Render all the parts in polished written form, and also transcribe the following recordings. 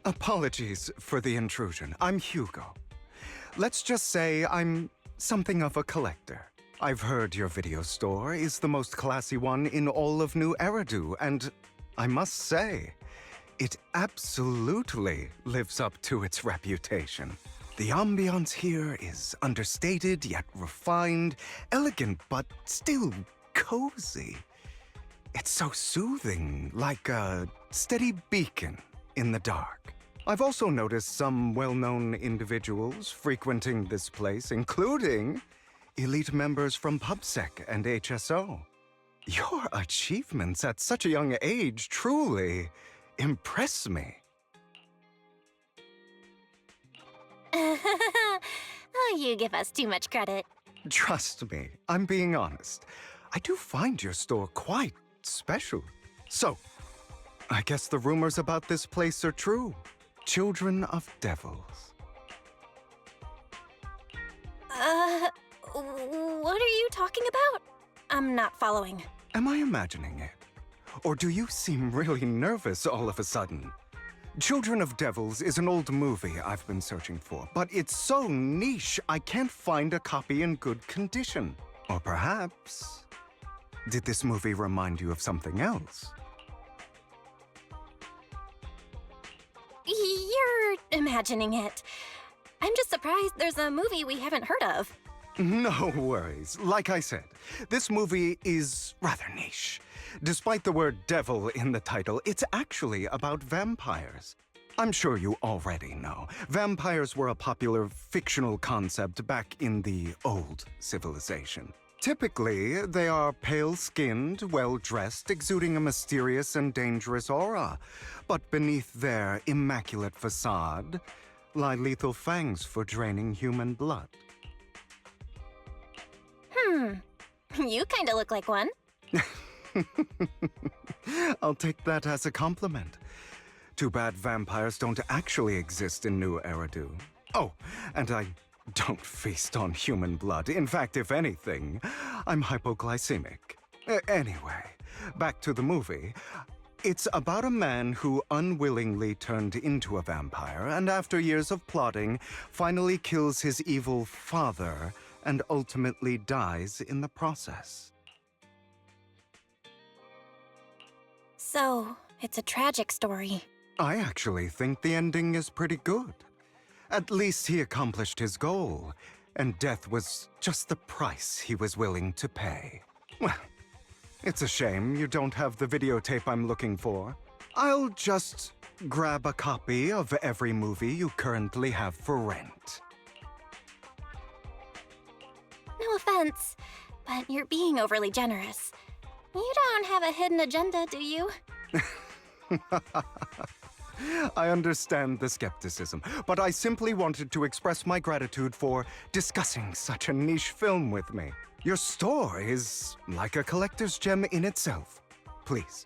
Apologies for the intrusion. I'm Hugo. Let's just say I'm something of a collector. I've heard your video store is the most classy one in all of New Eridu, and I must say, it absolutely lives up to its reputation. The ambiance here is understated yet refined, elegant but still cozy. It's so soothing, like a steady beacon in the dark. I've also noticed some well-known individuals frequenting this place, including elite members from PubSec and HSO. Your achievements at such a young age truly impress me. Oh, you give us too much credit. Trust me, I'm being honest. I do find your store quite special. So, I guess the rumors about this place are true. Children of devils. What are you talking about? I'm not following. Am I imagining it? Or do you seem really nervous all of a sudden? Children of Devils is an old movie I've been searching for, but it's so niche I can't find a copy in good condition. Or perhaps, did this movie remind you of something else? You're imagining it. I'm just surprised there's a movie we haven't heard of. No worries. Like I said, this movie is rather niche. Despite the word devil in the title, it's actually about vampires. I'm sure you already know. Vampires were a popular fictional concept back in the old civilization. Typically, they are pale-skinned, well-dressed, exuding a mysterious and dangerous aura. But beneath their immaculate facade lie lethal fangs for draining human blood. You kinda look like one. I'll take that as a compliment. Too bad vampires don't actually exist in New Eridu. Oh, and I don't feast on human blood. In fact, if anything, I'm hypoglycemic. Anyway, back to the movie. It's about a man who unwillingly turned into a vampire and after years of plotting, finally kills his evil father and ultimately dies in the process. So, it's a tragic story. I actually think the ending is pretty good. At least he accomplished his goal, and death was just the price he was willing to pay. Well, it's a shame you don't have the videotape I'm looking for. I'll just grab a copy of every movie you currently have for rent. No offense, but you're being overly generous. You don't have a hidden agenda, do you? I understand the skepticism, but I simply wanted to express my gratitude for discussing such a niche film with me. Your store is like a collector's gem in itself. Please,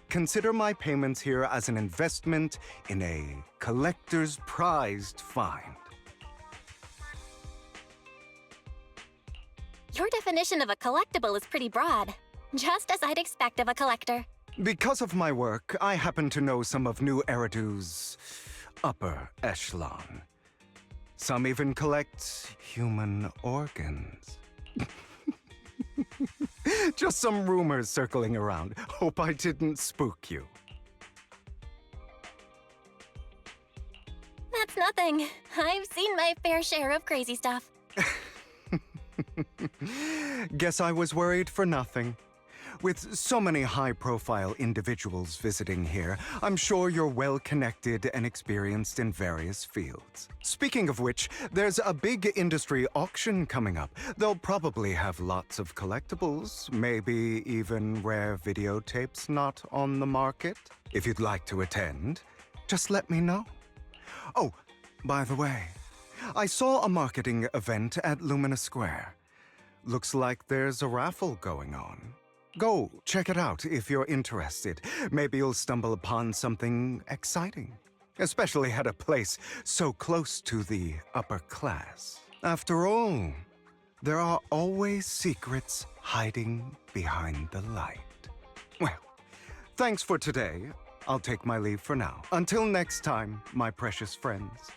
consider my payments here as an investment in a collector's prized find. Your definition of a collectible is pretty broad, just as I'd expect of a collector. Because of my work, I happen to know some of New Eridu's upper echelon. Some even collect human organs. Just some rumors circling around. Hope I didn't spook you. That's nothing. I've seen my fair share of crazy stuff. Guess I was worried for nothing. With so many high-profile individuals visiting here, I'm sure you're well-connected and experienced in various fields. Speaking of which, there's a big industry auction coming up. They'll probably have lots of collectibles, maybe even rare videotapes not on the market. If you'd like to attend, just let me know. Oh, by the way, I saw a marketing event at Lumina Square. Looks like there's a raffle going on. Go check it out if you're interested. Maybe you'll stumble upon something exciting, especially at a place so close to the upper class. After all, there are always secrets hiding behind the light. Well, thanks for today. I'll take my leave for now. Until next time, my precious friends.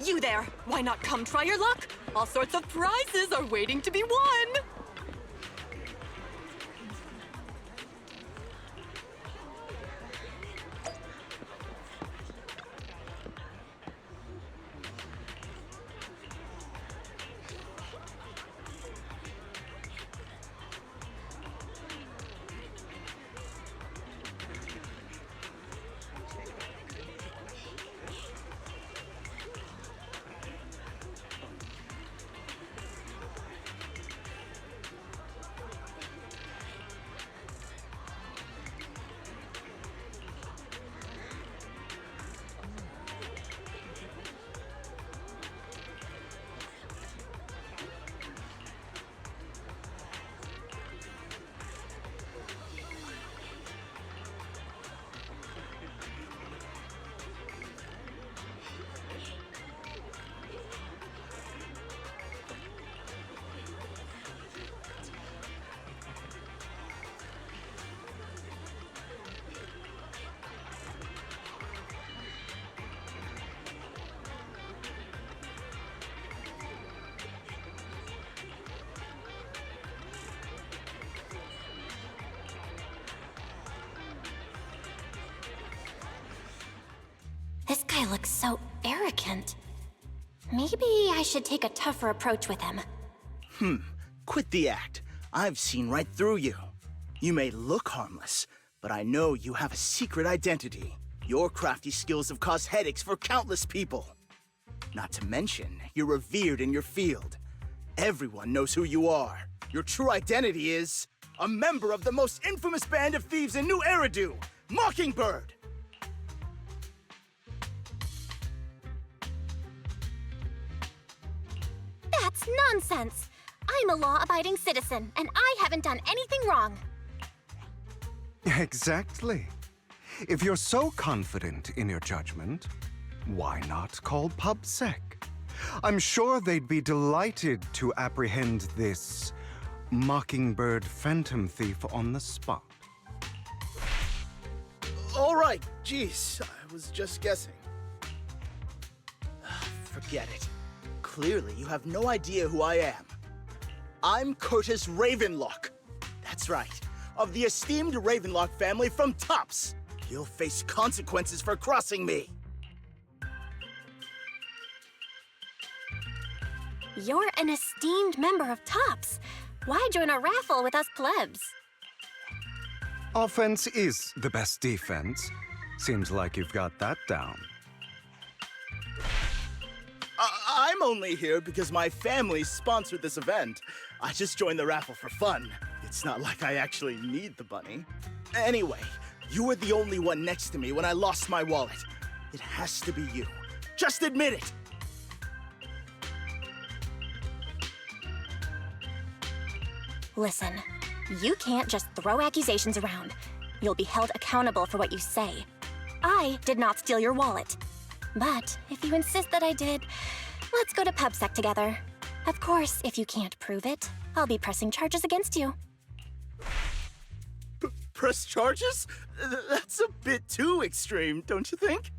You there! Why not come try your luck? All sorts of prizes are waiting to be won! This guy looks so arrogant. Maybe I should take a tougher approach with him. Quit the act. I've seen right through you. You may look harmless, but I know you have a secret identity. Your crafty skills have caused headaches for countless people. Not to mention, you're revered in your field. Everyone knows who you are. Your true identity is a member of the most infamous band of thieves in New Eridu, Mockingbird. That's nonsense! I'm a law-abiding citizen, and I haven't done anything wrong. Exactly. If you're so confident in your judgment, why not call PubSec? I'm sure they'd be delighted to apprehend this Mockingbird Phantom Thief on the spot. All right, jeez, I was just guessing. Forget it. Clearly, you have no idea who I am. I'm Curtis Ravenlock. That's right, of the esteemed Ravenlock family from Tops. You'll face consequences for crossing me. You're an esteemed member of Tops. Why join a raffle with us plebs? Offense is the best defense. Seems like you've got that down. I'm only here because my family sponsored this event. I just joined the raffle for fun. It's not like I actually need the bunny. Anyway, you were the only one next to me when I lost my wallet. It has to be you. Just admit it. Listen, you can't just throw accusations around. You'll be held accountable for what you say. I did not steal your wallet. But if you insist that I did, let's go to PubSec together. Of course, if you can't prove it, I'll be pressing charges against you. Press charges? That's a bit too extreme, don't you think?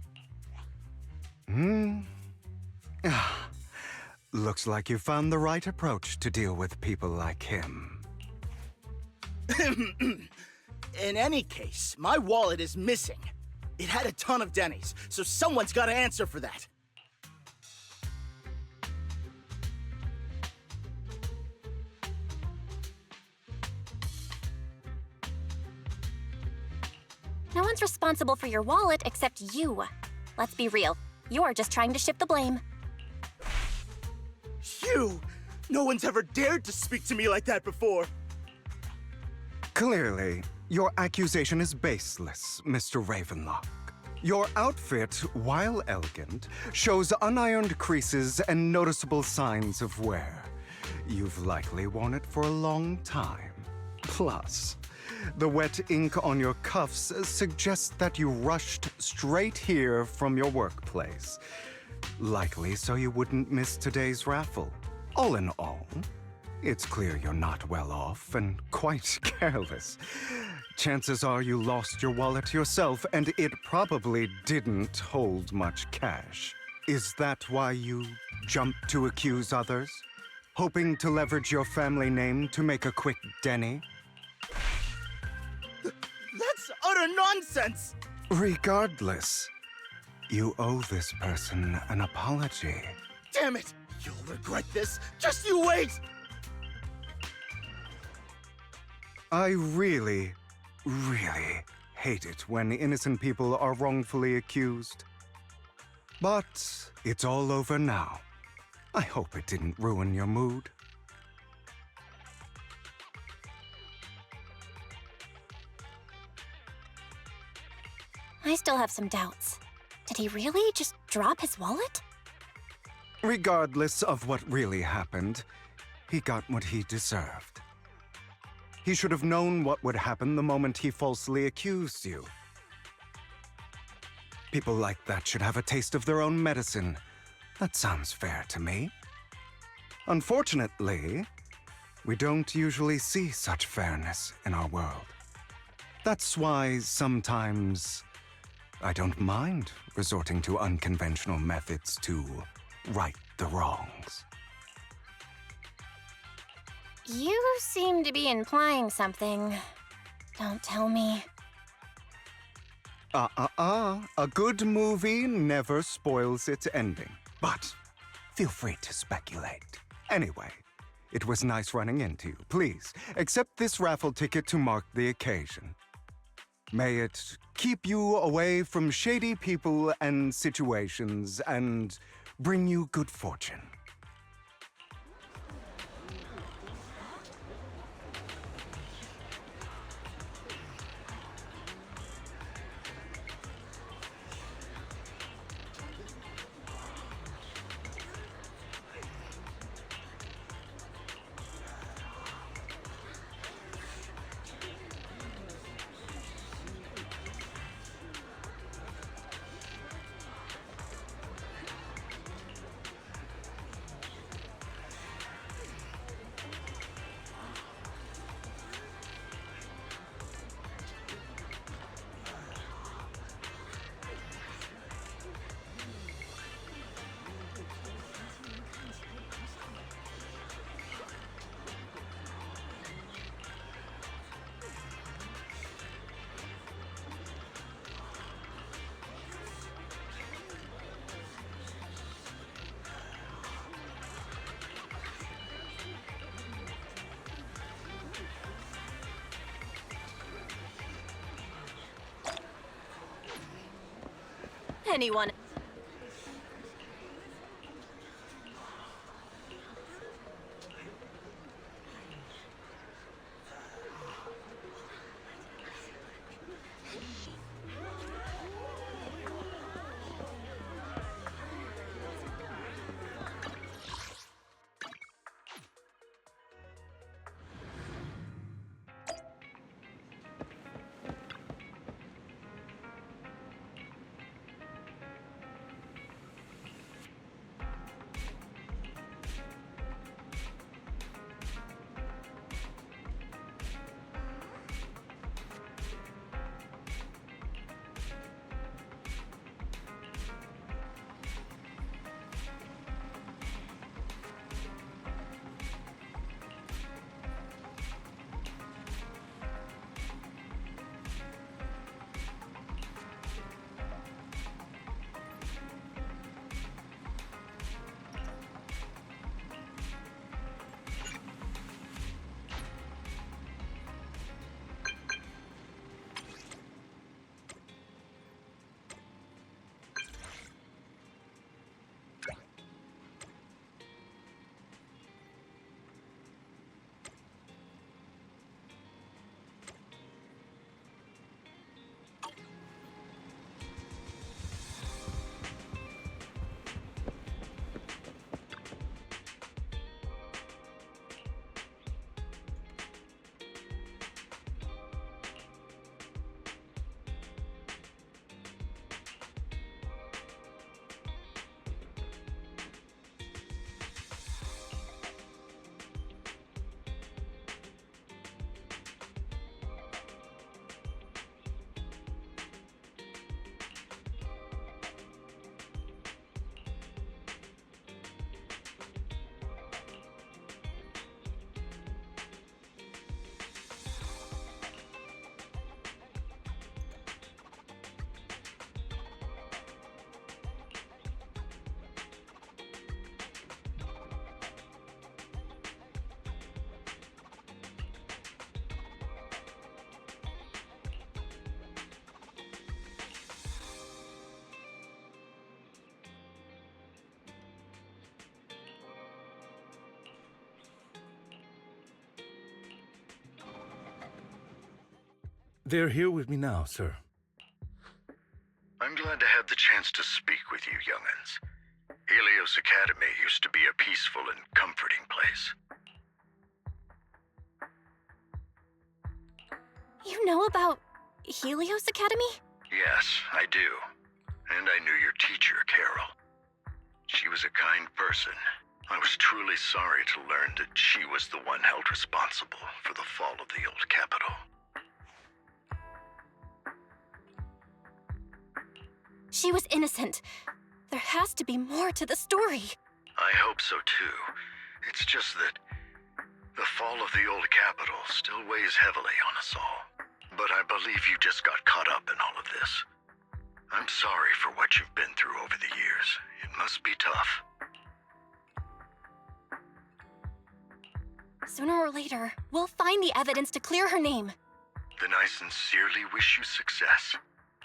Looks like you found the right approach to deal with people like him. In any case, my wallet is missing. It had a ton of Denny's, so someone's got to answer for that. No one's responsible for your wallet except you. Let's be real. You're just trying to shift the blame. You! No one's ever dared to speak to me like that before. Clearly, your accusation is baseless, Mr. Ravenlock. Your outfit, while elegant, shows unironed creases and noticeable signs of wear. You've likely worn it for a long time. Plus, the wet ink on your cuffs suggests that you rushed straight here from your workplace. Likely so you wouldn't miss today's raffle. All in all, it's clear you're not well off and quite careless. Chances are you lost your wallet yourself, and it probably didn't hold much cash. Is that why you jumped to accuse others? Hoping to leverage your family name to make a quick Denny? That's utter nonsense! Regardless, you owe this person an apology. Damn it! You'll regret this! Just you wait! I really hate it when innocent people are wrongfully accused. But it's all over now. I hope it didn't ruin your mood. I still have some doubts. Did he really just drop his wallet? Regardless of what really happened, he got what he deserved. He should have known what would happen the moment he falsely accused you. People like that should have a taste of their own medicine. That sounds fair to me. Unfortunately, we don't usually see such fairness in our world. That's why sometimes I don't mind resorting to unconventional methods to right the wrongs. You seem to be implying something. Don't tell me. A good movie never spoils its ending. But feel free to speculate. Anyway, it was nice running into you. Please, accept this raffle ticket to mark the occasion. May it keep you away from shady people and situations and bring you good fortune. Anyone. They're here with me now, sir. I'm glad to have the chance to speak with you, young'uns. Helios Academy used to be a peaceful and comforting place. You know about Helios Academy? Yes, I do. And I knew your teacher, Carol. She was a kind person. I was truly sorry to learn that she was the one held responsible for the fall of the old capital. She was innocent. There has to be more to the story. I hope so too. It's just that the fall of the old capital still weighs heavily on us all. But I believe you just got caught up in all of this. I'm sorry for what you've been through over the years. It must be tough. Sooner or later, we'll find the evidence to clear her name. Then I sincerely wish you success.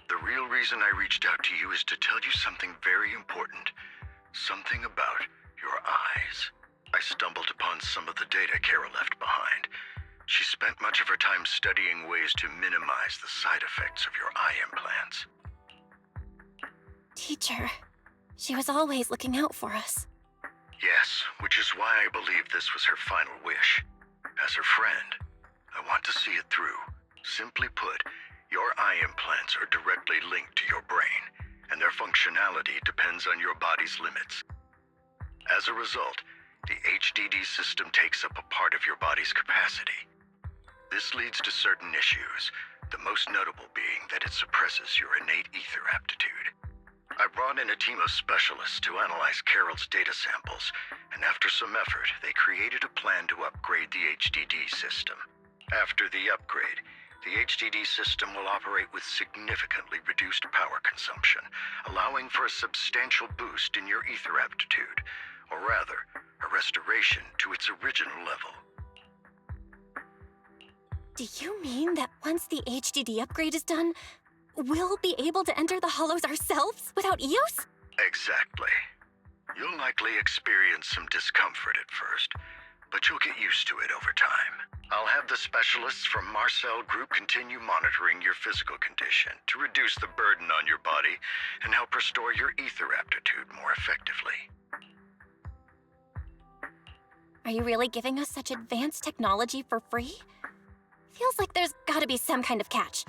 The real reason I reached out to you is to tell you something very important. Something about your eyes. I stumbled upon some of the data Carol left behind. She spent much of her time studying ways to minimize the side effects of your eye implants. Teacher, she was always looking out for us. Yes, which is why I believe this was her final wish. As her friend, I want to see it through. Simply put, your eye implants are directly linked to your brain, and their functionality depends on your body's limits. As a result, the HDD system takes up a part of your body's capacity. This leads to certain issues, the most notable being that it suppresses your innate ether aptitude. I brought in a team of specialists to analyze Carol's data samples, and after some effort, they created a plan to upgrade the HDD system. After the upgrade, the HDD system will operate with significantly reduced power consumption, allowing for a substantial boost in your ether aptitude, or rather, a restoration to its original level. Do you mean that once the HDD upgrade is done, we'll be able to enter the hollows ourselves without Eos? Exactly. You'll likely experience some discomfort at first, but you'll get used to it over time. I'll have the specialists from Marcel Group continue monitoring your physical condition to reduce the burden on your body and help restore your ether aptitude more effectively. Are you really giving us such advanced technology for free? Feels like there's gotta be some kind of catch.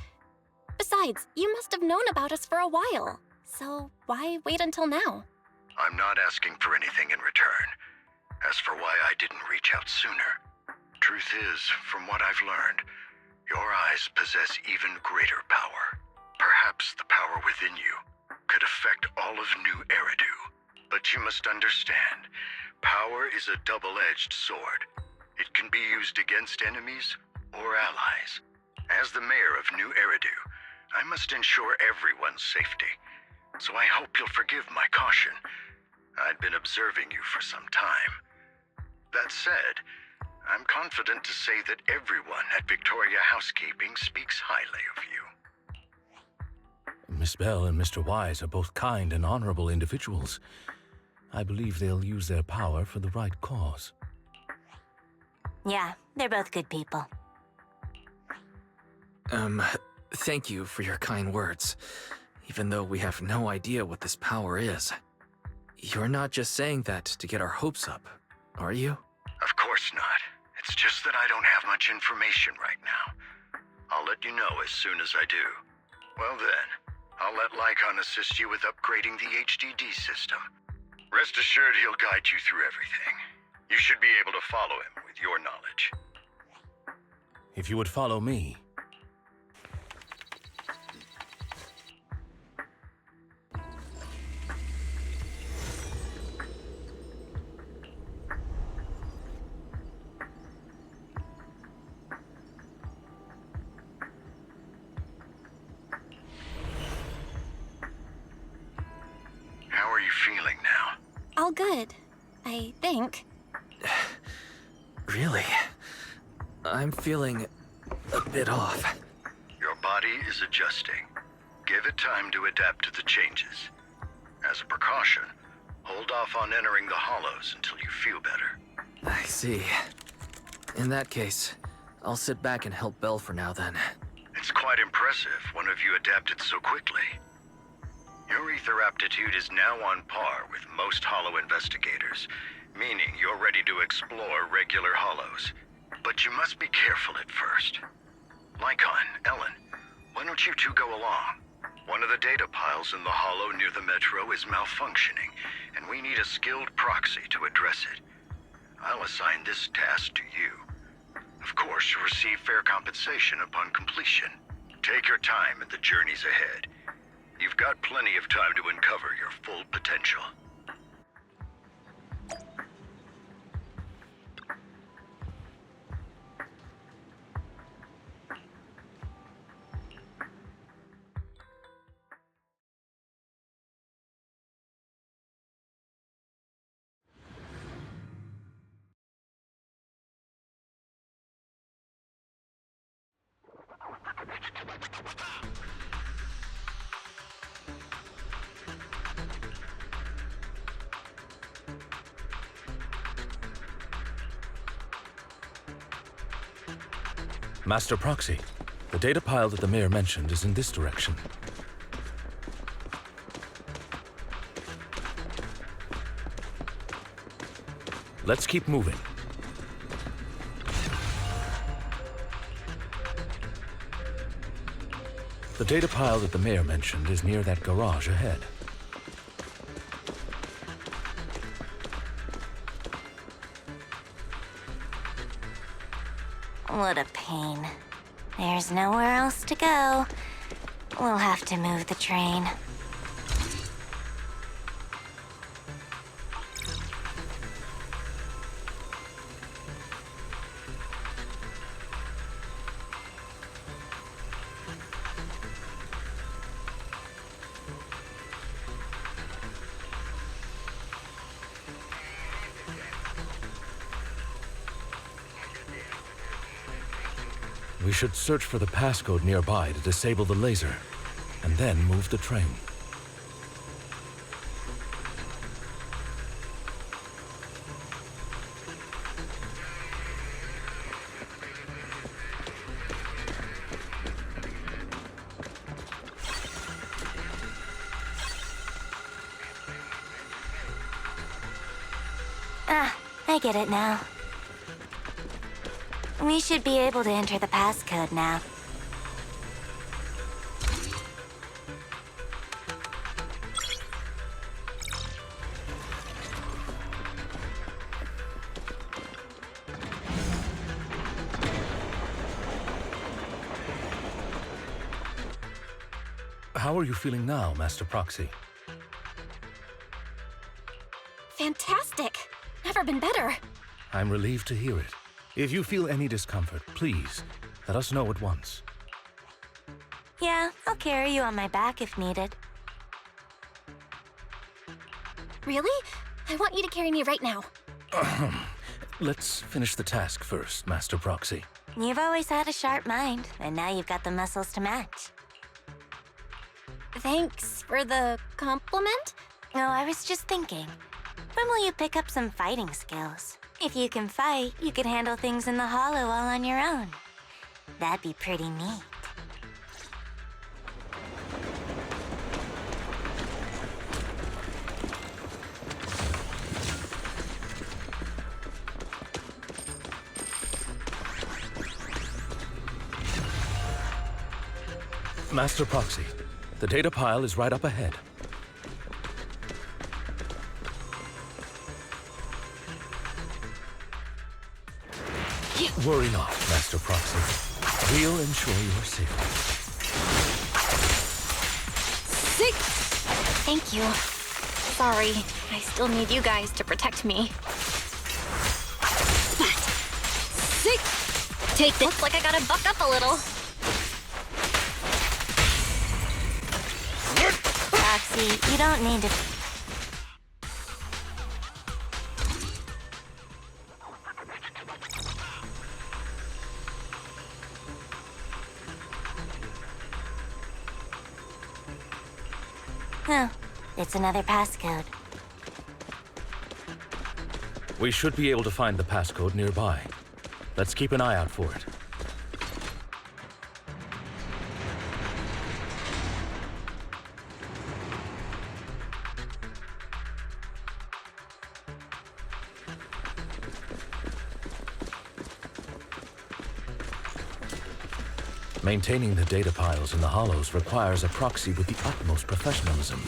Besides, you must have known about us for a while, so why wait until now? I'm not asking for anything in return. As for why I didn't reach out sooner, truth is, from what I've learned, your eyes possess even greater power. Perhaps the power within you could affect all of New Eridu. But you must understand, power is a double-edged sword. It can be used against enemies or allies. As the mayor of New Eridu, I must ensure everyone's safety. So I hope you'll forgive my caution. I'd been observing you for some time. That said, I'm confident to say that everyone at Victoria Housekeeping speaks highly of you. Miss Bell and Mr. Wise are both kind and honorable individuals. I believe they'll use their power for the right cause. Yeah, they're both good people. Thank you for your kind words, even though we have no idea what this power is. You're not just saying that to get our hopes up, are you? Of course not. It's just that I don't have much information right now. I'll let you know as soon as I do. Well then, I'll let Lycon assist you with upgrading the HDD system. Rest assured he'll guide you through everything. You should be able to follow him with your knowledge. If you would follow me. How are you feeling now? All good, I think. Really? I'm feeling a bit off. Your body is adjusting. Give it time to adapt to the changes. As a precaution, hold off on entering the hollows until you feel better. I see. In that case, I'll sit back and help Belle for now then. It's quite impressive one of you adapted so quickly. Your ether aptitude is now on par with most Hollow investigators, meaning you're ready to explore regular Hollows. But you must be careful at first. Lycon, Ellen, why don't you two go along? One of the data piles in the Hollow near the Metro is malfunctioning, and we need a skilled proxy to address it. I'll assign this task to you. Of course, you'll receive fair compensation upon completion. Take your time in the journeys ahead. You've got plenty of time to uncover your full potential. Master Proxy, the data pile that the mayor mentioned is in this direction. Let's keep moving. The data pile that the mayor mentioned is near that garage ahead. What a pain. There's nowhere else to go. We'll have to move the train. We should search for the passcode nearby to disable the laser, and then move the train. Ah, I get it now. We should be able to enter the passcode now. How are you feeling now, Master Proxy? Fantastic! Never been better. I'm relieved to hear it. If you feel any discomfort, please, let us know at once. Yeah, I'll carry you on my back if needed. Really? I want you to carry me right now. Let's finish the task first, Master Proxy. You've always had a sharp mind, and now you've got the muscles to match. Thanks for the compliment. Oh, I was just thinking. When will you pick up some fighting skills? If you can fight, you could handle things in the Hollow all on your own. That'd be pretty neat. Master Proxy, the data pile is right up ahead. Worry not, Master Proxy. We'll ensure your safety. Sick! Thank you. Sorry, I still need you guys to protect me. But sick! Take this. Looks like I gotta buck up a little. Roxy, you don't need to... Oh, it's another passcode. We should be able to find the passcode nearby. Let's keep an eye out for it. Maintaining the data piles in the hollows requires a proxy with the utmost professionalism.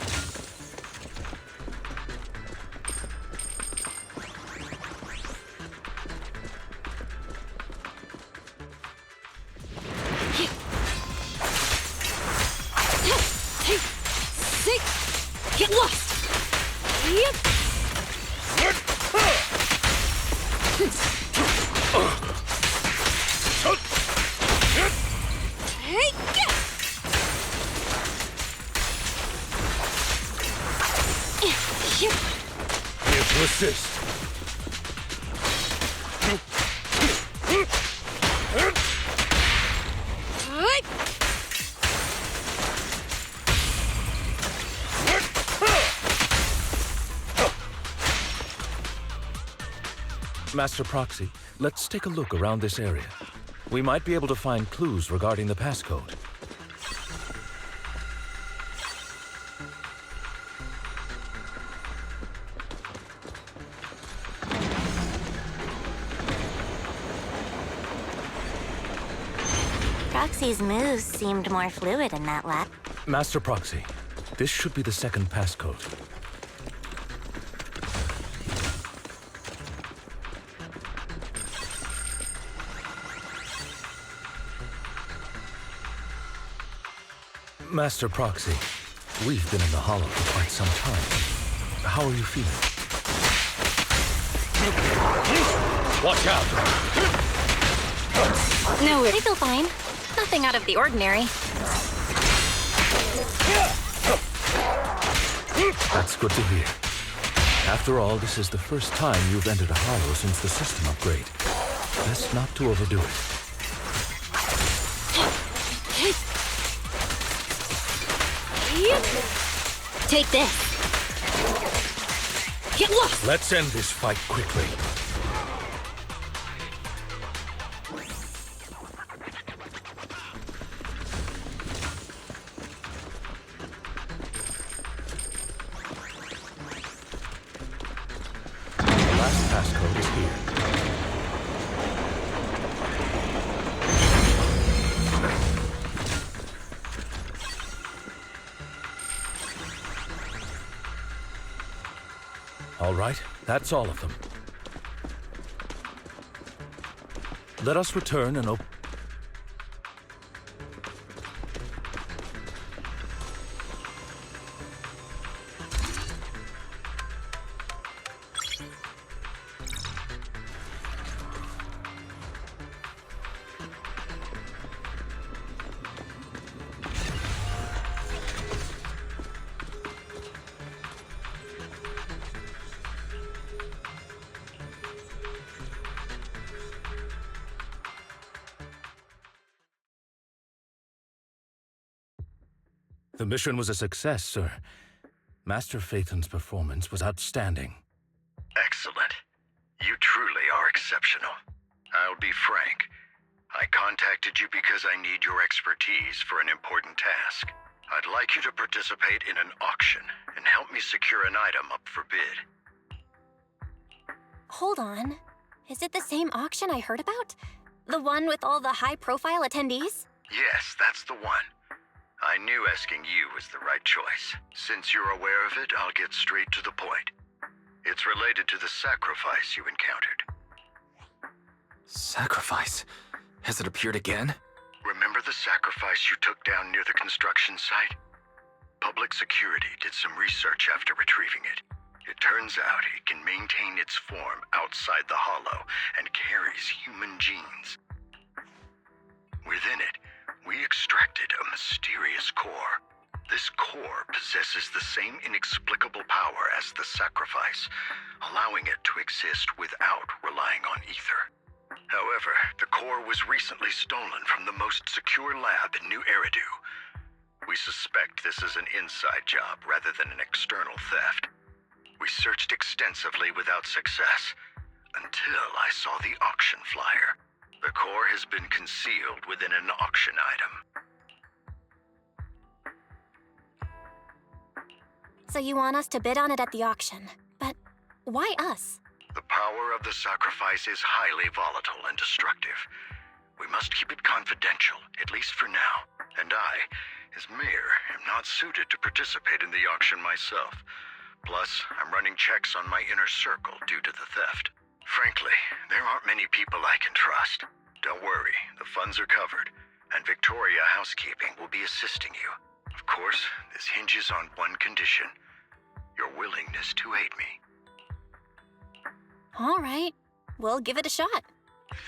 Get lost! Yep. Here to assist. Master Proxy, let's take a look around this area. We might be able to find clues regarding the passcode. Proxy's moves seemed more fluid in that lap. Master Proxy, this should be the second passcode. Master Proxy, we've been in the Hollow for quite some time. How are you feeling? Watch out! No, I feel fine. Nothing out of the ordinary. That's good to hear. After all, this is the first time you've entered a Hollow since the system upgrade. Best not to overdo it. Take this. Get lost! Let's end this fight quickly. The last passcode is here. All right, that's all of them. Let us return and open. The mission was a success, sir. Master Phaeton's performance was outstanding. Excellent. You truly are exceptional. I'll be frank. I contacted you because I need your expertise for an important task. I'd like you to participate in an auction and help me secure an item up for bid. Hold on. Is it the same auction I heard about? The one with all the high-profile attendees? Yes, that's the one. I knew asking you was the right choice. Since you're aware of it, I'll get straight to the point. It's related to the sacrifice you encountered. Sacrifice? Has it appeared again? Remember the sacrifice you took down near the construction site? Public security did some research after retrieving it. It turns out it can maintain its form outside the Hollow and carries human genes. Within it, we extracted a mysterious core. This core possesses the same inexplicable power as the sacrifice, allowing it to exist without relying on ether. However, the core was recently stolen from the most secure lab in New Eridu. We suspect this is an inside job rather than an external theft. We searched extensively without success, until I saw the auction flyer. The core has been concealed within an auction item. So you want us to bid on it at the auction. But why us? The power of the sacrifice is highly volatile and destructive. We must keep it confidential, at least for now. And I, as mayor, am not suited to participate in the auction myself. Plus, I'm running checks on my inner circle due to the theft. Frankly, there aren't many people I can trust. Don't worry, the funds are covered, and Victoria Housekeeping will be assisting you. Of course, this hinges on one condition: your willingness to aid me. All right, we'll give it a shot.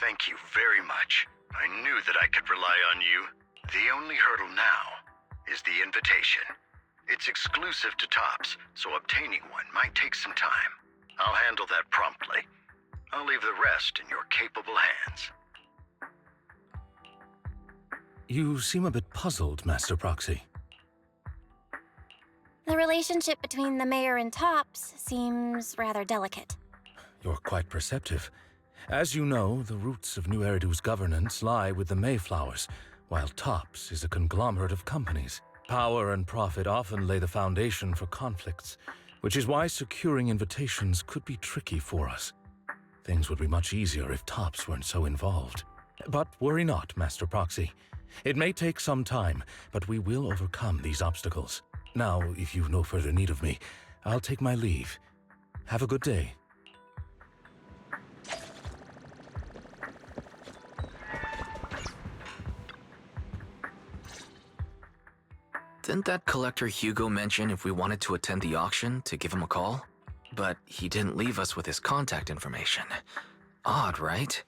Thank you very much. I knew that I could rely on you. The only hurdle now is the invitation. It's exclusive to Tops, so obtaining one might take some time. I'll handle that promptly. I'll leave the rest in your capable hands. You seem a bit puzzled, Master Proxy. The relationship between the mayor and Tops seems rather delicate. You're quite perceptive. As you know, the roots of New Eridu's governance lie with the Mayflowers, while Tops is a conglomerate of companies. Power and profit often lay the foundation for conflicts, which is why securing invitations could be tricky for us. Things would be much easier if Tops weren't so involved. But worry not, Master Proxy. It may take some time, but we will overcome these obstacles. Now, if you've no further need of me, I'll take my leave. Have a good day. Didn't that collector Hugo mention if we wanted to attend the auction to give him a call? But he didn't leave us with his contact information. Odd, right?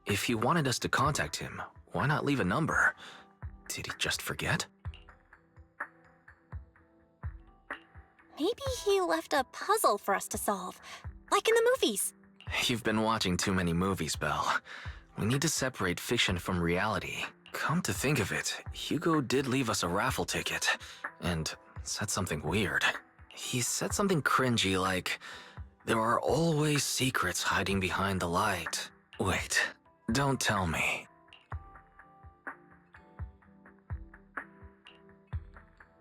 If he wanted us to contact him, why not leave a number? Did he just forget? Maybe he left a puzzle for us to solve, like in the movies. You've been watching too many movies, Belle. We need to separate fiction from reality. Come to think of it, Hugo did leave us a raffle ticket, and said something weird. He said something cringy like, "There are always secrets hiding behind the light." Wait, don't tell me.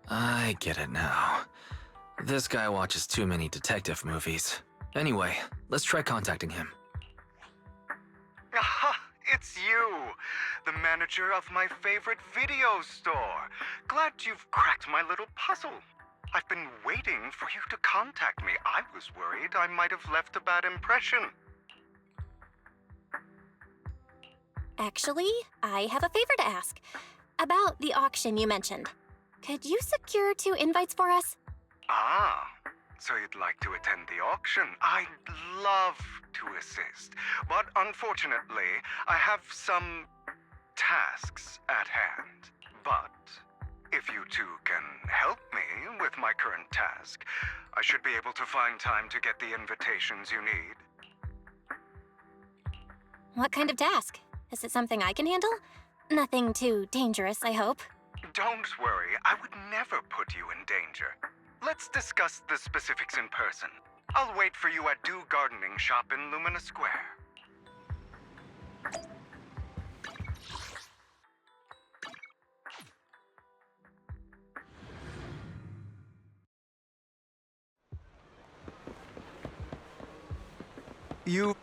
I get it now. This guy watches too many detective movies. Anyway, let's try contacting him. Aha! It's you! The manager of my favorite video store. Glad you've cracked my little puzzle. I've been waiting for you to contact me. I was worried I might have left a bad impression. Actually, I have a favor to ask. About the auction you mentioned. Could you secure 2 invites for us? Ah, so you'd like to attend the auction? I'd love to assist, but unfortunately, I have some tasks at hand. But if you two can help me with my current task, I should be able to find time to get the invitations you need. What kind of task? Is it something I can handle? Nothing too dangerous, I hope. Don't worry, I would never put you in danger. Let's discuss the specifics in person. I'll wait for you at Do Gardening Shop in Lumina Square. You...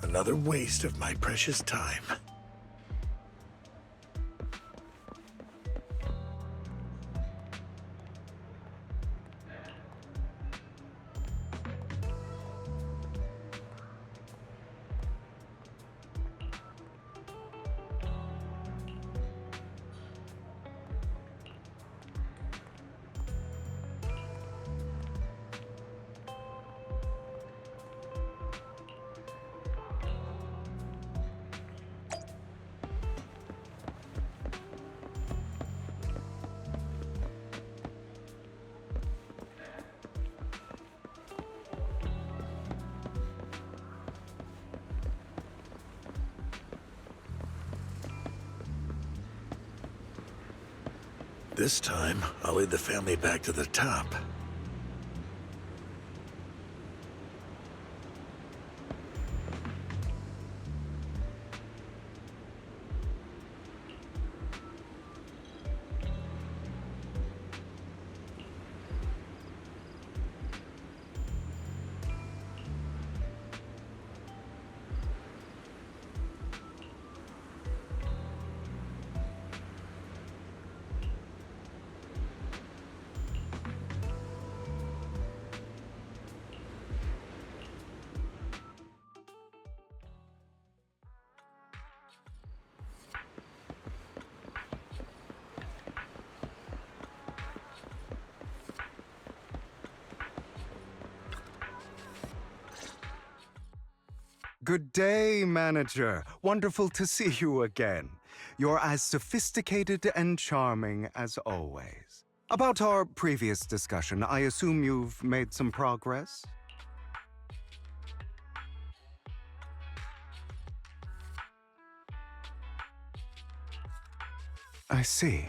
Another waste of my precious time. This time, I'll lead the family back to the top. Good day, Manager. Wonderful to see you again. You're as sophisticated and charming as always. About our previous discussion, I assume you've made some progress? I see.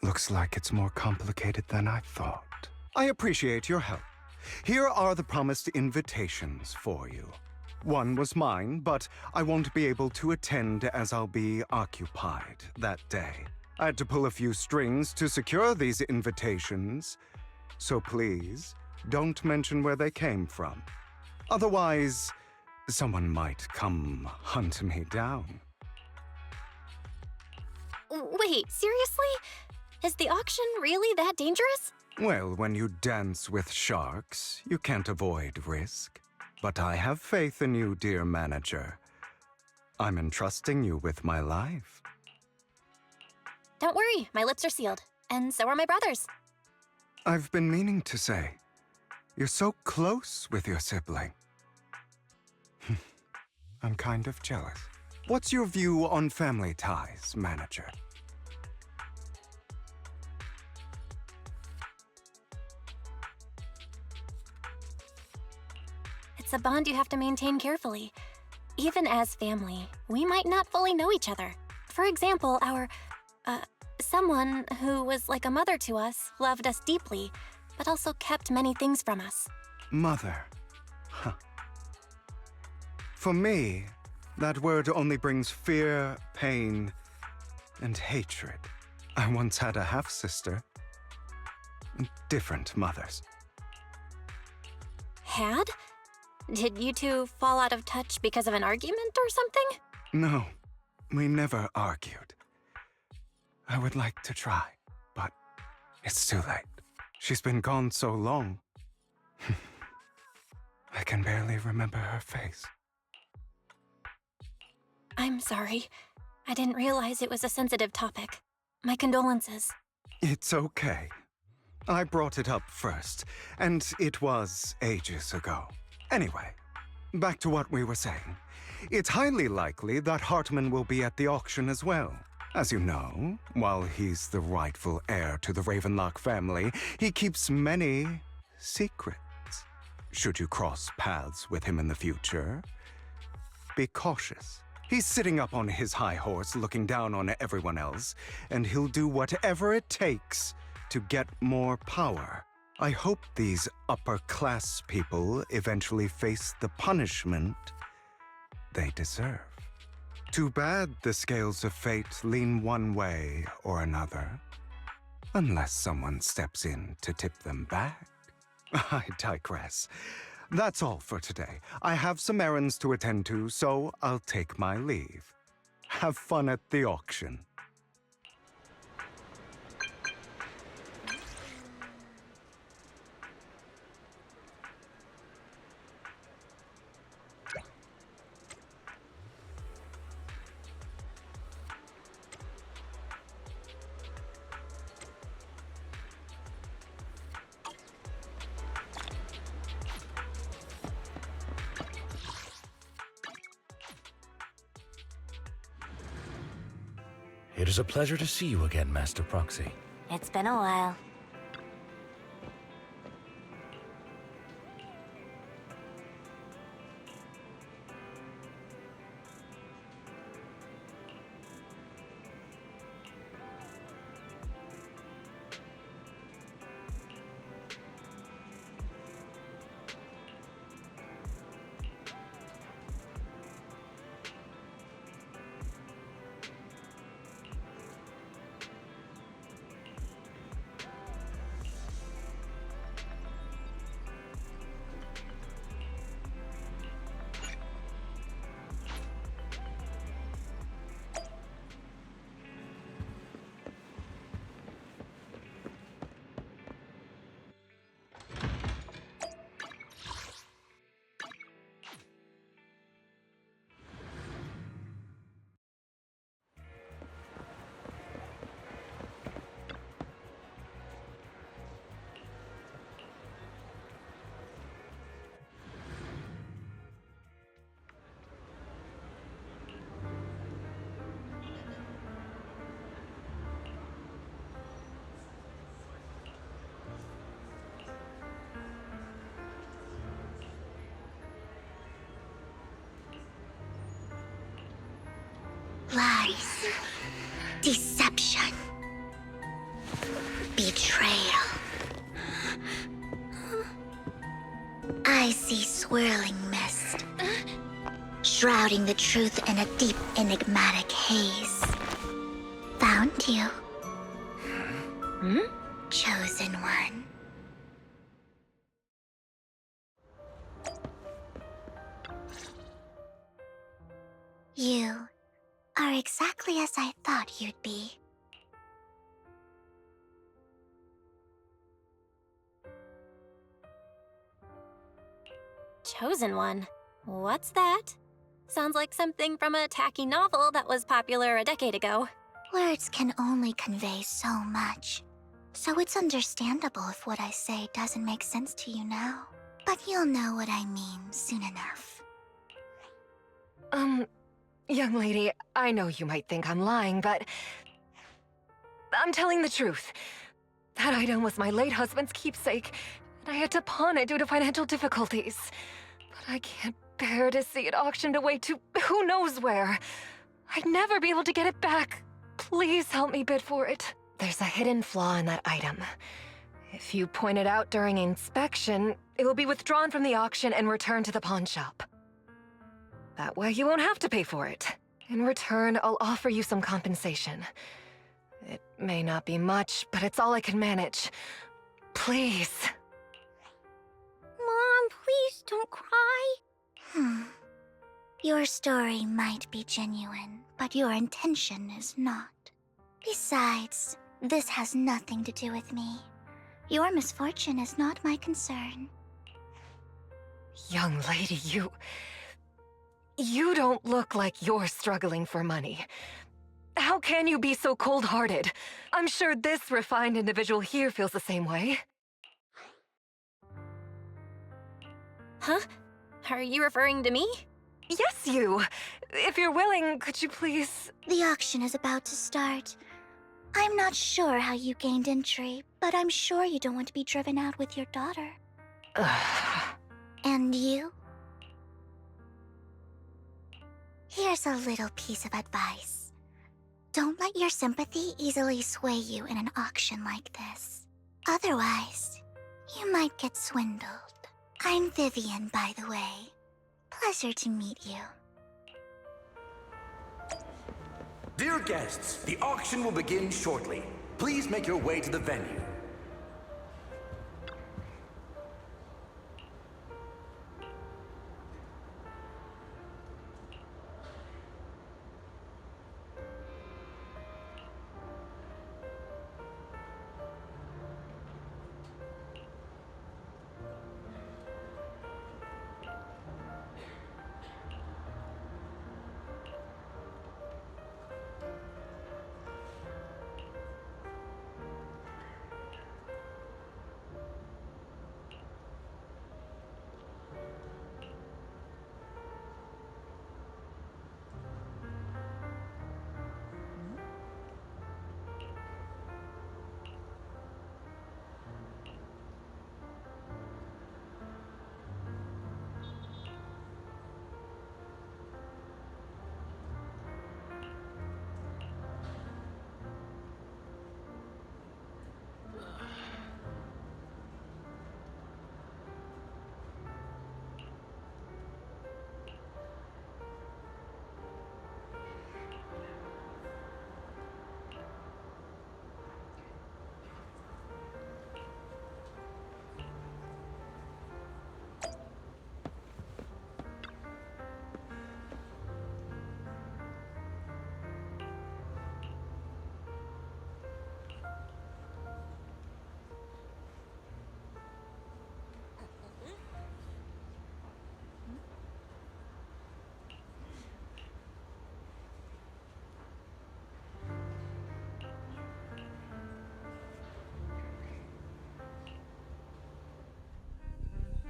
Looks like it's more complicated than I thought. I appreciate your help. Here are the promised invitations for you. One was mine, but I won't be able to attend as I'll be occupied that day. I had to pull a few strings to secure these invitations, so please don't mention where they came from. Otherwise, someone might come hunt me down. Wait, seriously? Is the auction really that dangerous? Well, when you dance with sharks, you can't avoid risk. But I have faith in you, dear manager. I'm entrusting you with my life. Don't worry, my lips are sealed. And so are my brothers. I've been meaning to say, you're so close with your sibling. I'm kind of jealous. What's your view on family ties, manager? It's a bond you have to maintain carefully. Even as family, we might not fully know each other. For example, someone who was like a mother to us loved us deeply, but also kept many things from us. Mother. Huh. For me, that word only brings fear, pain, and hatred. I once had a half-sister. Different mothers. Had? Did you two fall out of touch because of an argument or something? No, we never argued. I would like to try, but it's too late. She's been gone so long. I can barely remember her face. I'm sorry. I didn't realize it was a sensitive topic. My condolences. It's okay. I brought it up first, and it was ages ago. Anyway, back to what we were saying. It's highly likely that Hartman will be at the auction as well. As you know, while he's the rightful heir to the Ravenlock family, he keeps many secrets. Should you cross paths with him in the future, be cautious. He's sitting up on his high horse looking down on everyone else, and he'll do whatever it takes to get more power. I hope these upper-class people eventually face the punishment they deserve. Too bad the scales of fate lean one way or another, unless someone steps in to tip them back. I digress. That's all for today. I have some errands to attend to, so I'll take my leave. Have fun at the auction. It is a pleasure to see you again, Master Proxy. It's been a while. Lies. Deception. Betrayal. I see swirling mist, shrouding the truth in a deep, enigmatic haze. Found you. Chosen one. You are exactly as I thought you'd be. Chosen one? What's that? Sounds like something from a tacky novel that was popular a decade ago. Words can only convey so much, so it's understandable if what I say doesn't make sense to you now. But you'll know what I mean soon enough. Young lady, I know you might think I'm lying, but I'm telling the truth. That item was my late husband's keepsake, and I had to pawn it due to financial difficulties. But I can't bear to see it auctioned away to who knows where. I'd never be able to get it back. Please help me bid for it. There's a hidden flaw in that item. If you point it out during inspection, it will be withdrawn from the auction and returned to the pawn shop. That way you won't have to pay for it. In return, I'll offer you some compensation. It may not be much, but it's all I can manage. Please. Mom, please don't cry. Your story might be genuine, but your intention is not. Besides, this has nothing to do with me. Your misfortune is not my concern. Young lady, You don't look like you're struggling for money. How can you be so cold-hearted? I'm sure this refined individual here feels the same way. Huh? Are you referring to me? Yes, you! If you're willing, could you please... The auction is about to start. I'm not sure how you gained entry, but I'm sure you don't want to be driven out with your daughter. And you? Here's a little piece of advice. Don't let your sympathy easily sway you in an auction like this. Otherwise, you might get swindled. I'm Vivian, by the way. Pleasure to meet you. Dear guests, the auction will begin shortly. Please make your way to the venue.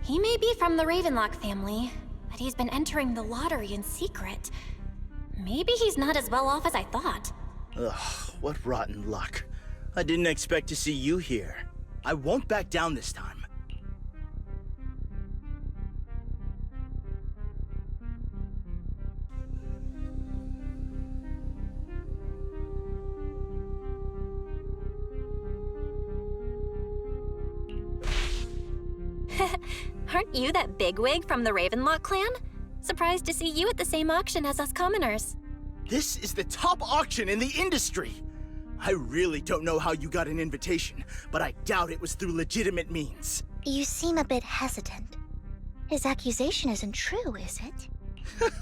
He may be from the Ravenlock family, but he's been entering the lottery in secret. Maybe he's not as well off as I thought. Ugh, what rotten luck. I didn't expect to see you here. I won't back down this time. Aren't you that bigwig from the Ravenlock clan? Surprised to see you at the same auction as us commoners. This is the top auction in the industry! I really don't know how you got an invitation, but I doubt it was through legitimate means. You seem a bit hesitant. His accusation isn't true, is it?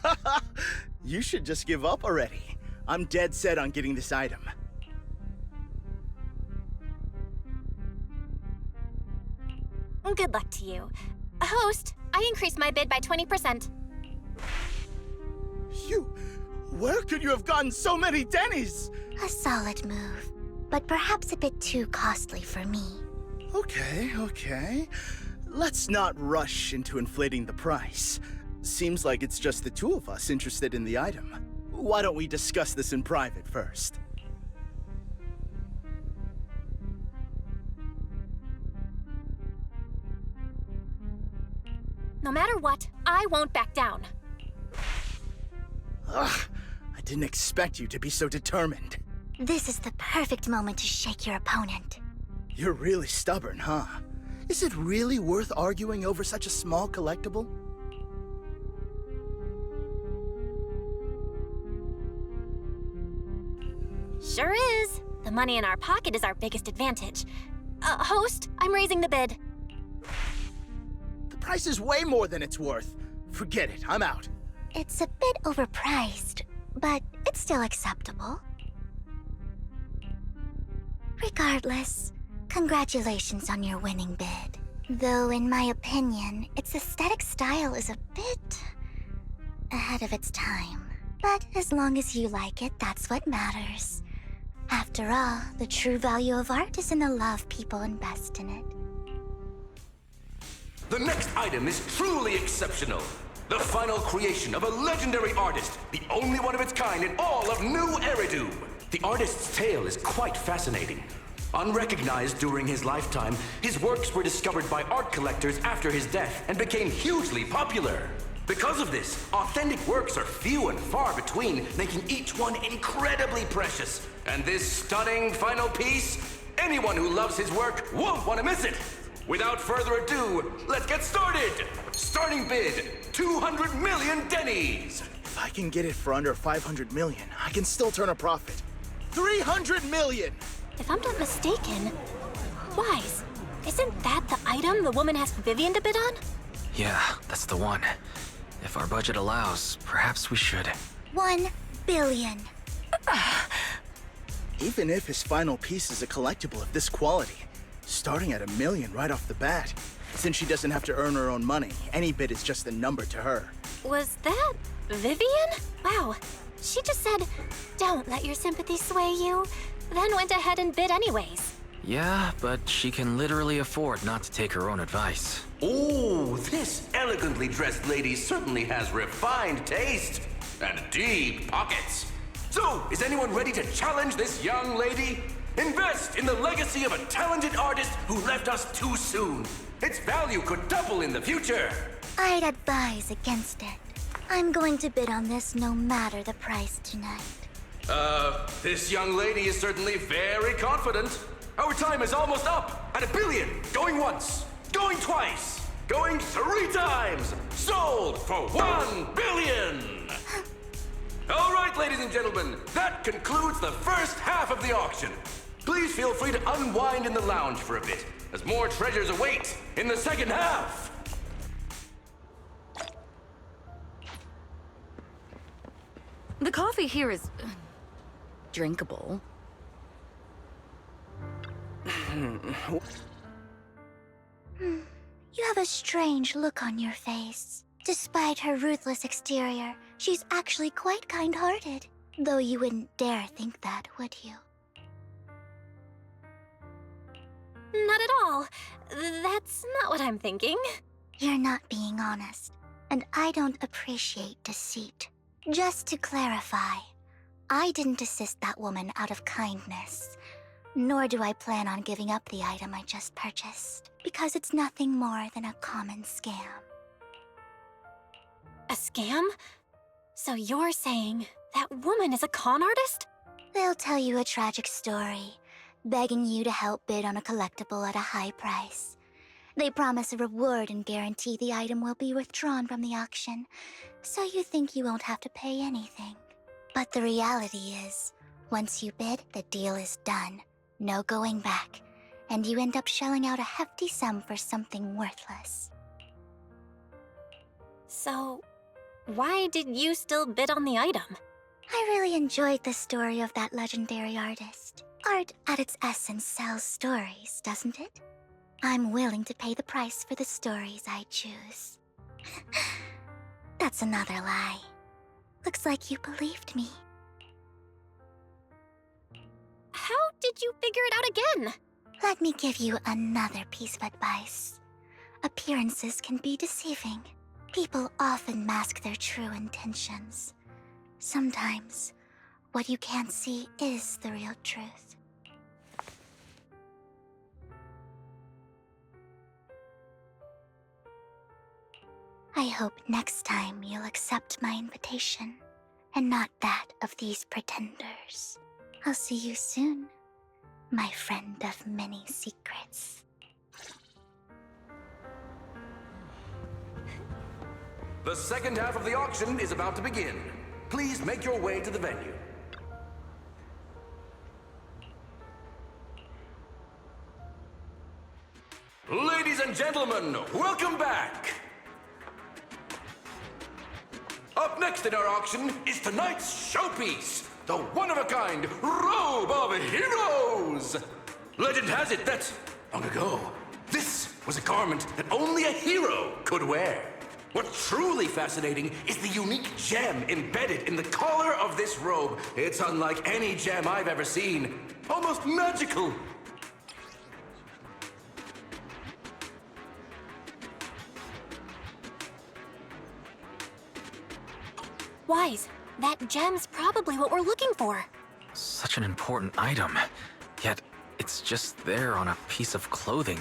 You should just give up already. I'm dead set on getting this item. Good luck to you. Host, I increased my bid by 20%. Where could you have gotten so many Denny's? A solid move, but perhaps a bit too costly for me. Okay. Let's not rush into inflating the price. Seems like it's just the two of us interested in the item. Why don't we discuss this in private first? No matter what, I won't back down. Ugh, I didn't expect you to be so determined. This is the perfect moment to shake your opponent. You're really stubborn, huh? Is it really worth arguing over such a small collectible? Sure is. The money in our pocket is our biggest advantage. Host, I'm raising the bid. The price is way more than it's worth. Forget it, I'm out. It's a bit overpriced, but it's still acceptable. Regardless, congratulations on your winning bid. Though, in my opinion, its aesthetic style is a bit ahead of its time. But as long as you like it, that's what matters. After all, the true value of art is in the love people invest in it. The next item is truly exceptional. The final creation of a legendary artist, the only one of its kind in all of New Eridu. The artist's tale is quite fascinating. Unrecognized during his lifetime, his works were discovered by art collectors after his death and became hugely popular. Because of this, authentic works are few and far between, making each one incredibly precious. And this stunning final piece, anyone who loves his work won't want to miss it. Without further ado, let's get started! Starting bid, 200 million Denny's! If I can get it for under 500 million, I can still turn a profit. 300 million! If I'm not mistaken, Wise, isn't that the item the woman asked Vivian to bid on? Yeah, that's the one. If our budget allows, perhaps we should. 1 billion. Even if his final piece is a collectible of this quality, starting at $1 million right off the bat, since she doesn't have to earn her own money, any bid is just a number to her. Was that Vivian? Wow, she just said, "Don't let your sympathy sway you," then went ahead and bid anyways. Yeah, but she can literally afford not to take her own advice. Oh, this elegantly dressed lady certainly has refined taste and deep pockets. So, is anyone ready to challenge this young lady? Invest in the legacy of a talented artist who left us too soon. Its value could double in the future. I'd advise against it. I'm going to bid on this no matter the price tonight. This young lady is certainly very confident. Our time is almost up at $1 billion. Going once, going twice, going 3 times. Sold for $1 billion. All right, ladies and gentlemen, that concludes the first half of the auction. Please feel free to unwind in the lounge for a bit, as more treasures await in the second half. The coffee here is drinkable. You have a strange look on your face. Despite her ruthless exterior, she's actually quite kind-hearted. Though you wouldn't dare think that, would you? Not at all. That's not what I'm thinking. You're not being honest, and I don't appreciate deceit. Just to clarify, I didn't assist that woman out of kindness, nor do I plan on giving up the item I just purchased, because it's nothing more than a common scam. A scam? So you're saying that woman is a con artist? They'll tell you a tragic story, begging you to help bid on a collectible at a high price. They promise a reward and guarantee the item will be withdrawn from the auction, so you think you won't have to pay anything. But the reality is, once you bid, the deal is done. No going back, and you end up shelling out a hefty sum for something worthless. So, why did you still bid on the item? I really enjoyed the story of that legendary artist. Art at its essence sells stories, doesn't it? I'm willing to pay the price for the stories I choose. That's another lie. Looks like you believed me. How did you figure it out again? Let me give you another piece of advice. Appearances can be deceiving. People often mask their true intentions. Sometimes, what you can't see is the real truth. I hope next time you'll accept my invitation, and not that of these pretenders. I'll see you soon, my friend of many secrets. The second half of the auction is about to begin. Please make your way to the venue. Ladies and gentlemen, welcome back! Up next in our auction is tonight's showpiece, the one-of-a-kind Robe of Heroes! Legend has it that, long ago, this was a garment that only a hero could wear. What's truly fascinating is the unique gem embedded in the collar of this robe. It's unlike any gem I've ever seen. Almost magical. Wise, that gem's probably what we're looking for. Such an important item, yet it's just there on a piece of clothing,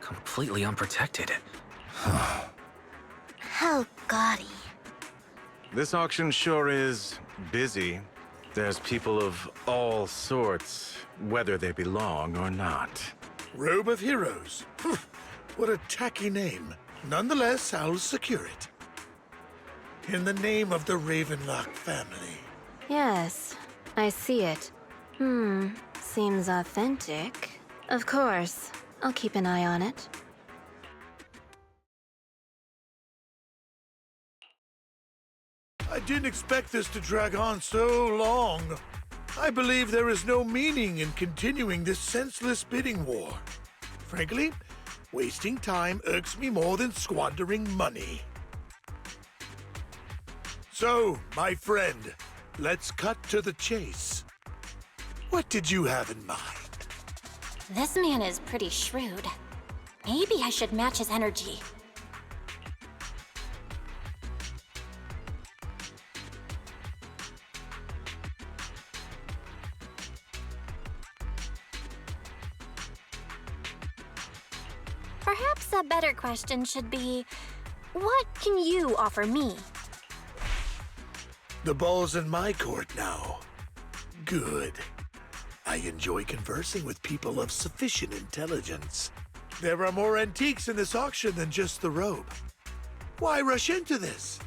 completely unprotected. How gaudy. This auction sure is busy. There's people of all sorts, whether they belong or not. Robe of Heroes. What a tacky name. Nonetheless, I'll secure it. In the name of the Ravenlock family. Yes, I see it. Seems authentic. Of course, I'll keep an eye on it. I didn't expect this to drag on so long. I believe there is no meaning in continuing this senseless bidding war. Frankly, wasting time irks me more than squandering money. So, my friend, let's cut to the chase. What did you have in mind? This man is pretty shrewd. Maybe I should match his energy. Perhaps a better question should be, what can you offer me? The ball's in my court now. Good. I enjoy conversing with people of sufficient intelligence. There are more antiques in this auction than just the robe. Why rush into this?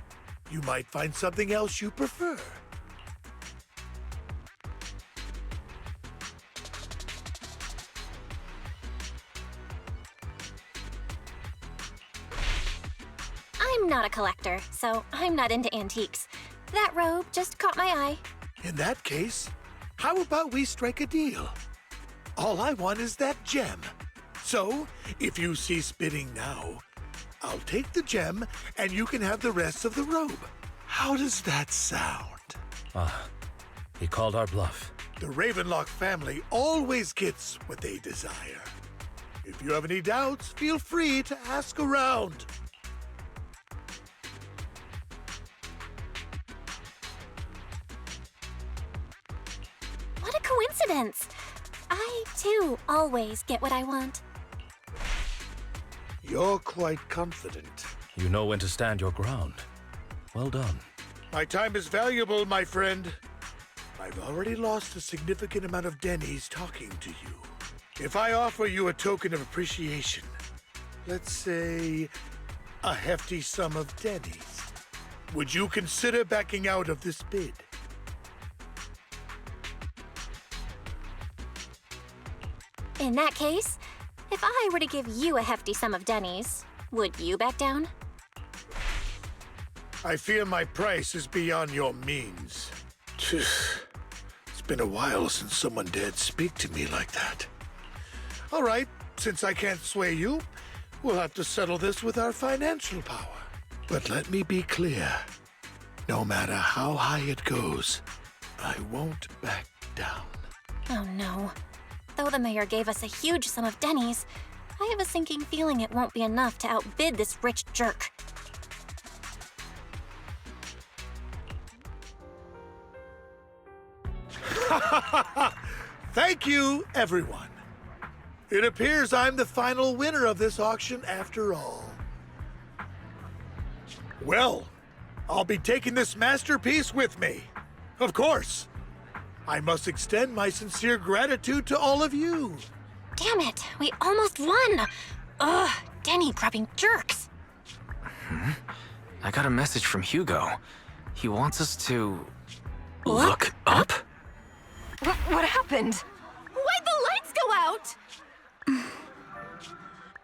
You might find something else you prefer. I'm not a collector, so I'm not into antiques. That robe just caught my eye. In that case, how about we strike a deal? All I want is that gem. So, if you cease bidding now, I'll take the gem and you can have the rest of the robe. How does that sound? He called our bluff. The Ravenlock family always gets what they desire. If you have any doubts, feel free to ask around. What a coincidence! I, too, always get what I want. You're quite confident. You know when to stand your ground. Well done. My time is valuable, my friend. I've already lost a significant amount of Denny's talking to you. If I offer you a token of appreciation, let's say, a hefty sum of dennies. Would you consider backing out of this bid? In that case, if I were to give you a hefty sum of dennies, would you back down? I fear my price is beyond your means. It's been a while since someone dared speak to me like that. All right, since I can't sway you, we'll have to settle this with our financial power. But let me be clear. No matter how high it goes, I won't back down. Oh no. Though the mayor gave us a huge sum of dennies, I have a sinking feeling it won't be enough to outbid this rich jerk. Thank you, everyone. It appears I'm the final winner of this auction after all. Well, I'll be taking this masterpiece with me. Of course. I must extend my sincere gratitude to all of you. Damn it, we almost won! Ugh, denny-grubbing jerks! I got a message from Hugo. He wants us to... Look look up? What happened? Why'd the lights go out?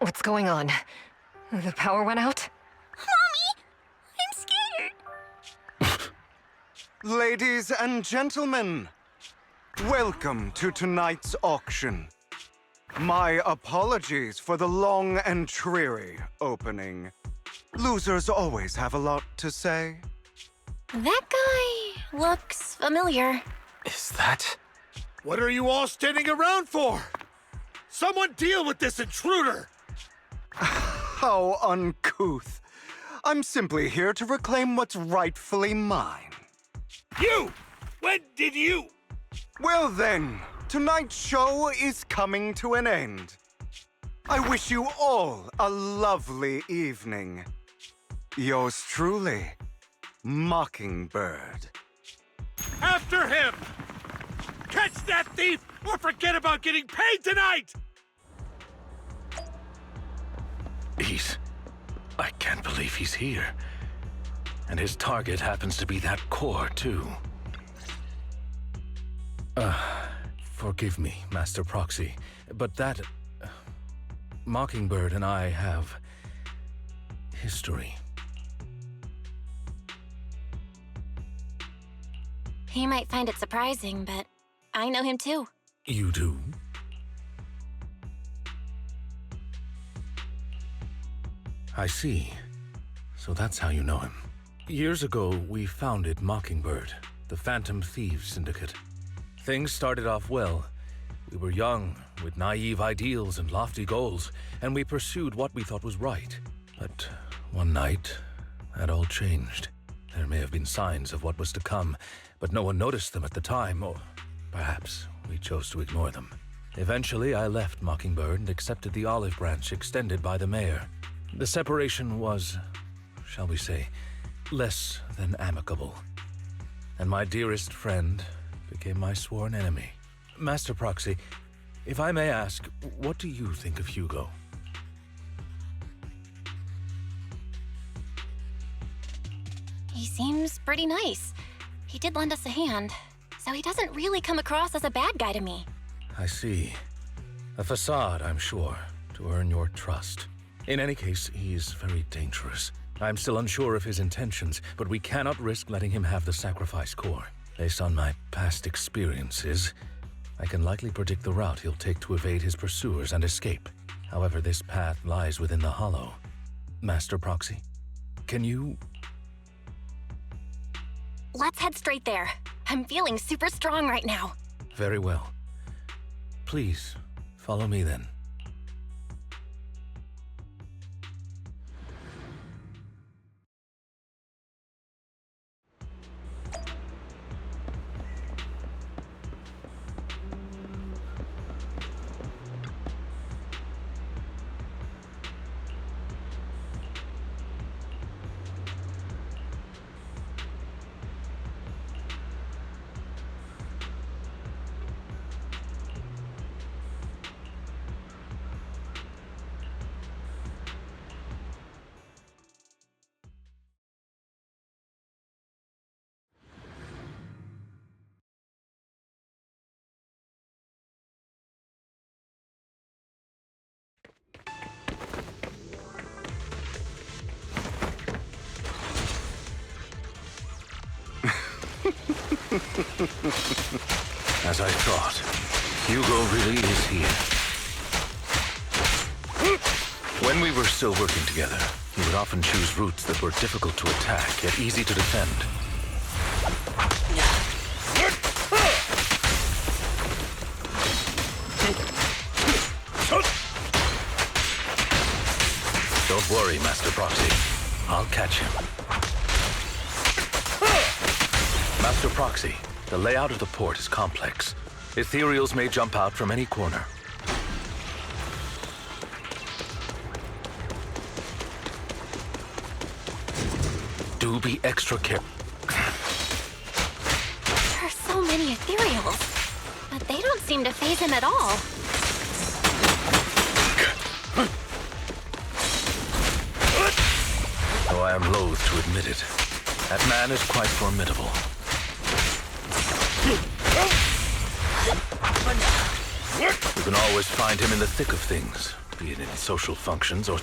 What's going on? The power went out? Mommy! I'm scared! Ladies and gentlemen, welcome to tonight's auction. My apologies for the long and dreary opening. Losers always have a lot to say. That guy looks familiar. Is that... What are you all standing around for? Someone deal with this intruder! How uncouth. I'm simply here to reclaim what's rightfully mine. You! When did you? Well then, tonight's show is coming to an end. I wish you all a lovely evening. Yours truly, Mockingbird. After him! Catch that thief or forget about getting paid tonight! I can't believe he's here. And his target happens to be that core, too. Forgive me, Master Proxy, but that... Mockingbird and I have... history. He might find it surprising, but I know him too. You do? I see. So that's how you know him. Years ago, we founded Mockingbird, the Phantom Thieves Syndicate. Things started off well. We were young, with naive ideals and lofty goals, and we pursued what we thought was right. But one night, that all changed. There may have been signs of what was to come, but no one noticed them at the time, or perhaps we chose to ignore them. Eventually, I left Mockingbird and accepted the olive branch extended by the mayor. The separation was, shall we say, less than amicable. And my dearest friend became my sworn enemy. Master Proxy, if I may ask, what do you think of Hugo? He seems pretty nice. He did lend us a hand, so he doesn't really come across as a bad guy to me. I see. A facade, I'm sure, to earn your trust. In any case, he's very dangerous. I'm still unsure of his intentions, but we cannot risk letting him have the sacrifice core. Based on my past experiences, I can likely predict the route he'll take to evade his pursuers and escape. However, this path lies within the Hollow. Master Proxy, can you... Let's head straight there. I'm feeling super strong right now. Very well. Please, follow me then. As I thought, Hugo really is here. When we were still working together, he would often choose routes that were difficult to attack, yet easy to defend. Don't worry, Master Proxy. I'll catch him. Master Proxy, the layout of the port is complex. Ethereals may jump out from any corner. Do be extra careful. There are so many ethereals, but they don't seem to faze him at all. Though I am loath to admit it, that man is quite formidable. You can always find him in the thick of things, be it in social functions or...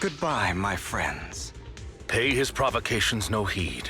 Goodbye, my friends. Pay his provocations no heed.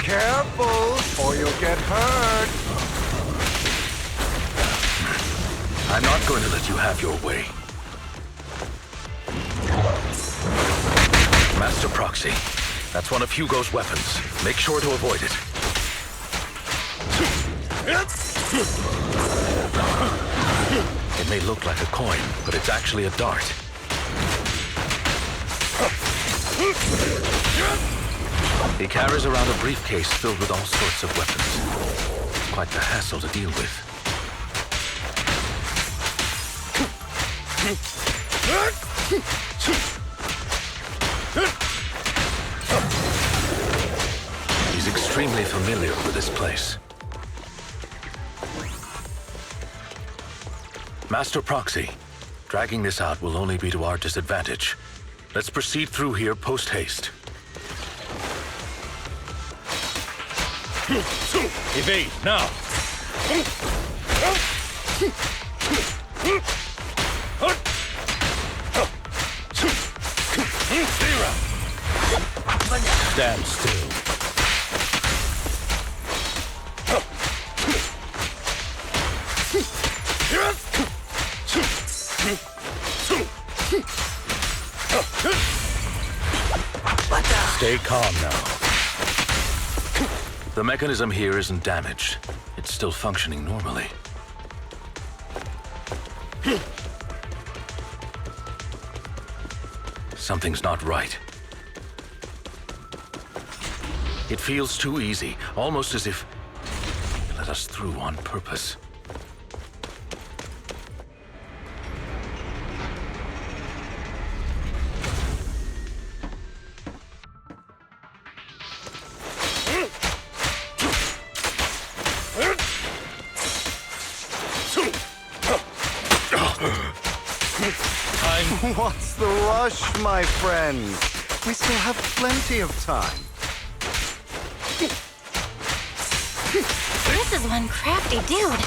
Careful, or you'll get hurt. I'm not going to let you have your way. Master Proxy, that's one of Hugo's weapons. Make sure to avoid it. It may look like a coin, but it's actually a dart. He carries around a briefcase filled with all sorts of weapons. It's quite the hassle to deal with. He's extremely familiar with this place. Master Proxy, dragging this out will only be to our disadvantage. Let's proceed through here post-haste. Evade, now! Stand still. Stay calm now. The mechanism here isn't damaged. It's still functioning normally. Something's not right. It feels too easy, almost as if they let us through on purpose. What's the rush, my friend? We still have plenty of time. This is one crafty dude.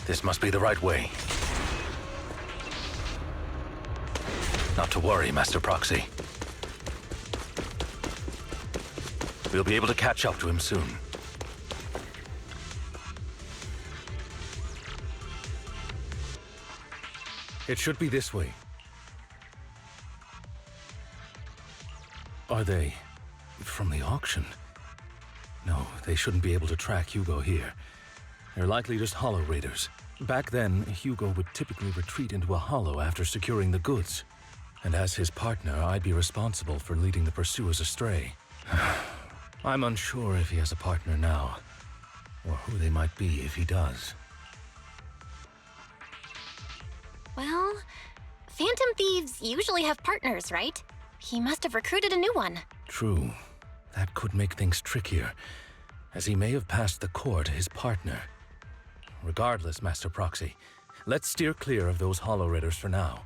This must be the right way. Not to worry, Master Proxy. We'll be able to catch up to him soon. It should be this way. Are they from the auction? No, they shouldn't be able to track Hugo here. They're likely just hollow raiders. Back then, Hugo would typically retreat into a hollow after securing the goods. And as his partner, I'd be responsible for leading the pursuers astray. I'm unsure if he has a partner now, or who they might be if he does. Well, Phantom Thieves usually have partners, right? He must have recruited a new one. True. That could make things trickier, as he may have passed the core to his partner. Regardless, Master Proxy, let's steer clear of those Hollow Raiders for now.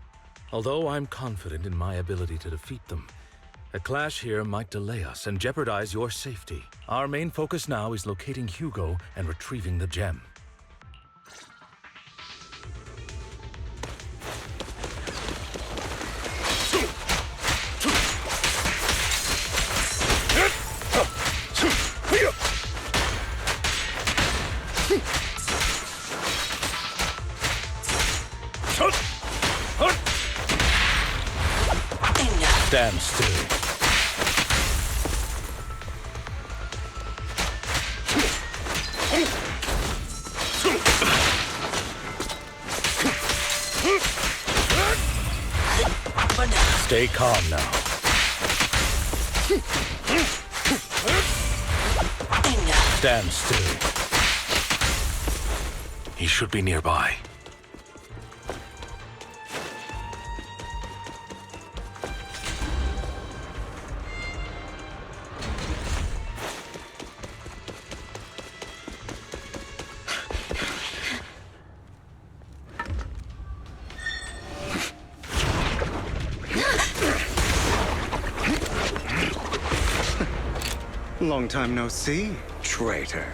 Although I'm confident in my ability to defeat them, a clash here might delay us and jeopardize your safety. Our main focus now is locating Hugo and retrieving the gem. Stand still. Stay calm now. Stand still. He should be nearby. Long time no see, traitor.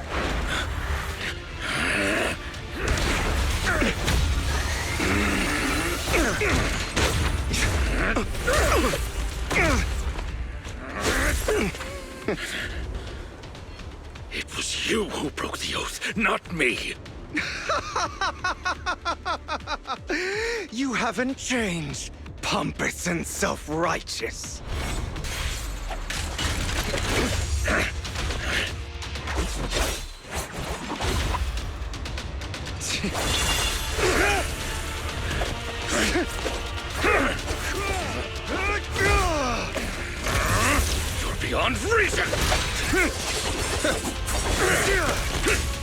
It was you who broke the oath, not me. You haven't changed, pompous and self-righteous. You're beyond reason!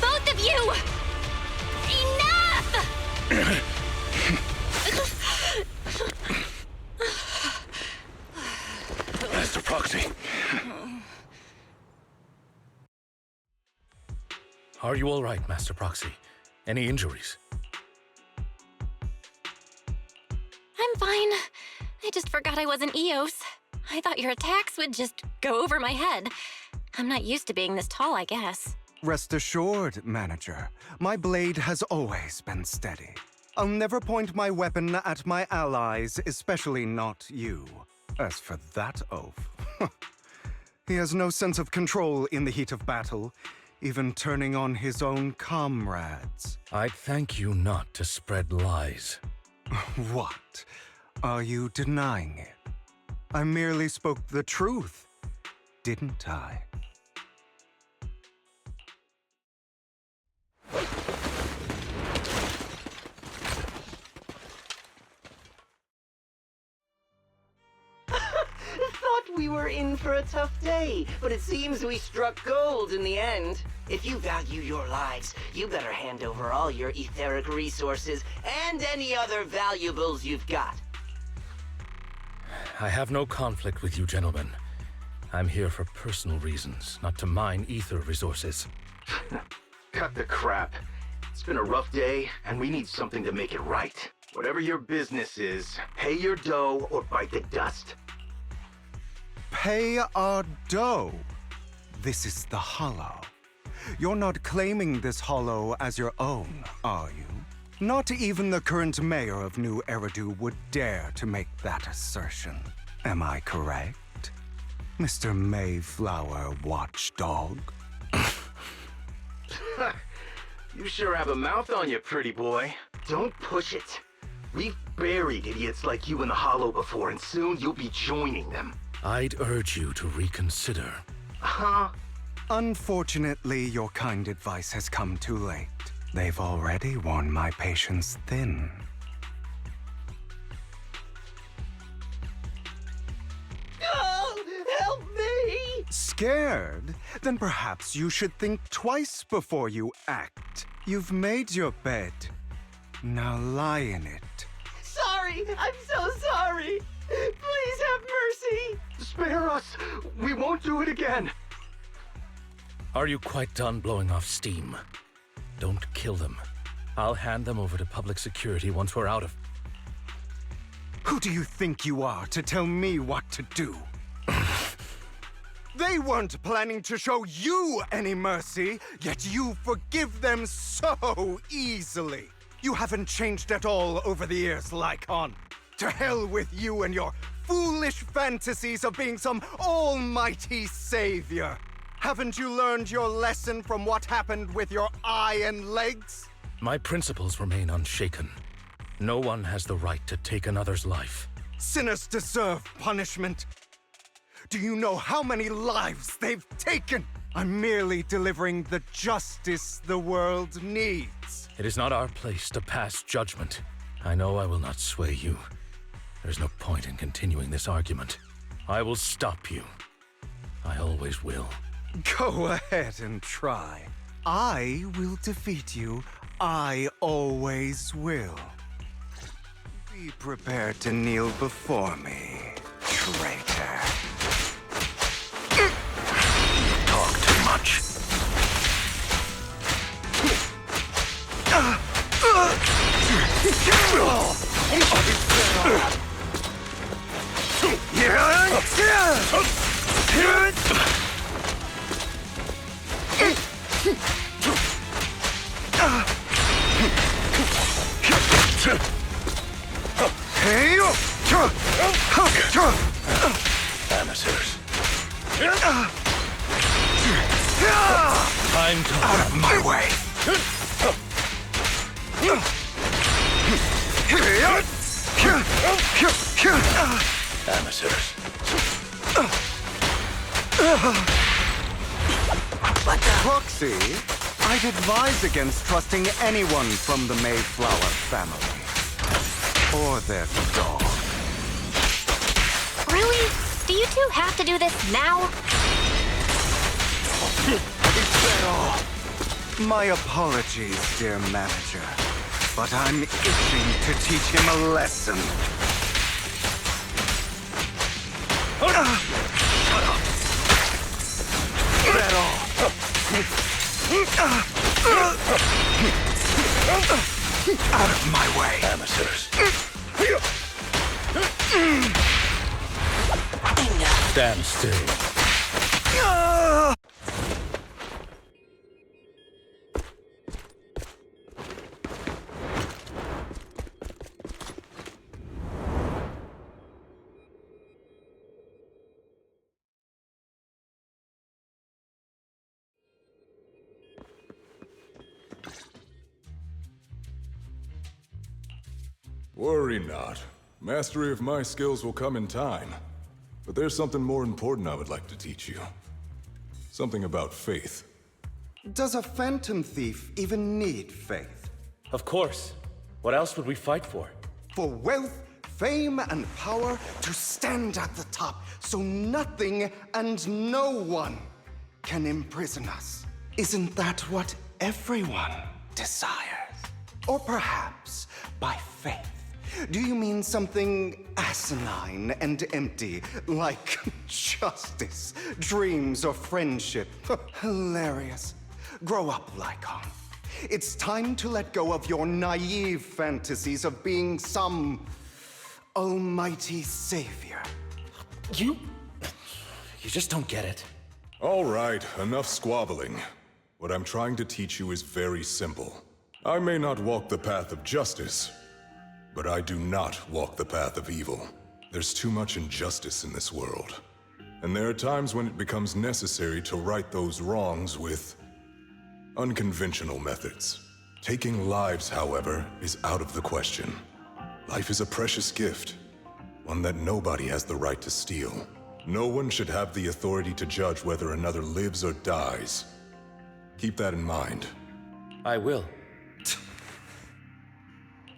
Both of you! Enough! Master Proxy. Are you all right, Master Proxy? Any injuries? I'm fine. I just forgot I wasn't Eos. I thought your attacks would just go over my head. I'm not used to being this tall, I guess. Rest assured, Manager, my blade has always been steady. I'll never point my weapon at my allies, especially not you. As for that oaf, he has no sense of control in the heat of battle, even turning on his own comrades. I'd thank you not to spread lies. What? Are you denying it? I merely spoke the truth, didn't I? Thought we were in for a tough day, but it seems we struck gold in the end. If you value your lives, you better hand over all your etheric resources and any other valuables you've got. I have no conflict with you, gentlemen. I'm here for personal reasons, not to mine ether resources. Cut the crap. It's been a rough day, and we need something to make it right. Whatever your business is, pay your dough or bite the dust. Pay our dough. This is the Hollow. You're not claiming this Hollow as your own, are you? Not even the current mayor of New Eridu would dare to make that assertion. Am I correct, Mr. Mayflower Watchdog? You sure have a mouth on you, pretty boy. Don't push it. We've buried idiots like you in the Hollow before, and soon you'll be joining them. I'd urge you to reconsider. Huh? Unfortunately, your kind advice has come too late. They've already worn my patience thin. Oh, help me! Scared? Then perhaps you should think twice before you act. You've made your bed. Now lie in it. Sorry! I'm so sorry! Please have mercy! Spare us! We won't do it again! Are you quite done blowing off steam? Don't kill them. I'll hand them over to public security once we're out of... Who do you think you are to tell me what to do? They weren't planning to show you any mercy, yet you forgive them so easily. You haven't changed at all over the years, Lycon. To hell with you and your foolish fantasies of being some almighty savior. Haven't you learned your lesson from what happened with your eye and legs? My principles remain unshaken. No one has the right to take another's life. Sinners deserve punishment. Do you know how many lives they've taken? I'm merely delivering the justice the world needs. It is not our place to pass judgment. I know I will not sway you. There's no point in continuing this argument. I will stop you. I always will. Go ahead and try. I will defeat you. I always will. Be prepared to kneel before me, traitor. Talk too much. Amateurs. Time to out of my way. Amateurs. Proxy, I'd advise against trusting anyone from the Mayflower family. Or their dog. Really? Do you two have to do this now? My apologies, dear manager, but I'm itching to teach him a lesson. Shut up! That all. Out of my way, Amateurs. Stand still. Worry not. Mastery of my skills will come in time. But there's something more important I would like to teach you. Something about faith. Does a phantom thief even need faith? Of course. What else would we fight for? For wealth, fame, and power to stand at the top, so nothing and no one can imprison us. Isn't that what everyone desires? Or perhaps by faith. Do you mean something asinine and empty, like justice, dreams, or friendship? Hilarious. Grow up, Lycon. It's time to let go of your naive fantasies of being some almighty savior. You just don't get it. All right, enough squabbling. What I'm trying to teach you is very simple. I may not walk the path of justice, but I do not walk the path of evil. There's too much injustice in this world. And there are times when it becomes necessary to right those wrongs with unconventional methods. Taking lives, however, is out of the question. Life is a precious gift, one that nobody has the right to steal. No one should have the authority to judge whether another lives or dies. Keep that in mind. I will.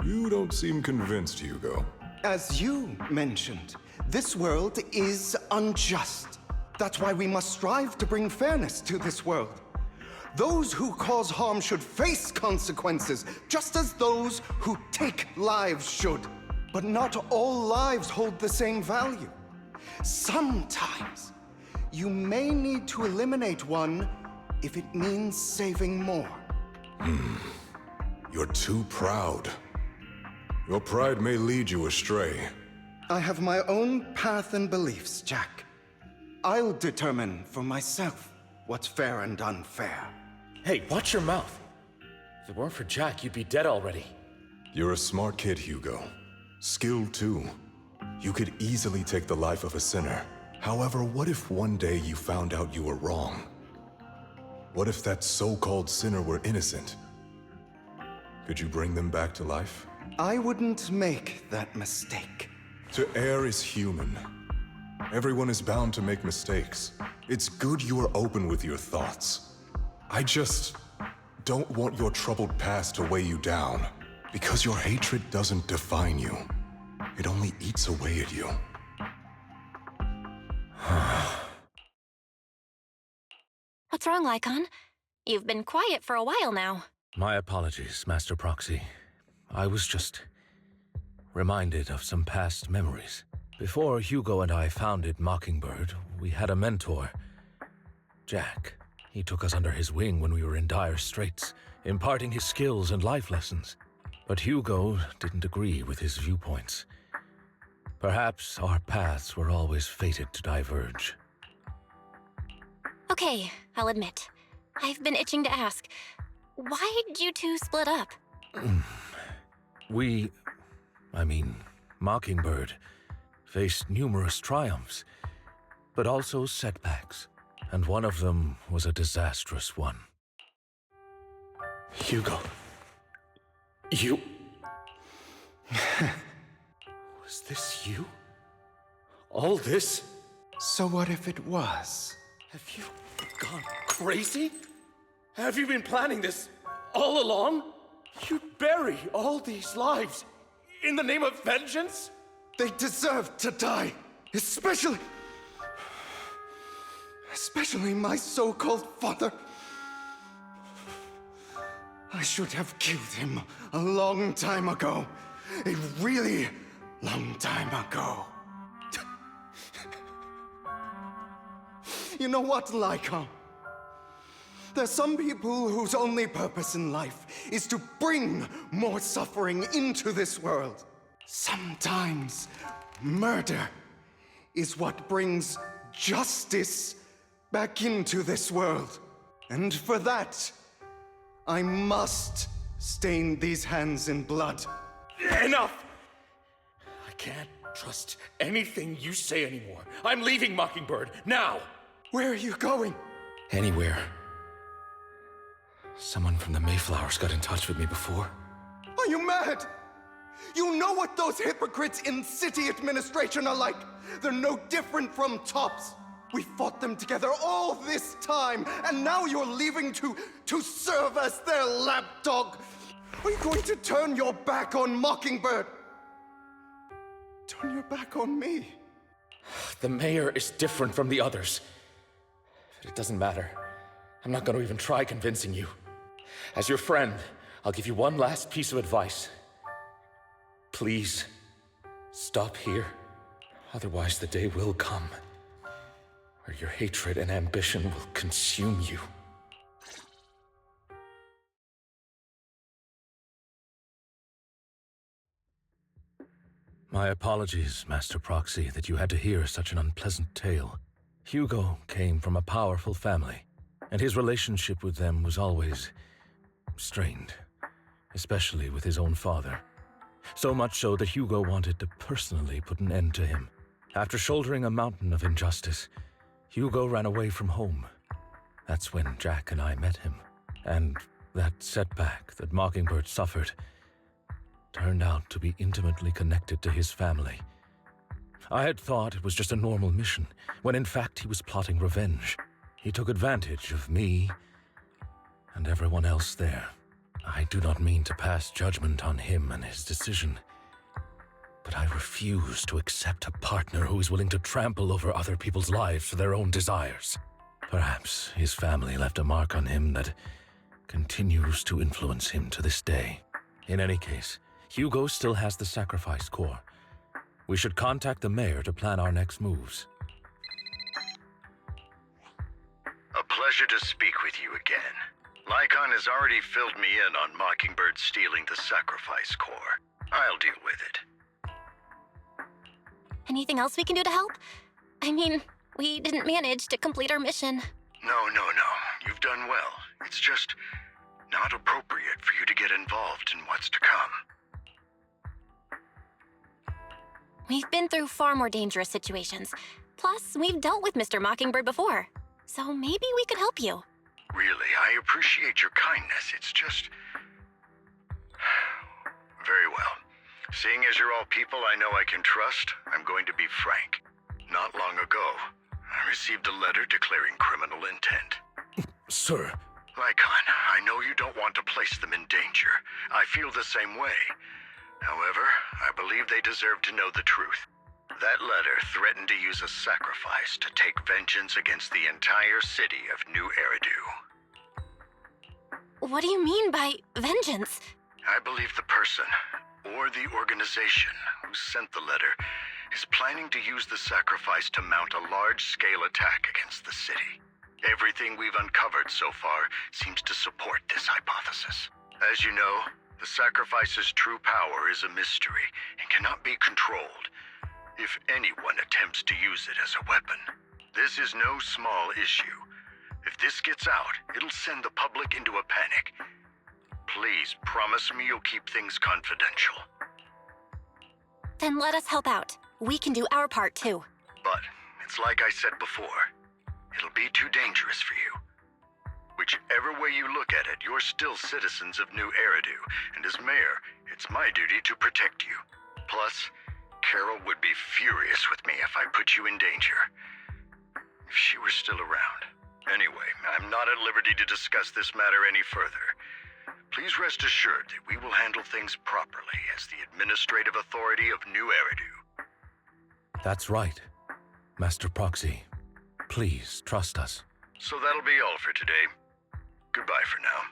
You don't seem convinced, Hugo. As you mentioned, this world is unjust. That's why we must strive to bring fairness to this world. Those who cause harm should face consequences, just as those who take lives should. But not all lives hold the same value. Sometimes, you may need to eliminate one if it means saving more. You're too proud. Your pride may lead you astray. I have my own path and beliefs, Jack. I'll determine for myself what's fair and unfair. Hey, watch your mouth. If it weren't for Jack, you'd be dead already. You're a smart kid, Hugo. Skilled too. You could easily take the life of a sinner. However, what if one day you found out you were wrong? What if that so-called sinner were innocent? Could you bring them back to life? I wouldn't make that mistake. To err is human. Everyone is bound to make mistakes. It's good you are open with your thoughts. I just don't want your troubled past to weigh you down. Because your hatred doesn't define you. It only eats away at you. What's wrong, Lycon? You've been quiet for a while now. My apologies, Master Proxy. I was just reminded of some past memories. Before Hugo and I founded Mockingbird, we had a mentor, Jack. He took us under his wing when we were in dire straits, imparting his skills and life lessons. But Hugo didn't agree with his viewpoints. Perhaps our paths were always fated to diverge. Okay, I'll admit. I've been itching to ask, why did you two split up? Mockingbird faced numerous triumphs, but also setbacks, and one of them was a disastrous one. Hugo. You... Was this you? All this? So what if it was? Have you gone crazy? Have you been planning this all along? You'd bury all these lives in the name of vengeance? They deserve to die. Especially my so-called father. I should have killed him a long time ago. A really long time ago. You know what, Lycon? There's some people whose only purpose in life is to bring more suffering into this world. Sometimes murder is what brings justice back into this world. And for that, I must stain these hands in blood. Enough! I can't trust anything you say anymore. I'm leaving Mockingbird, now! Where are you going? Anywhere. Someone from the Mayflowers got in touch with me before. Are you mad? You know what those hypocrites in city administration are like. They're no different from tops. We fought them together all this time, and now you're leaving to serve as their lapdog. Are you going to turn your back on Mockingbird? Turn your back on me? The mayor is different from the others. But it doesn't matter. I'm not going to even try convincing you. As your friend, I'll give you one last piece of advice. Please, stop here. Otherwise, the day will come where your hatred and ambition will consume you. My apologies, Master Proxy, that you had to hear such an unpleasant tale. Hugo came from a powerful family, and his relationship with them was always strained. especially with his own father. So much so that Hugo wanted to personally put an end to him. After shouldering a mountain of injustice, Hugo ran away from home. That's when Jack and I met him. And that setback that Mockingbird suffered turned out to be intimately connected to his family. I had thought it was just a normal mission, when in fact he was plotting revenge. He took advantage of me and everyone else there. I do not mean to pass judgment on him and his decision, but I refuse to accept a partner who is willing to trample over other people's lives for their own desires. Perhaps his family left a mark on him that continues to influence him to this day. In any case, Hugo still has the sacrifice core. We should contact the mayor to plan our next moves. A pleasure to speak with you again. Lycon has already filled me in on Mockingbird stealing the sacrifice core. I'll deal with it. Anything else we can do to help? I mean, we didn't manage to complete our mission. No. You've done well. It's just not appropriate for you to get involved in what's to come. We've been through far more dangerous situations. Plus, we've dealt with Mr. Mockingbird before. So maybe we could help you. Really, I appreciate your kindness. It's just... Very well. Seeing as you're all people I know I can trust, I'm going to be frank. Not long ago, I received a letter declaring criminal intent. Sir. Lycon, I know you don't want to place them in danger. I feel the same way. However, I believe they deserve to know the truth. That letter threatened to use a sacrifice to take vengeance against the entire city of New Eridu. What do you mean by vengeance? I believe the person, or the organization, who sent the letter is planning to use the sacrifice to mount a large-scale attack against the city. Everything we've uncovered so far seems to support this hypothesis. As you know, the sacrifice's true power is a mystery and cannot be controlled. If anyone attempts to use it as a weapon, this is no small issue. If this gets out, it'll send the public into a panic. Please promise me you'll keep things confidential. Then let us help out. We can do our part too. But it's like I said before, it'll be too dangerous for you. Whichever way you look at it, you're still citizens of New Eridu, and as mayor, it's my duty to protect you. Plus, Carol would be furious with me if I put you in danger. If she were still around. Anyway, I'm not at liberty to discuss this matter any further. Please rest assured that we will handle things properly as the administrative authority of New Eridu. That's right, Master Proxy. Please trust us. So that'll be all for today. Goodbye for now.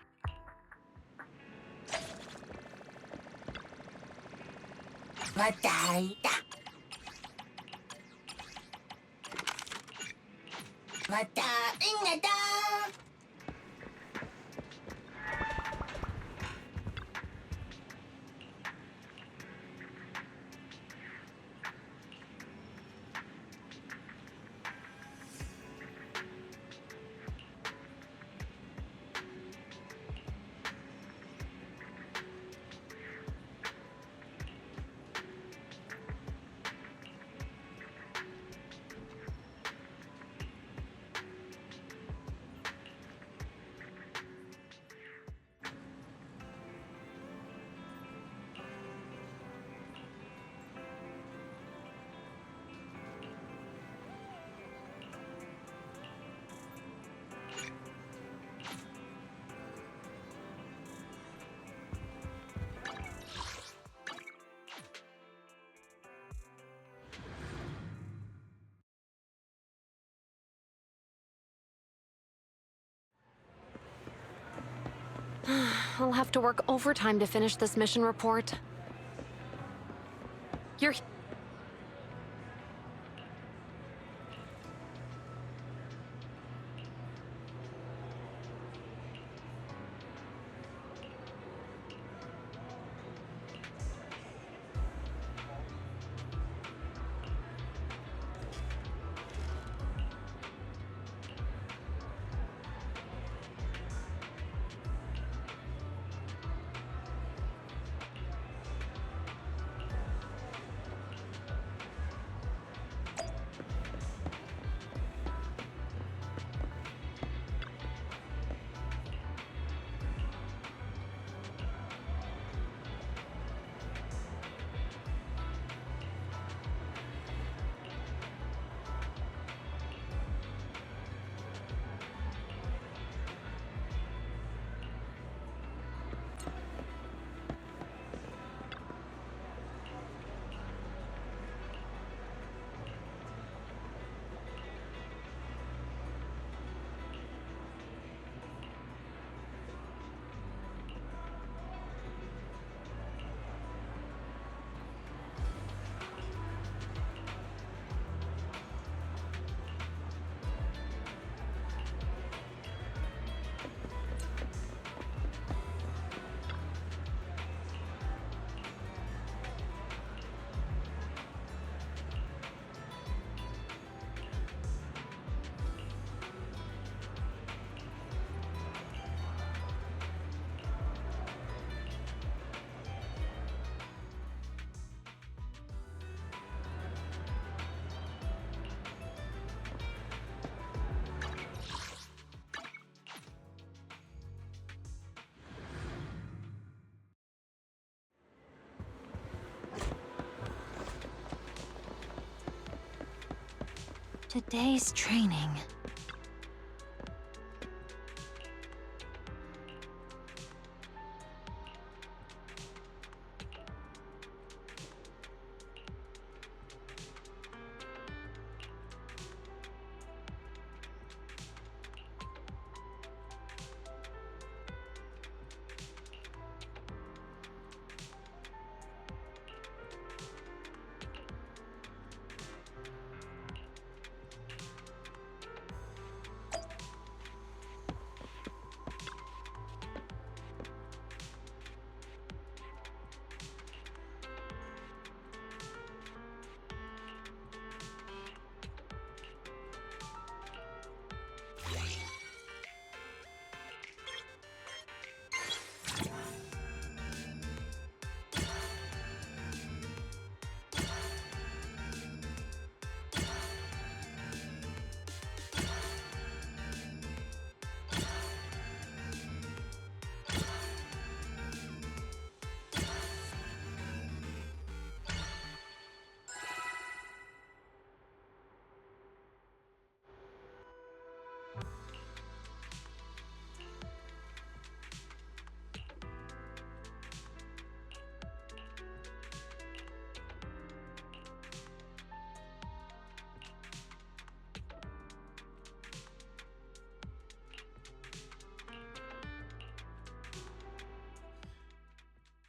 I'll have to work overtime to finish this mission report. You're... Today's training.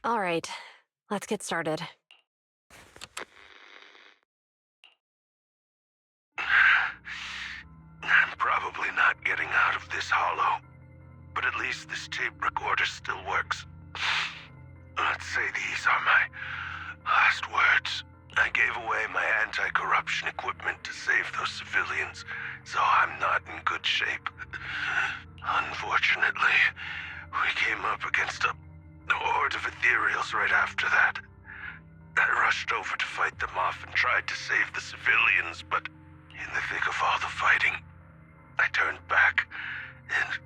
All right, let's get started. I'm probably not getting out of this hollow, but at least this tape recorder still works. Let's say these are my last words. I gave away my anti-corruption equipment to save those civilians, so I'm not in good shape. Unfortunately, we came up against a horde of ethereals right after that. I rushed over to fight them off and tried to save the civilians, but in the thick of all the fighting, I turned back and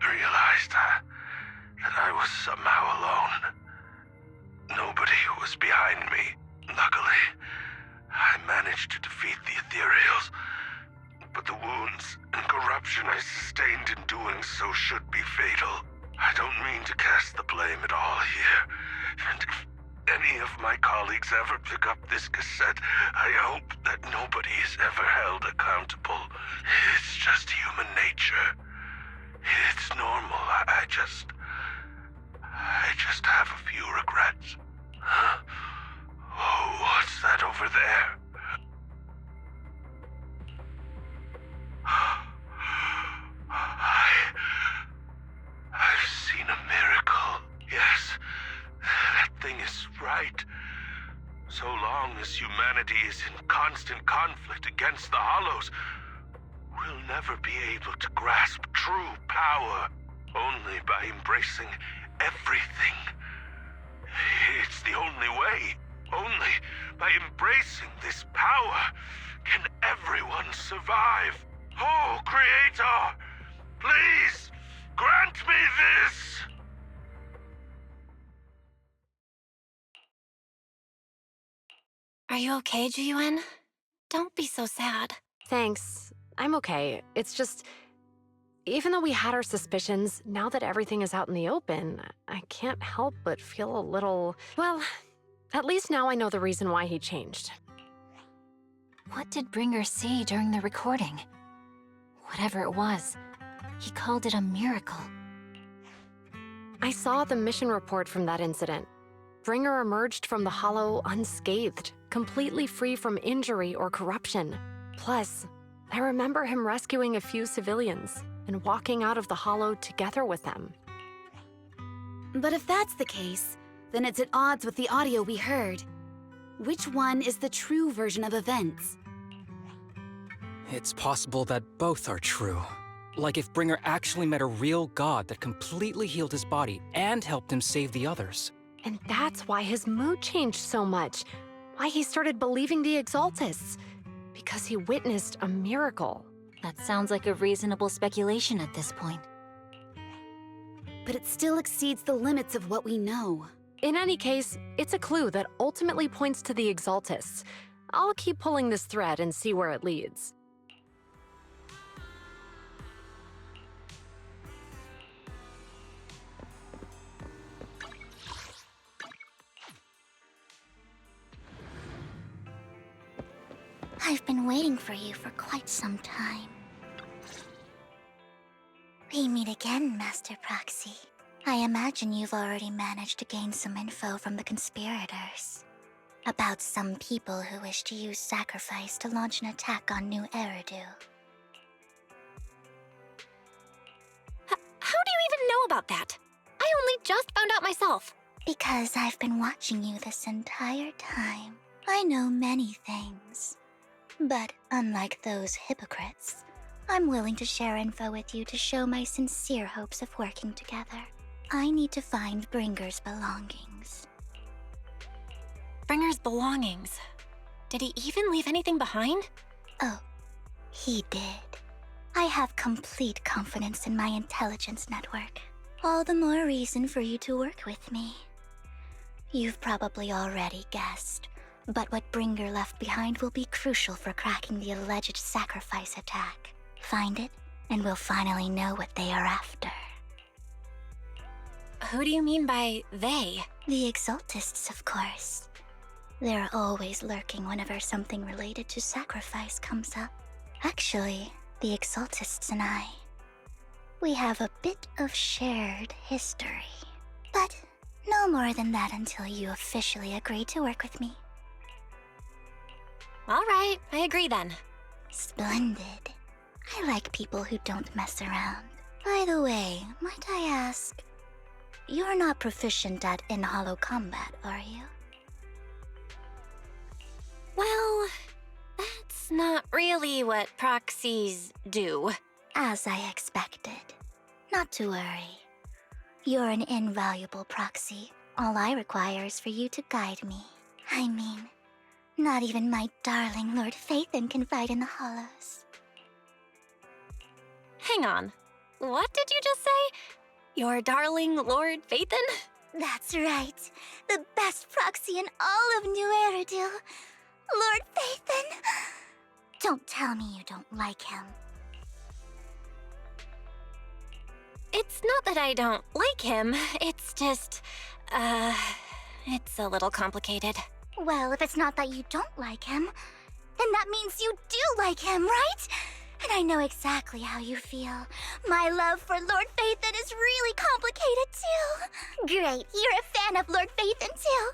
realized that I was somehow alone. Nobody was behind me. Luckily, I managed to defeat the ethereals, but the wounds and corruption I sustained in doing so should be fatal. I don't mean to cast the blame at all here, and if any of my colleagues ever pick up this cassette, I hope that nobody is ever held accountable. It's just human nature. It's normal. I just have a few regrets. Oh, what's that over there? I've seen a miracle. Yes, that thing is right. So long as humanity is in constant conflict against the Hollows, we'll never be able to grasp true power. Only by embracing everything. It's the only way. Only by embracing this power can everyone survive. Oh, Creator, please grant me this! Are you okay, Jiyuan? Don't be so sad. Thanks. I'm okay. It's just, even though we had our suspicions, now that everything is out in the open, I can't help but feel a little... Well, at least now I know the reason why he changed. What did Bringer see during the recording? Whatever it was, he called it a miracle. I saw the mission report from that incident. Bringer emerged from the Hollow unscathed, completely free from injury or corruption. Plus, I remember him rescuing a few civilians and walking out of the Hollow together with them. But if that's the case, then it's at odds with the audio we heard. Which one is the true version of events? It's possible that both are true. Like if Bringer actually met a real god that completely healed his body and helped him save the others. And that's why his mood changed so much. Why he started believing the Exaltists. Because he witnessed a miracle. That sounds like a reasonable speculation at this point. But it still exceeds the limits of what we know. In any case, it's a clue that ultimately points to the Exaltists. I'll keep pulling this thread and see where it leads. I've been waiting for you for quite some time. We meet again, Master Proxy. I imagine you've already managed to gain some info from the conspirators. About some people who wish to use sacrifice to launch an attack on New Eridu. How do you even know about that? I only just found out myself. Because I've been watching you this entire time. I know many things. But unlike those hypocrites, I'm willing to share info with you to show my sincere hopes of working together. I need to find Bringer's belongings. Bringer's belongings? Did he even leave anything behind? Oh, he did. I have complete confidence in my intelligence network. All the more reason for you to work with me. You've probably already guessed, but what Bringer left behind will be crucial for cracking the alleged sacrifice attack. Find it, and we'll finally know what they are after. Who do you mean by they? The Exaltists, of course. They're always lurking whenever something related to sacrifice comes up. Actually, the Exaltists and I, we have a bit of shared history. But no more than that until you officially agree to work with me. All right, I agree then. Splendid. I like people who don't mess around. By the way, might I ask, you're not proficient at in-hollow combat, are you? Well, that's not really what proxies do. As I expected. Not to worry. You're an invaluable proxy. All I require is for you to guide me. I mean, not even my darling Lord Phaethon can fight in the hollows. Hang on. What did you just say? Your darling Lord Phaethon? That's right. The best proxy in all of New Eridu. Lord Phaethon. Don't tell me you don't like him. It's not that I don't like him. It's just, it's a little complicated. Well, if it's not that you don't like him, then that means you do like him, right? And I know exactly how you feel. My love for Lord Phaethon is really complicated, too. Great, you're a fan of Lord Phaethon, too.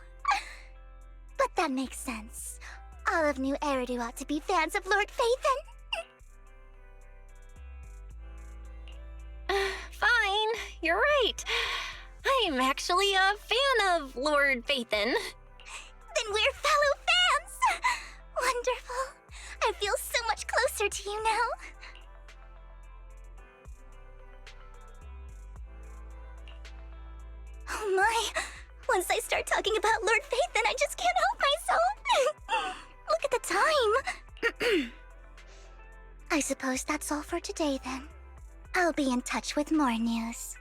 But that makes sense. All of New Eridu ought to be fans of Lord Phaethon. Fine, you're right. I'm actually a fan of Lord Phaethon. Then we're fellow fans! Wonderful. I feel so much closer to you now. Oh my. Once I start talking about Lord Phaethon, I just can't help myself. Look at the time. I suppose that's all for today then. I'll be in touch with more news.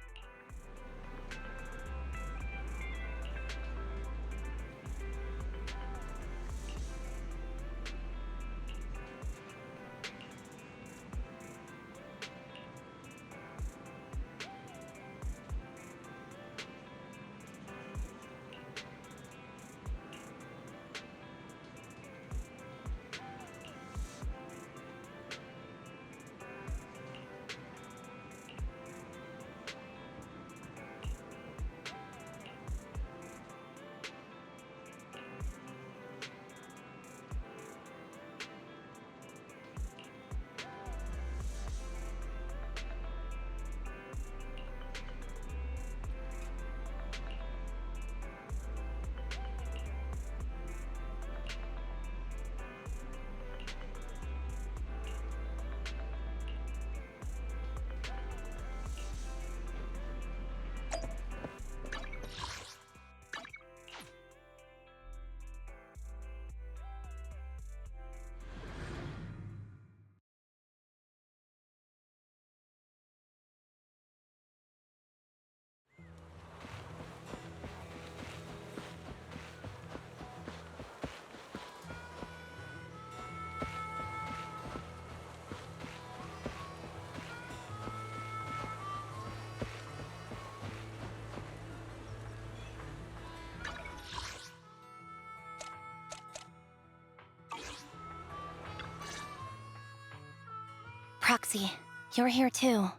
Proxy, you're here too.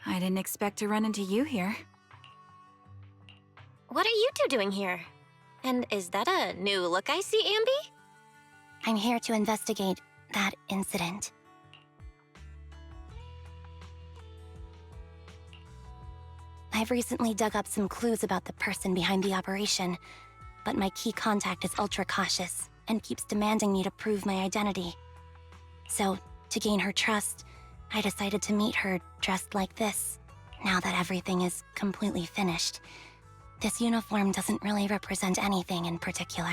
I didn't expect to run into you here. What are you two doing here? And is that a new look I see, Ambi? I'm here to investigate that incident. I've recently dug up some clues about the person behind the operation, but my key contact is ultra cautious and keeps demanding me to prove my identity. So, to gain her trust, I decided to meet her dressed like this. Now that everything is completely finished, this uniform doesn't really represent anything in particular.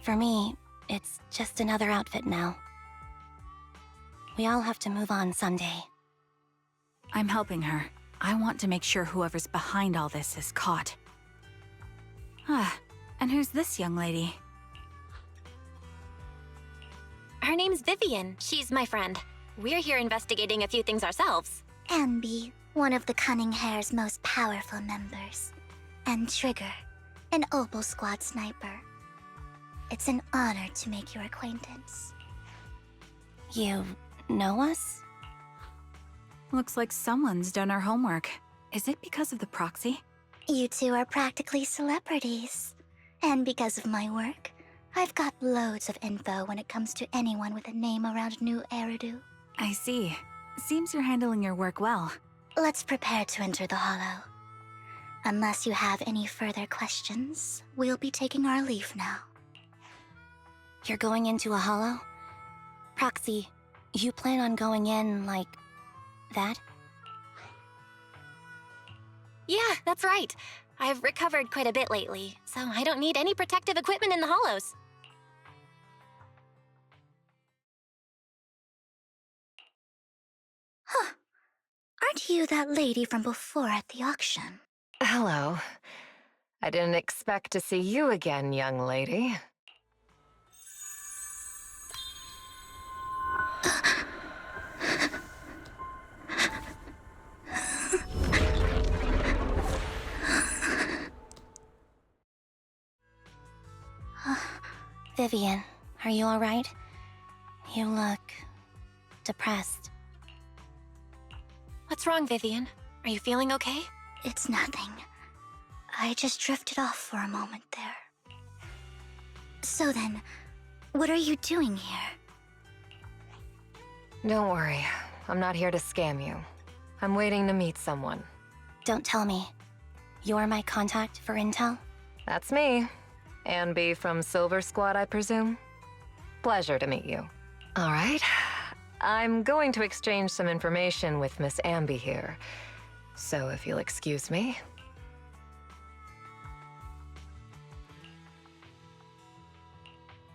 For me, it's just another outfit now. We all have to move on someday. I'm helping her. I want to make sure whoever's behind all this is caught. And who's this young lady? Her name's Vivian. She's my friend. We're here investigating a few things ourselves. Ambi, one of the Cunning Hair's most powerful members. And Trigger, an Opal Squad sniper. It's an honor to make your acquaintance. You know us? Looks like someone's done our homework. Is it because of the proxy? You two are practically celebrities. And because of my work, I've got loads of info when it comes to anyone with a name around New Eridu. I see. Seems you're handling your work well. Let's prepare to enter the Hollow. Unless you have any further questions, we'll be taking our leave now. You're going into a hollow? Proxy, you plan on going in like that? Yeah, that's right. I've recovered quite a bit lately, so I don't need any protective equipment in the hollows. Huh. Aren't you that lady from before at the auction? Hello. I didn't expect to see you again, young lady. Vivian, are you alright? You look depressed. What's wrong, Vivian? Are you feeling okay? It's nothing. I just drifted off for a moment there. So then, what are you doing here? Don't worry. I'm not here to scam you. I'm waiting to meet someone. Don't tell me. You're my contact for intel? That's me. Ambi from Silver Squad, I presume? Pleasure to meet you. All right. I'm going to exchange some information with Miss Ambi here. So if you'll excuse me.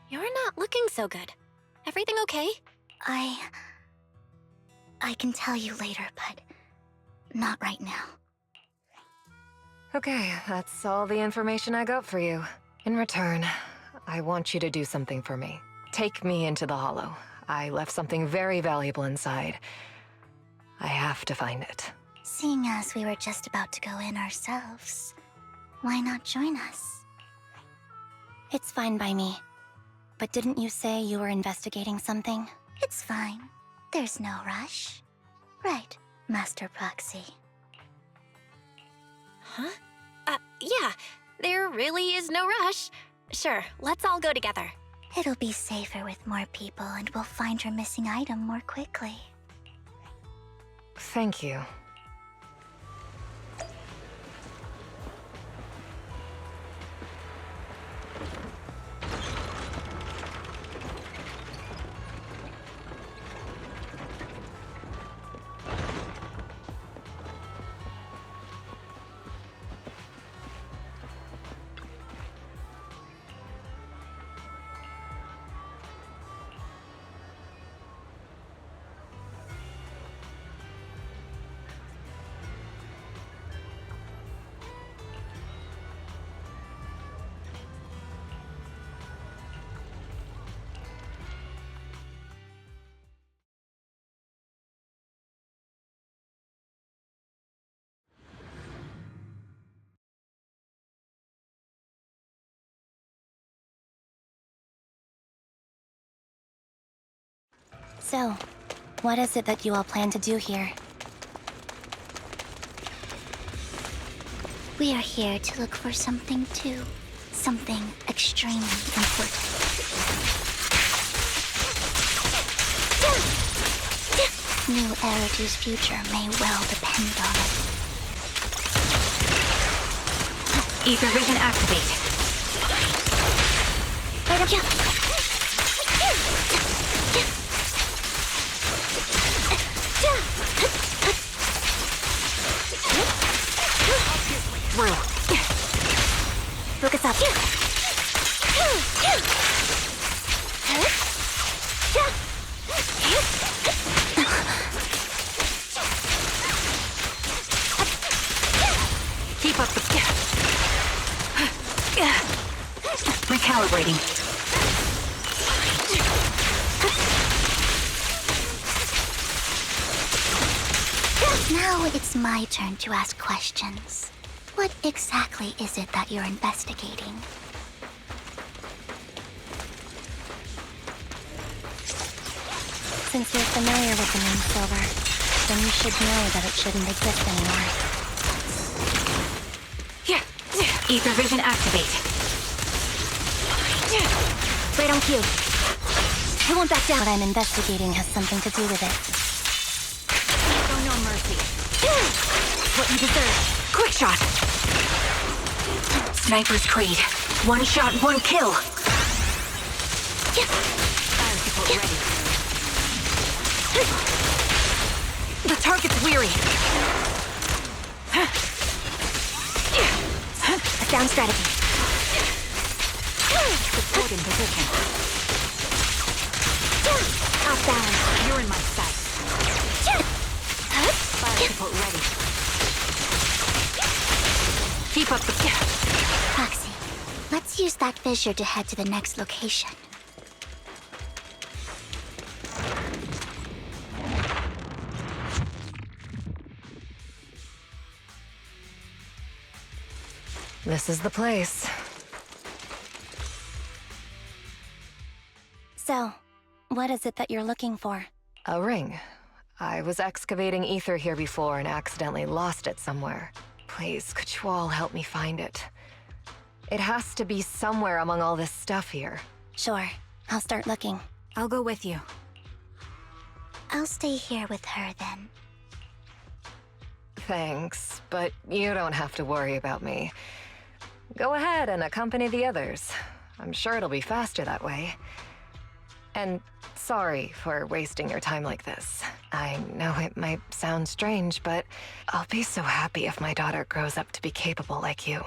You're not looking so good. Everything okay? I can tell you later, but not right now. Okay, that's all the information I got for you. In return, I want you to do something for me. Take me into the Hollow. I left something very valuable inside. I have to find it. Seeing as we were just about to go in ourselves, why not join us? It's fine by me. But didn't you say you were investigating something? It's fine. There's no rush. Right, Master Proxy. Huh? Yeah. There really is no rush. Sure, let's all go together. It'll be safer with more people, and we'll find your missing item more quickly. Thank you. So, what is it that you all plan to do here? We are here to look for something too. Something extremely important. New Eridu's future may well depend on it. Ether vision activate. Through. Focus up. Keep up the... Recalibrating. Now it's my turn to ask questions. What exactly is it that you're investigating? Since you're familiar with the name Silver, then you should know that it shouldn't exist anymore. Ether vision activate. Right on cue. I won't back down. What I'm investigating has something to do with it. Show no mercy. What you deserve. Quick shot. Sniper's Creed. One shot, one kill. Fire support ready. The target's weary. A sound strategy. Support in position. Off balance. You're in my sight. Fire support ready. Keep up the... Proxy, let's use that fissure to head to the next location. This is the place. So, what is it that you're looking for? A ring. I was excavating ether here before and accidentally lost it somewhere. Please, could you all help me find it? It has to be somewhere among all this stuff here. Sure, I'll start looking. I'll go with you. I'll stay here with her then. Thanks, but you don't have to worry about me. Go ahead and accompany the others. I'm sure it'll be faster that way. And sorry for wasting your time like this. I know it might sound strange, but I'll be so happy if my daughter grows up to be capable like you.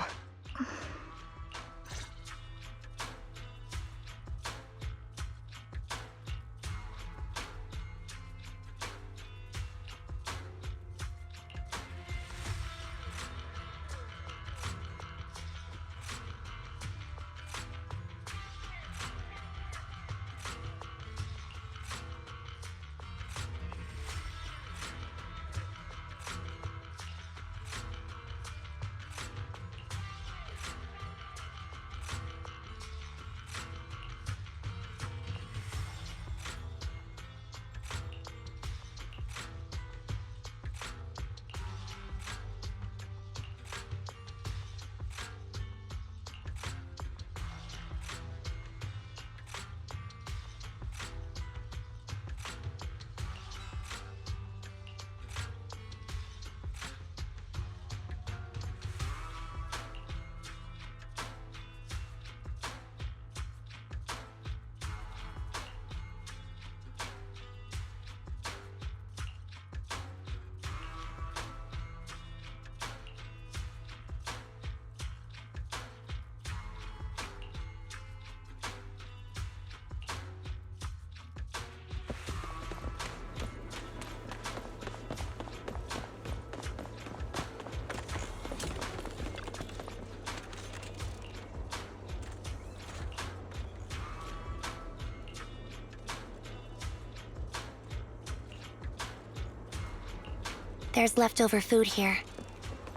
There's leftover food here.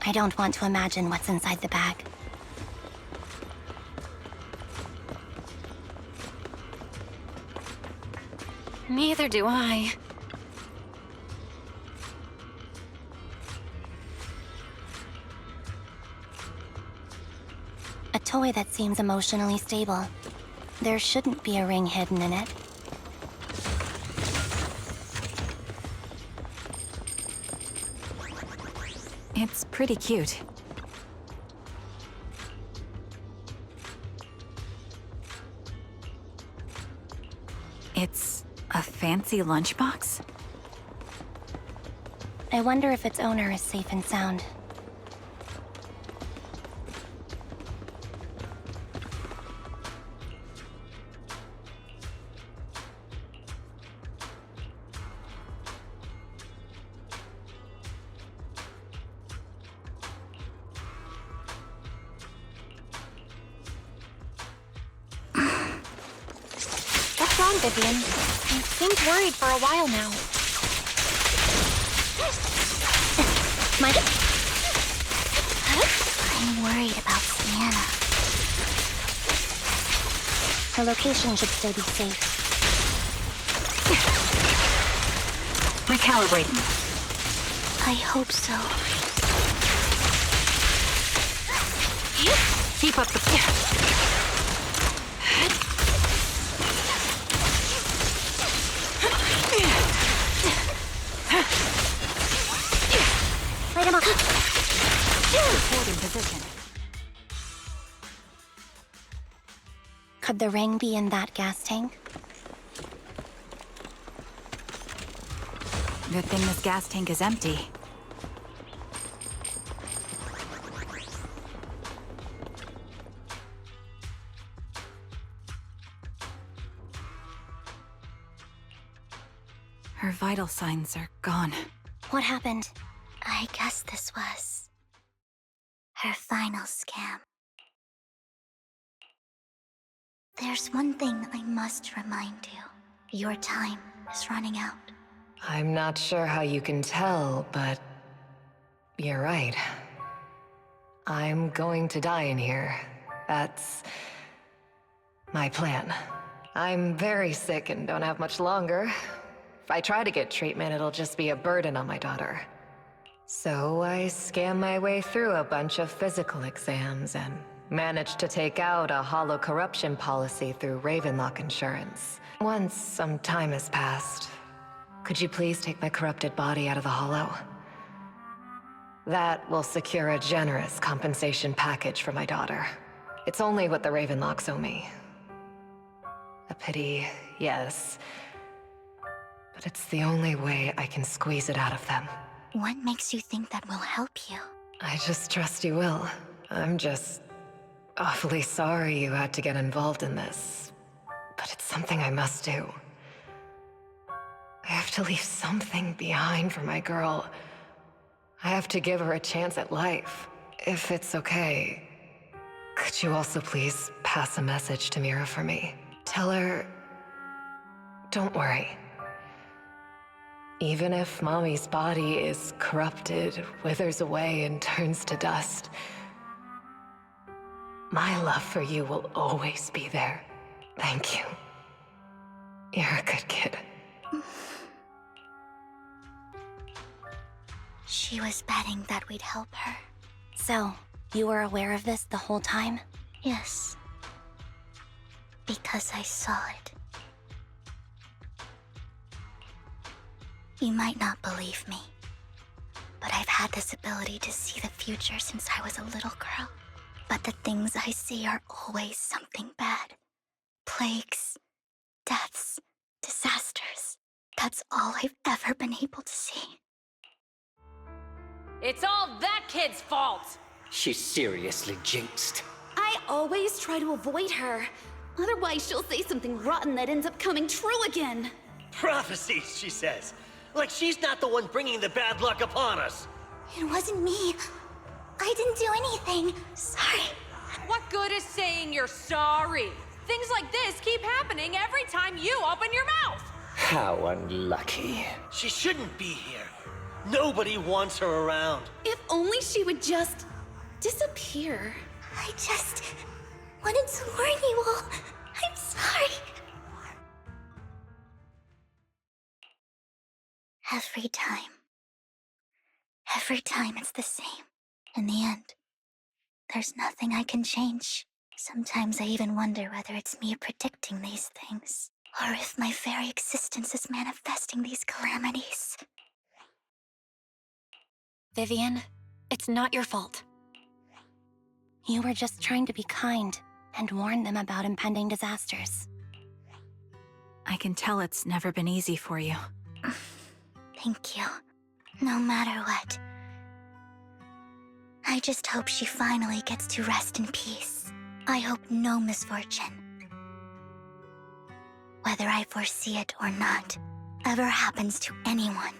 I don't want to imagine what's inside the bag. Neither do I. A toy that seems emotionally stable. There shouldn't be a ring hidden in it. It's pretty cute. It's a fancy lunchbox? I wonder if its owner is safe and sound. What's wrong, Vivian? You seemed worried for a while now. I'm worried about Sienna. Her location should still be safe. Recalibrating. I hope so. Keep up the... Light him up! Reporting position. Could the ring be in that gas tank? Good thing this gas tank is empty. Her vital signs are gone. What happened? I guess this was her final scam. There's one thing I must remind you. Your time is running out. I'm not sure how you can tell, but you're right. I'm going to die in here. That's my plan. I'm very sick and don't have much longer. If I try to get treatment, it'll just be a burden on my daughter. So I scam my way through a bunch of physical exams and managed to take out a hollow corruption policy through Ravenlock Insurance. Once some time has passed, could you please take my corrupted body out of the hollow? That will secure a generous compensation package for my daughter. It's only what the Ravenlocks owe me. A pity, yes. But it's the only way I can squeeze it out of them. What makes you think that will help you? I just trust you will. I'm just awfully sorry you had to get involved in this. But it's something I must do. I have to leave something behind for my girl. I have to give her a chance at life. If it's okay, could you also please pass a message to Mira for me? Tell her, don't worry. Even if Mommy's body is corrupted, withers away, and turns to dust, my love for you will always be there. Thank you. You're a good kid. She was betting that we'd help her. So, you were aware of this the whole time? Yes. Because I saw it. You might not believe me, but I've had this ability to see the future since I was a little girl. But the things I see are always something bad. Plagues, deaths, disasters. That's all I've ever been able to see. It's all that kid's fault! She's seriously jinxed. I always try to avoid her. Otherwise, she'll say something rotten that ends up coming true again. Prophecies, she says. Like she's not the one bringing the bad luck upon us. It wasn't me. I didn't do anything. Sorry. What good is saying you're sorry? Things like this keep happening every time you open your mouth. How unlucky. She shouldn't be here. Nobody wants her around. If only she would just disappear. I just wanted to warn you all. I'm sorry. Every time. Every time it's the same. In the end, there's nothing I can change. Sometimes I even wonder whether it's me predicting these things, or if my very existence is manifesting these calamities. Vivian, it's not your fault. You were just trying to be kind and warn them about impending disasters. I can tell it's never been easy for you. Thank you. No matter what. I just hope she finally gets to rest in peace. I hope no misfortune, whether I foresee it or not, ever happens to anyone.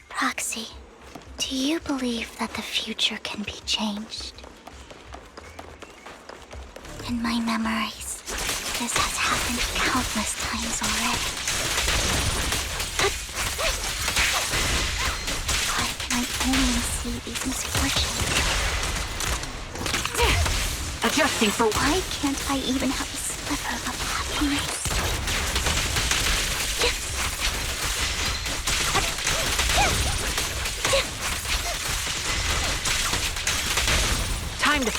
Proxy, do you believe that the future can be changed? In my memories, this has happened countless times already. Why can I only see these misfortunes? Adjusting for... Why can't I even have a sliver of happiness? Time to...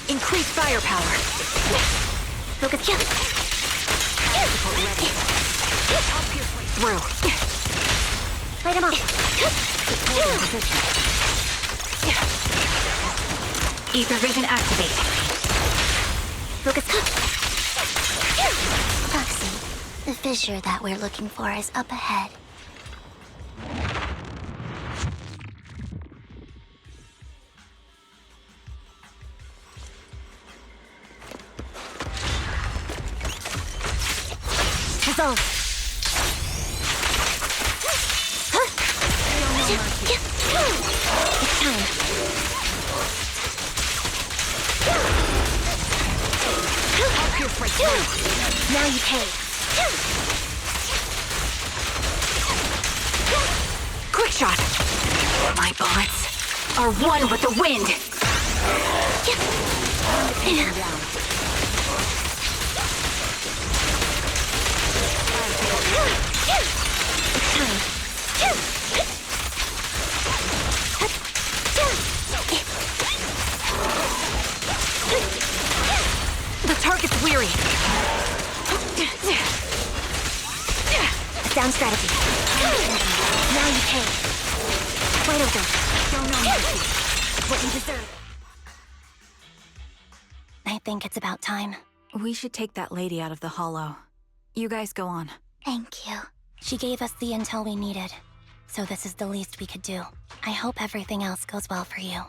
Increase firepower. Focus kill. Through. Light him up. Ether vision activate. Focus. Proxy, the fissure that we're looking for is up ahead. Dissolve. It's time. Now you pay. Quick shot. My bullets are one with the wind. The target's weary. Sound strategy. Now you pay. Wait over. Show no mercy. What you deserve. I think it's about time. We should take that lady out of the hollow. You guys go on. Thank you. She gave us the intel we needed, so this is the least we could do. I hope everything else goes well for you.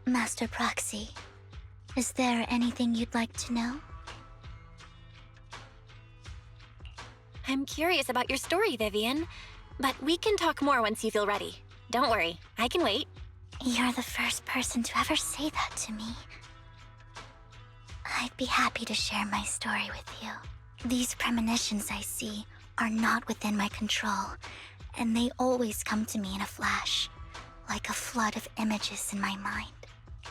Master Proxy, is there anything you'd like to know? I'm curious about your story, Vivian. But we can talk more once you feel ready. Don't worry, I can wait. You're the first person to ever say that to me. I'd be happy to share my story with you. These premonitions I see are not within my control, and they always come to me in a flash, like a flood of images in my mind.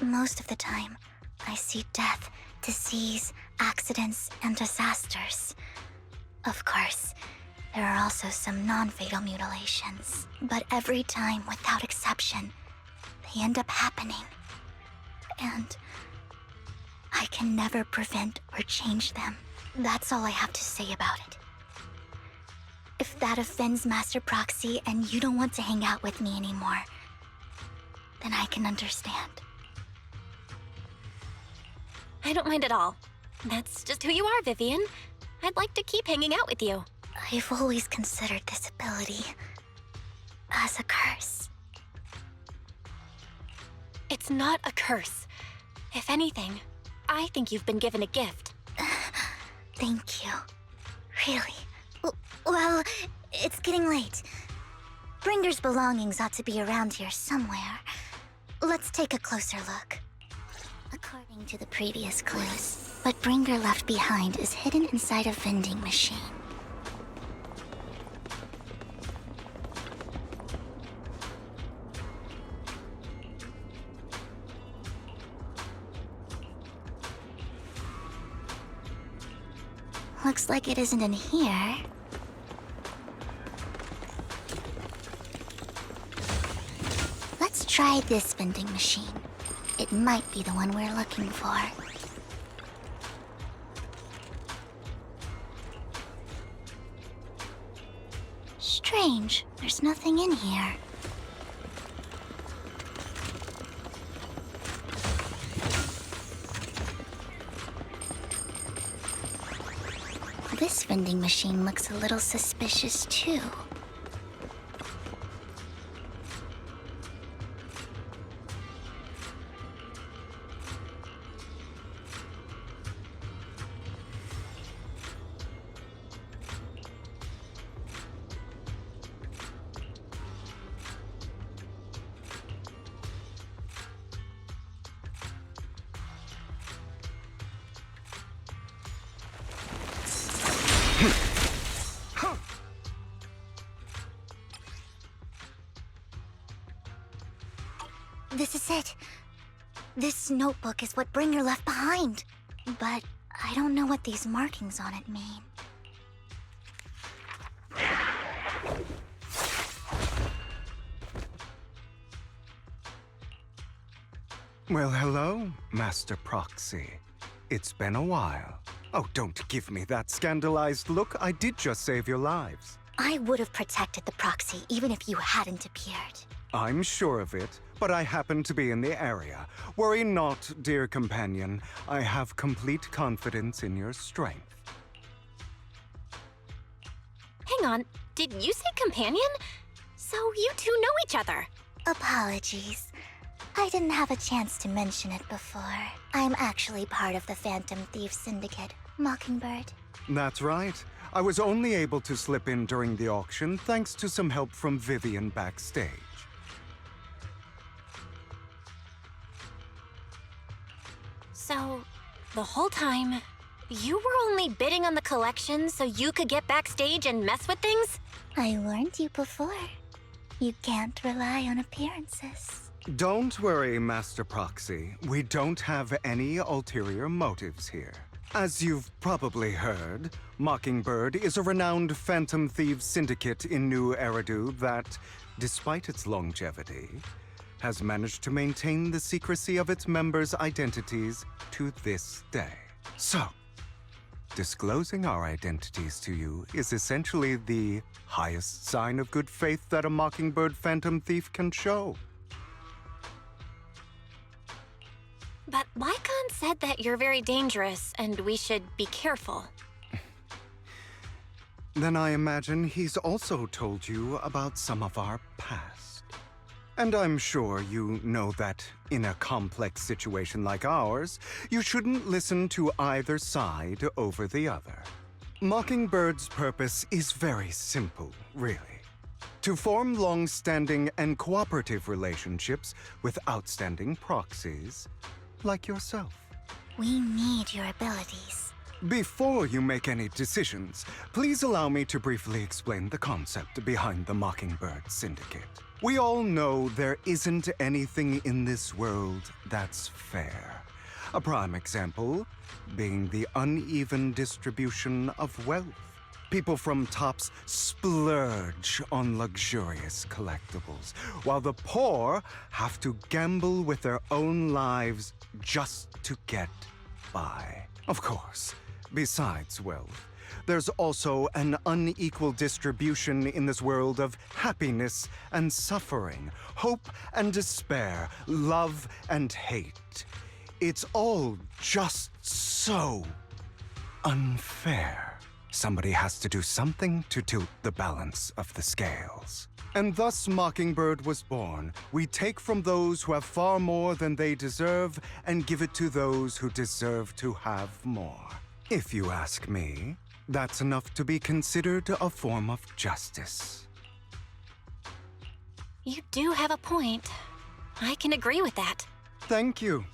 Most of the time, I see death, disease, accidents, and disasters. Of course, there are also some non-fatal mutilations, but every time, without exception, they end up happening. And I can never prevent or change them. That's all I have to say about it. If that offends Master Proxy and you don't want to hang out with me anymore, then I can understand. I don't mind at all. That's just who you are, Vivian. I'd like to keep hanging out with you. I've always considered this ability as a curse. It's not a curse. If anything, I think you've been given a gift. Thank you. Really. Well, it's getting late. Bringer's belongings ought to be around here somewhere. Let's take a closer look. According to the previous clues, what Bringer left behind is hidden inside a vending machine. Looks like it isn't in here. Let's try this vending machine. It might be the one we're looking for. Strange, there's nothing in here. This vending machine looks a little suspicious too. This is it. This notebook is what Bringer left behind. But I don't know what these markings on it mean. Well, hello, Master Proxy. It's been a while. Oh, don't give me that scandalized look. I did just save your lives. I would have protected the Proxy even if you hadn't appeared. I'm sure of it, but I happen to be in the area. Worry not, dear companion. I have complete confidence in your strength. Hang on, did you say companion? So you two know each other. Apologies. I didn't have a chance to mention it before. I'm actually part of the Phantom Thief Syndicate, Mockingbird. That's right. I was only able to slip in during the auction thanks to some help from Vivian backstage. So, the whole time, you were only bidding on the collection so you could get backstage and mess with things? I warned you before. You can't rely on appearances. Don't worry, Master Proxy. We don't have any ulterior motives here. As you've probably heard, Mockingbird is a renowned Phantom Thieves syndicate in New Eridu that, despite its longevity, has managed to maintain the secrecy of its members' identities to this day. So, disclosing our identities to you is essentially the highest sign of good faith that a Mockingbird Phantom Thief can show. But Lycon said that you're very dangerous and we should be careful. Then I imagine he's also told you about some of our past. And I'm sure you know that in a complex situation like ours, you shouldn't listen to either side over the other. Mockingbird's purpose is very simple, really. To form long-standing and cooperative relationships with outstanding proxies like yourself. We need your abilities. Before you make any decisions, please allow me to briefly explain the concept behind the Mockingbird Syndicate. We all know there isn't anything in this world that's fair. A prime example being the uneven distribution of wealth. People from tops splurge on luxurious collectibles, while the poor have to gamble with their own lives just to get by. Of course, Besides, well, there's also an unequal distribution in this world of happiness and suffering, hope and despair, love and hate. It's all just so unfair. Somebody has to do something to tilt the balance of the scales. And thus Mockingbird was born. We take from those who have far more than they deserve and give it to those who deserve to have more. If you ask me, that's enough to be considered a form of justice. You do have a point. I can agree with that. Thank you.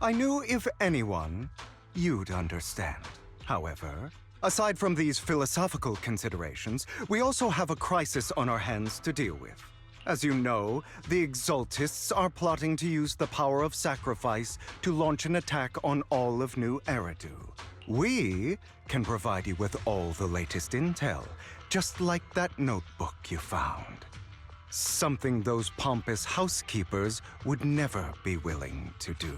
I knew if anyone, you'd understand. However, aside from these philosophical considerations, we also have a crisis on our hands to deal with. As you know, the Exaltists are plotting to use the power of sacrifice to launch an attack on all of New Eridu. We can provide you with all the latest intel, just like that notebook you found. Something those pompous housekeepers would never be willing to do.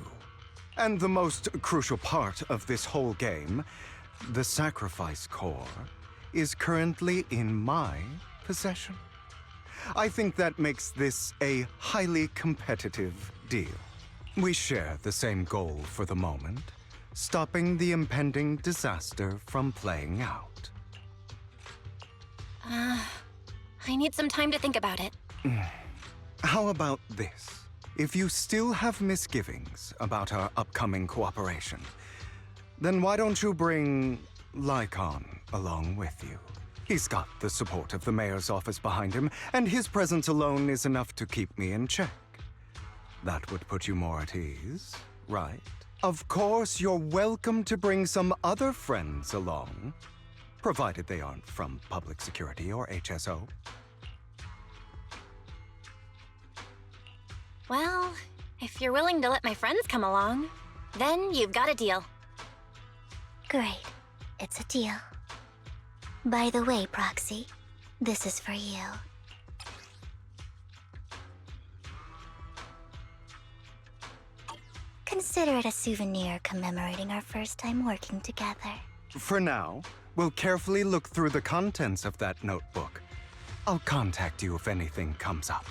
And the most crucial part of this whole game, the sacrifice core, is currently in my possession. I think that makes this a highly competitive deal. We share the same goal for the moment, stopping the impending disaster from playing out. I need some time to think about it. How about this? If you still have misgivings about our upcoming cooperation, then why don't you bring Lycon along with you? He's got the support of the mayor's office behind him, and his presence alone is enough to keep me in check. That would put you more at ease, right? Of course, you're welcome to bring some other friends along, provided they aren't from Public Security or HSO. Well, if you're willing to let my friends come along, then you've got a deal. Great. It's a deal. By the way, Proxy, this is for you. Consider it a souvenir commemorating our first time working together. For now, we'll carefully look through the contents of that notebook. I'll contact you if anything comes up.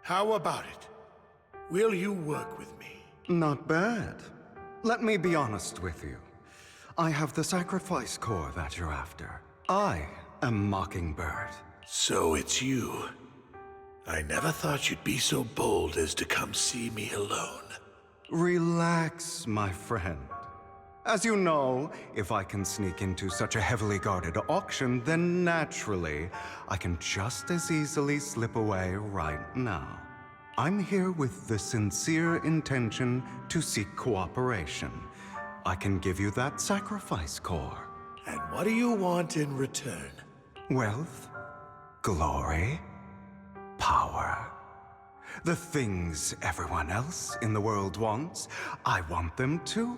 How about it? Will you work with me? Not bad. Let me be honest with you. I have the sacrifice core that you're after. I am Mockingbird. So it's you. I never thought you'd be so bold as to come see me alone. Relax, my friend. As you know, if I can sneak into such a heavily guarded auction, then naturally, I can just as easily slip away right now. I'm here with the sincere intention to seek cooperation. I can give you that sacrifice core. And what do you want in return? Wealth, glory, power. The things everyone else in the world wants, I want them too.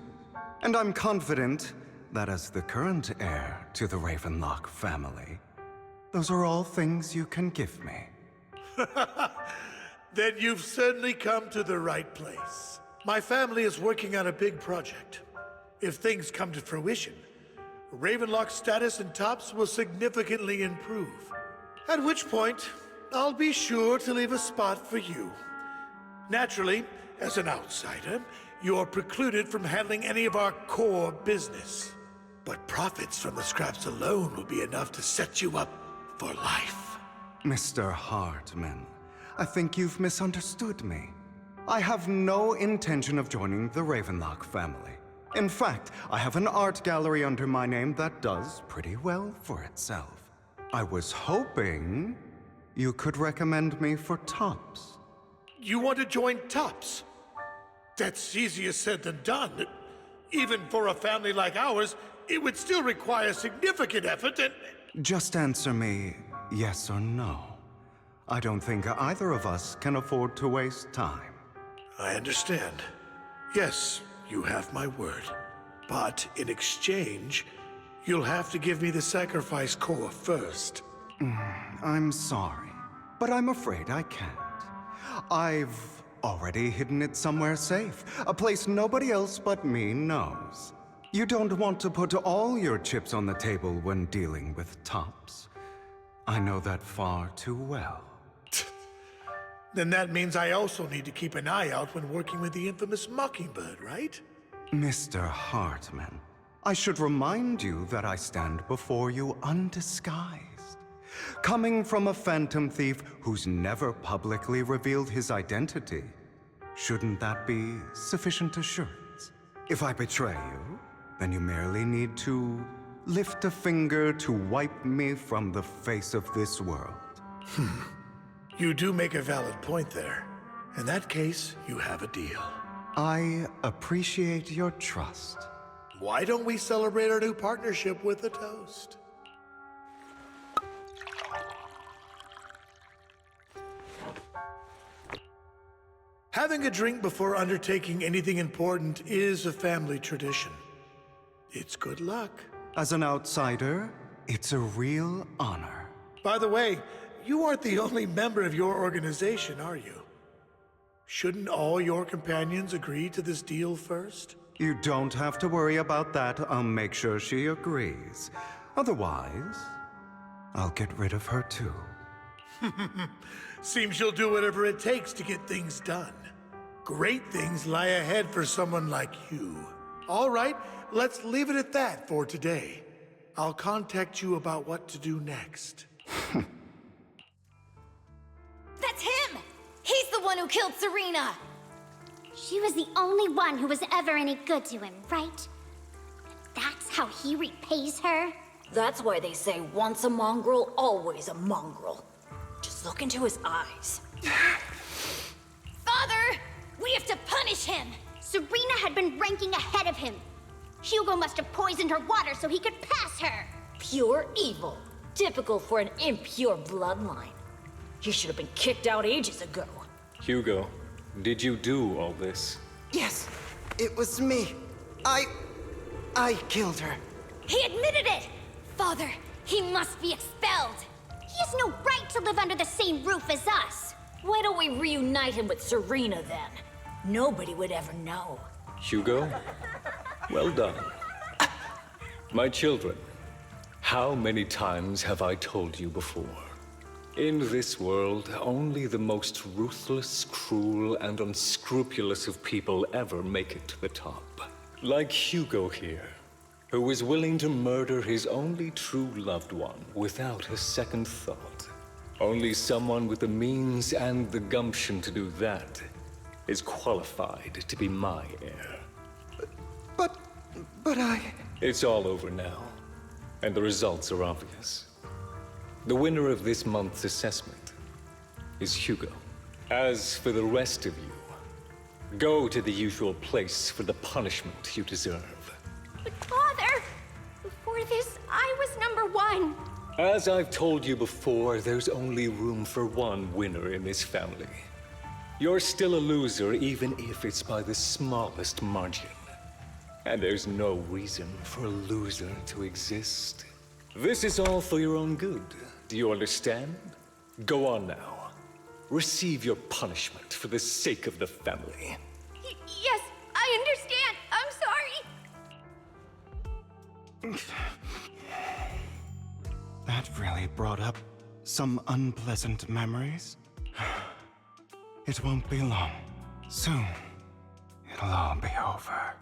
And I'm confident that as the current heir to the Ravenlock family, those are all things you can give me. Then you've certainly come to the right place. My family is working on a big project. If things come to fruition, Ravenlock's status in Tops will significantly improve. At which point, I'll be sure to leave a spot for you. Naturally, as an outsider, you're precluded from handling any of our core business. But profits from the scraps alone will be enough to set you up for life. Mr. Hartman, I think you've misunderstood me. I have no intention of joining the Ravenlock family. In fact, I have an art gallery under my name that does pretty well for itself. I was hoping you could recommend me for Tops. You want to join Tops? That's easier said than done. Even for a family like ours, it would still require significant effort and... Just answer me yes or no. I don't think either of us can afford to waste time. I understand. Yes, you have my word. But in exchange, you'll have to give me the sacrifice core first. I'm sorry, but I'm afraid I can't. I've already hidden it somewhere safe, a place nobody else but me knows. You don't want to put all your chips on the table when dealing with Tops. I know that far too well. Then that means I also need to keep an eye out when working with the infamous Mockingbird, right? Mr. Hartman, I should remind you that I stand before you undisguised. Coming from a phantom thief who's never publicly revealed his identity, shouldn't that be sufficient assurance? If I betray you, then you merely need to lift a finger to wipe me from the face of this world. You do make a valid point there. In that case, you have a deal. I appreciate your trust. Why don't we celebrate our new partnership with a toast? Having a drink before undertaking anything important is a family tradition. It's good luck. As an outsider, it's a real honor. By the way, you aren't the only member of your organization, are you? Shouldn't all your companions agree to this deal first? You don't have to worry about that. I'll make sure she agrees. Otherwise, I'll get rid of her too. Seems you'll do whatever it takes to get things done. Great things lie ahead for someone like you. All right, let's leave it at that for today. I'll contact you about what to do next. That's him! He's the one who killed Serena! She was the only one who was ever any good to him, right? That's how he repays her? That's why they say once a mongrel, always a mongrel. Just look into his eyes. Father! We have to punish him! Serena had been ranking ahead of him. Hugo must have poisoned her water so he could pass her. Pure evil. Typical for an impure bloodline. He should have been kicked out ages ago. Hugo, did you do all this? Yes, it was me. I killed her. He admitted it! Father, he must be expelled! He has no right to live under the same roof as us. Why don't we reunite him with Serena then? Nobody would ever know. Hugo, well done. My children, how many times have I told you before? In this world, only the most ruthless, cruel, and unscrupulous of people ever make it to the top. Like Hugo here, who was willing to murder his only true loved one without a second thought. Only someone with the means and the gumption to do that is qualified to be my heir. But I... It's all over now, and the results are obvious. The winner of this month's assessment is Hugo. As for the rest of you, go to the usual place for the punishment you deserve. But Father, before this, I was #1. As I've told you before, there's only room for one winner in this family. You're still a loser, even if it's by the smallest margin. And there's no reason for a loser to exist. This is all for your own good. Do you understand? Go on now. Receive your punishment for the sake of the family. Yes, I understand. I'm sorry. That really brought up some unpleasant memories. It won't be long. Soon, it'll all be over.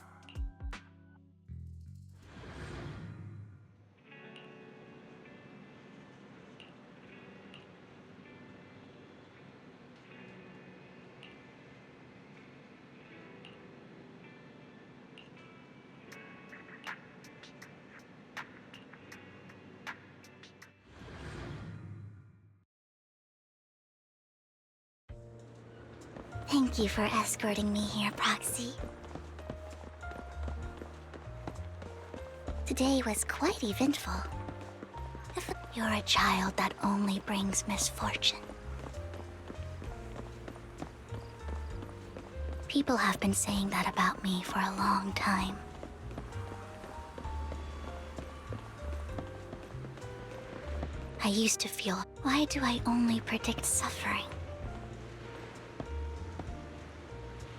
Thank you for escorting me here, Proxy. Today was quite eventful. If you're a child that only brings misfortune. People have been saying that about me for a long time. I used to feel, why do I only predict suffering?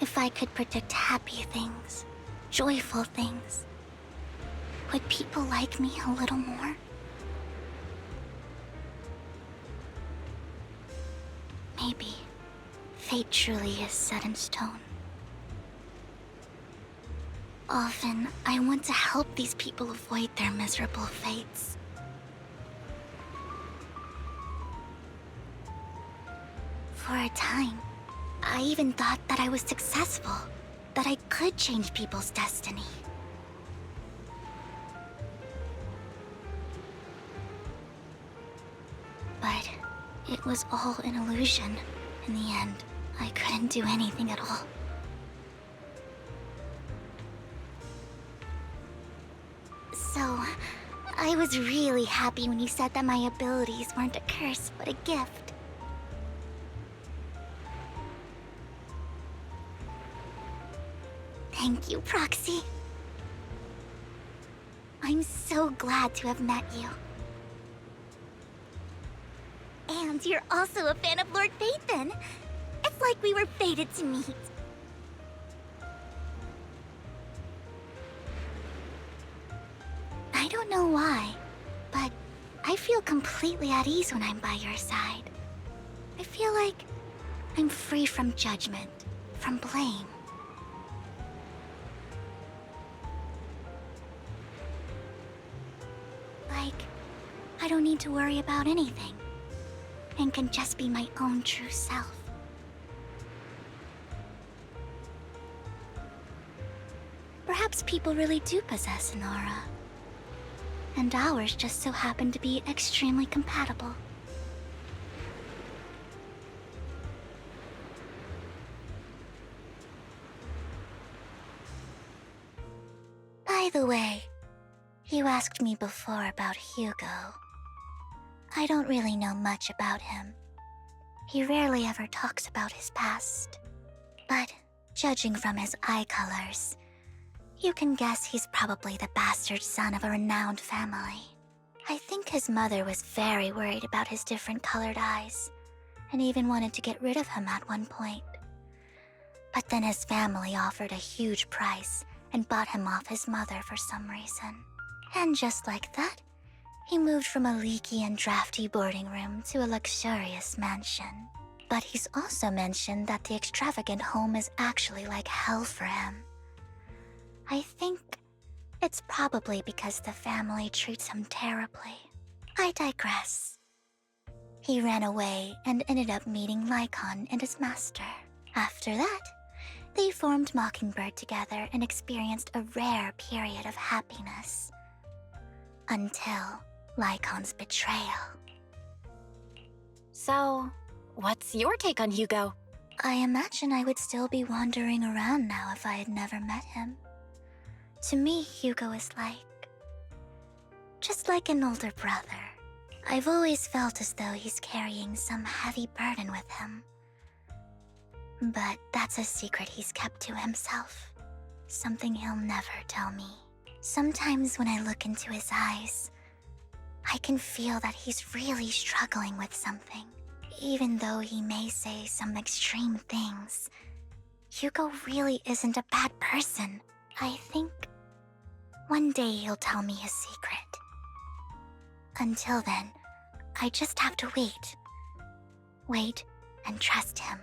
If I could predict happy things, joyful things, would people like me a little more? Maybe fate truly is set in stone. Often, I want to help these people avoid their miserable fates. For a time, I even thought that I was successful, that I could change people's destiny. But it was all an illusion. In the end, I couldn't do anything at all. So, I was really happy when you said that my abilities weren't a curse, but a gift. Thank you, Proxy. I'm so glad to have met you. And you're also a fan of Lord Phaethon. It's like we were fated to meet. I don't know why, but I feel completely at ease when I'm by your side. I feel like I'm free from judgment, from blame. Like, I don't need to worry about anything, and can just be my own true self. Perhaps people really do possess an aura, and ours just so happen to be extremely compatible. By the way, you asked me before about Hugo. I don't really know much about him. He rarely ever talks about his past. But judging from his eye colors, you can guess he's probably the bastard son of a renowned family. I think his mother was very worried about his different colored eyes, and even wanted to get rid of him at one point. But then his family offered a huge price and bought him off his mother for some reason. And just like that, He moved from a leaky and drafty boarding room to a luxurious mansion. But he's also mentioned that the extravagant home is actually like hell for him. I think it's probably because the family treats him terribly. I digress. He ran away and ended up meeting Lycon and his master. After that, they formed Mockingbird together and experienced a rare period of happiness. Until Lycon's betrayal. So, what's your take on Hugo? I imagine I would still be wandering around now if I had never met him. To me, Hugo is just like an older brother. I've always felt as though he's carrying some heavy burden with him. But that's a secret he's kept to himself. Something he'll never tell me. Sometimes when I look into his eyes, I can feel that he's really struggling with something. Even though he may say some extreme things, Hugo really isn't a bad person. I think one day he'll tell me his secret. Until then, I just have to wait. Wait and trust him.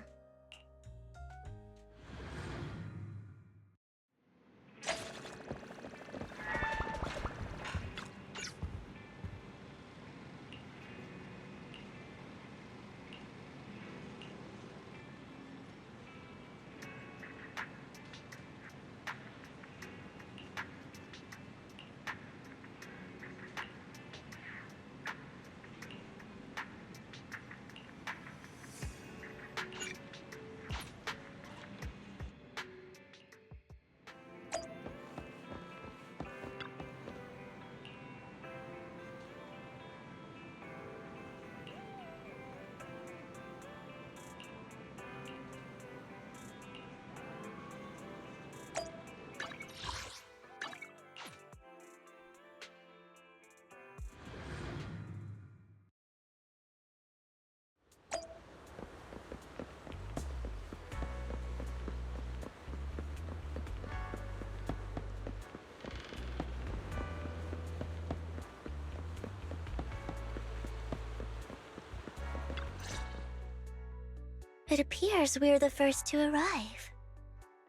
It appears we're the first to arrive.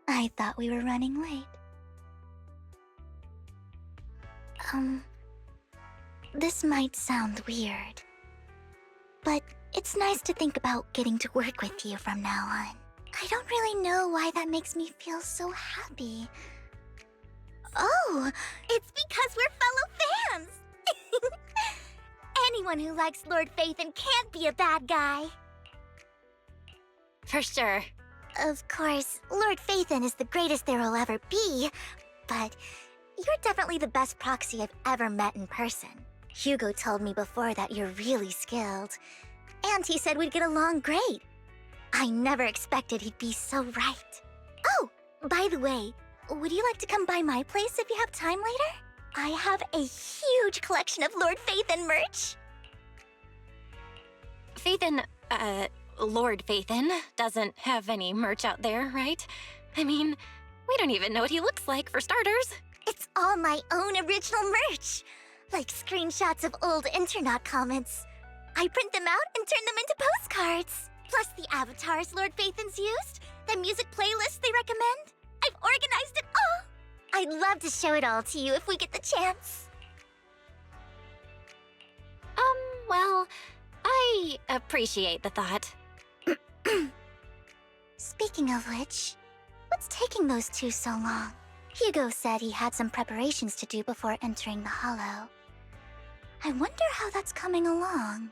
I thought we were running late. This might sound weird, but it's nice to think about getting to work with you from now on. I don't really know why that makes me feel so happy. Oh, it's because we're fellow fans! Anyone who likes Lord Phaethon can't be a bad guy. For sure. Of course, Lord Phaethon is the greatest there will ever be, but you're definitely the best proxy I've ever met in person. Hugo told me before that you're really skilled, and he said we'd get along great. I never expected he'd be so right. Oh, by the way, would you like to come by my place if you have time later? I have a huge collection of Lord Phaethon merch. Phaethon, Lord Phaethon doesn't have any merch out there, right? I mean, we don't even know what he looks like, for starters. It's all my own original merch, like screenshots of old Internet comments. I print them out and turn them into postcards. Plus the avatars Lord Phaethon's used, the music playlists they recommend. I've organized it all. I'd love to show it all to you if we get the chance. Well, I appreciate the thought. Speaking of which, what's taking those two so long? Hugo said he had some preparations to do before entering the Hollow. I wonder how that's coming along.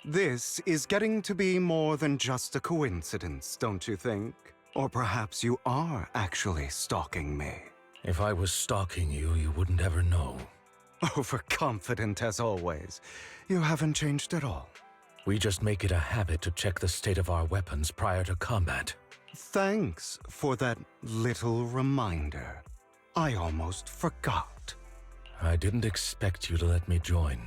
This is getting to be more than just a coincidence, don't you think? Or perhaps you are actually stalking me. If I was stalking you, you wouldn't ever know. Overconfident as always. You haven't changed at all. We just make it a habit to check the state of our weapons prior to combat. Thanks for that little reminder. I almost forgot. I didn't expect you to let me join.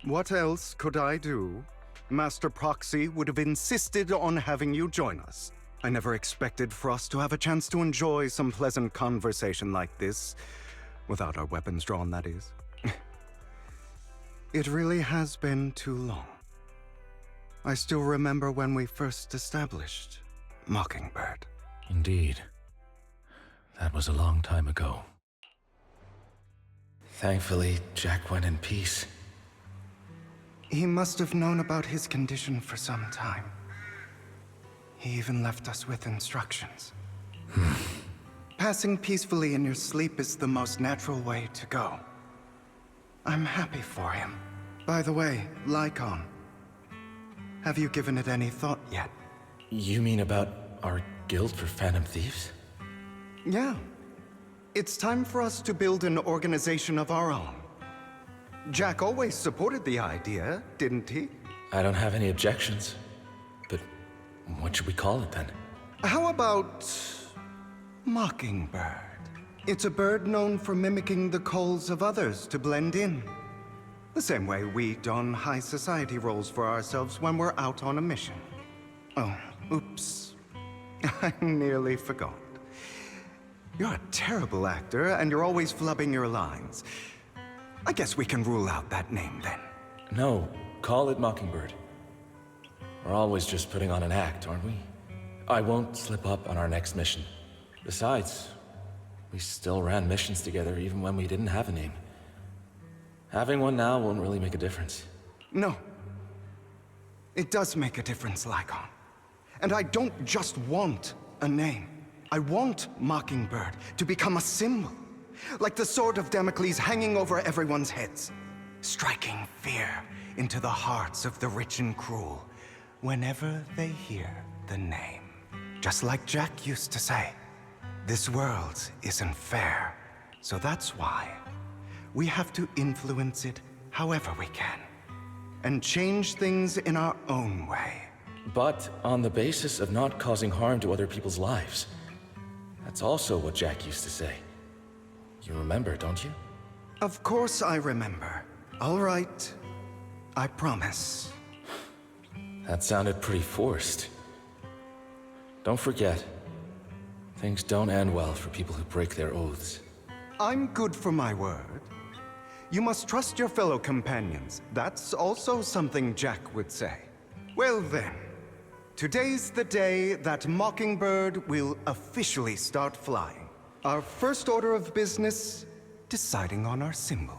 What else could I do? Master Proxy would have insisted on having you join us. I never expected for us to have a chance to enjoy some pleasant conversation like this. Without our weapons drawn, that is. It really has been too long. I still remember when we first established Mockingbird. Indeed. That was a long time ago. Thankfully, Jack went in peace. He must have known about his condition for some time. He even left us with instructions. Passing peacefully in your sleep is the most natural way to go. I'm happy for him. By the way, Lycon, have you given it any thought yet? You mean about our guild for Phantom Thieves? Yeah. It's time for us to build an organization of our own. Jack always supported the idea, didn't he? I don't have any objections. But what should we call it then? How about Mockingbird? It's a bird known for mimicking the calls of others to blend in. The same way we don high society roles for ourselves when we're out on a mission. Oh, oops. I nearly forgot. You're a terrible actor, and you're always flubbing your lines. I guess we can rule out that name then. No, call it Mockingbird. We're always just putting on an act, aren't we? I won't slip up on our next mission. Besides, we still ran missions together even when we didn't have a name. Having one now won't really make a difference. No. It does make a difference, Lycon. And I don't just want a name. I want Mockingbird to become a symbol. Like the sword of Damocles hanging over everyone's heads. Striking fear into the hearts of the rich and cruel whenever they hear the name. Just like Jack used to say, this world isn't fair. So that's why we have to influence it however we can. And change things in our own way. But on the basis of not causing harm to other people's lives. That's also what Jack used to say. You remember, don't you? Of course I remember. All right. I promise. That sounded pretty forced. Don't forget, things don't end well for people who break their oaths. I'm good for my word. You must trust your fellow companions. That's also something Jack would say. Well then, today's the day that Mockingbird will officially start flying. Our first order of business, deciding on our symbol.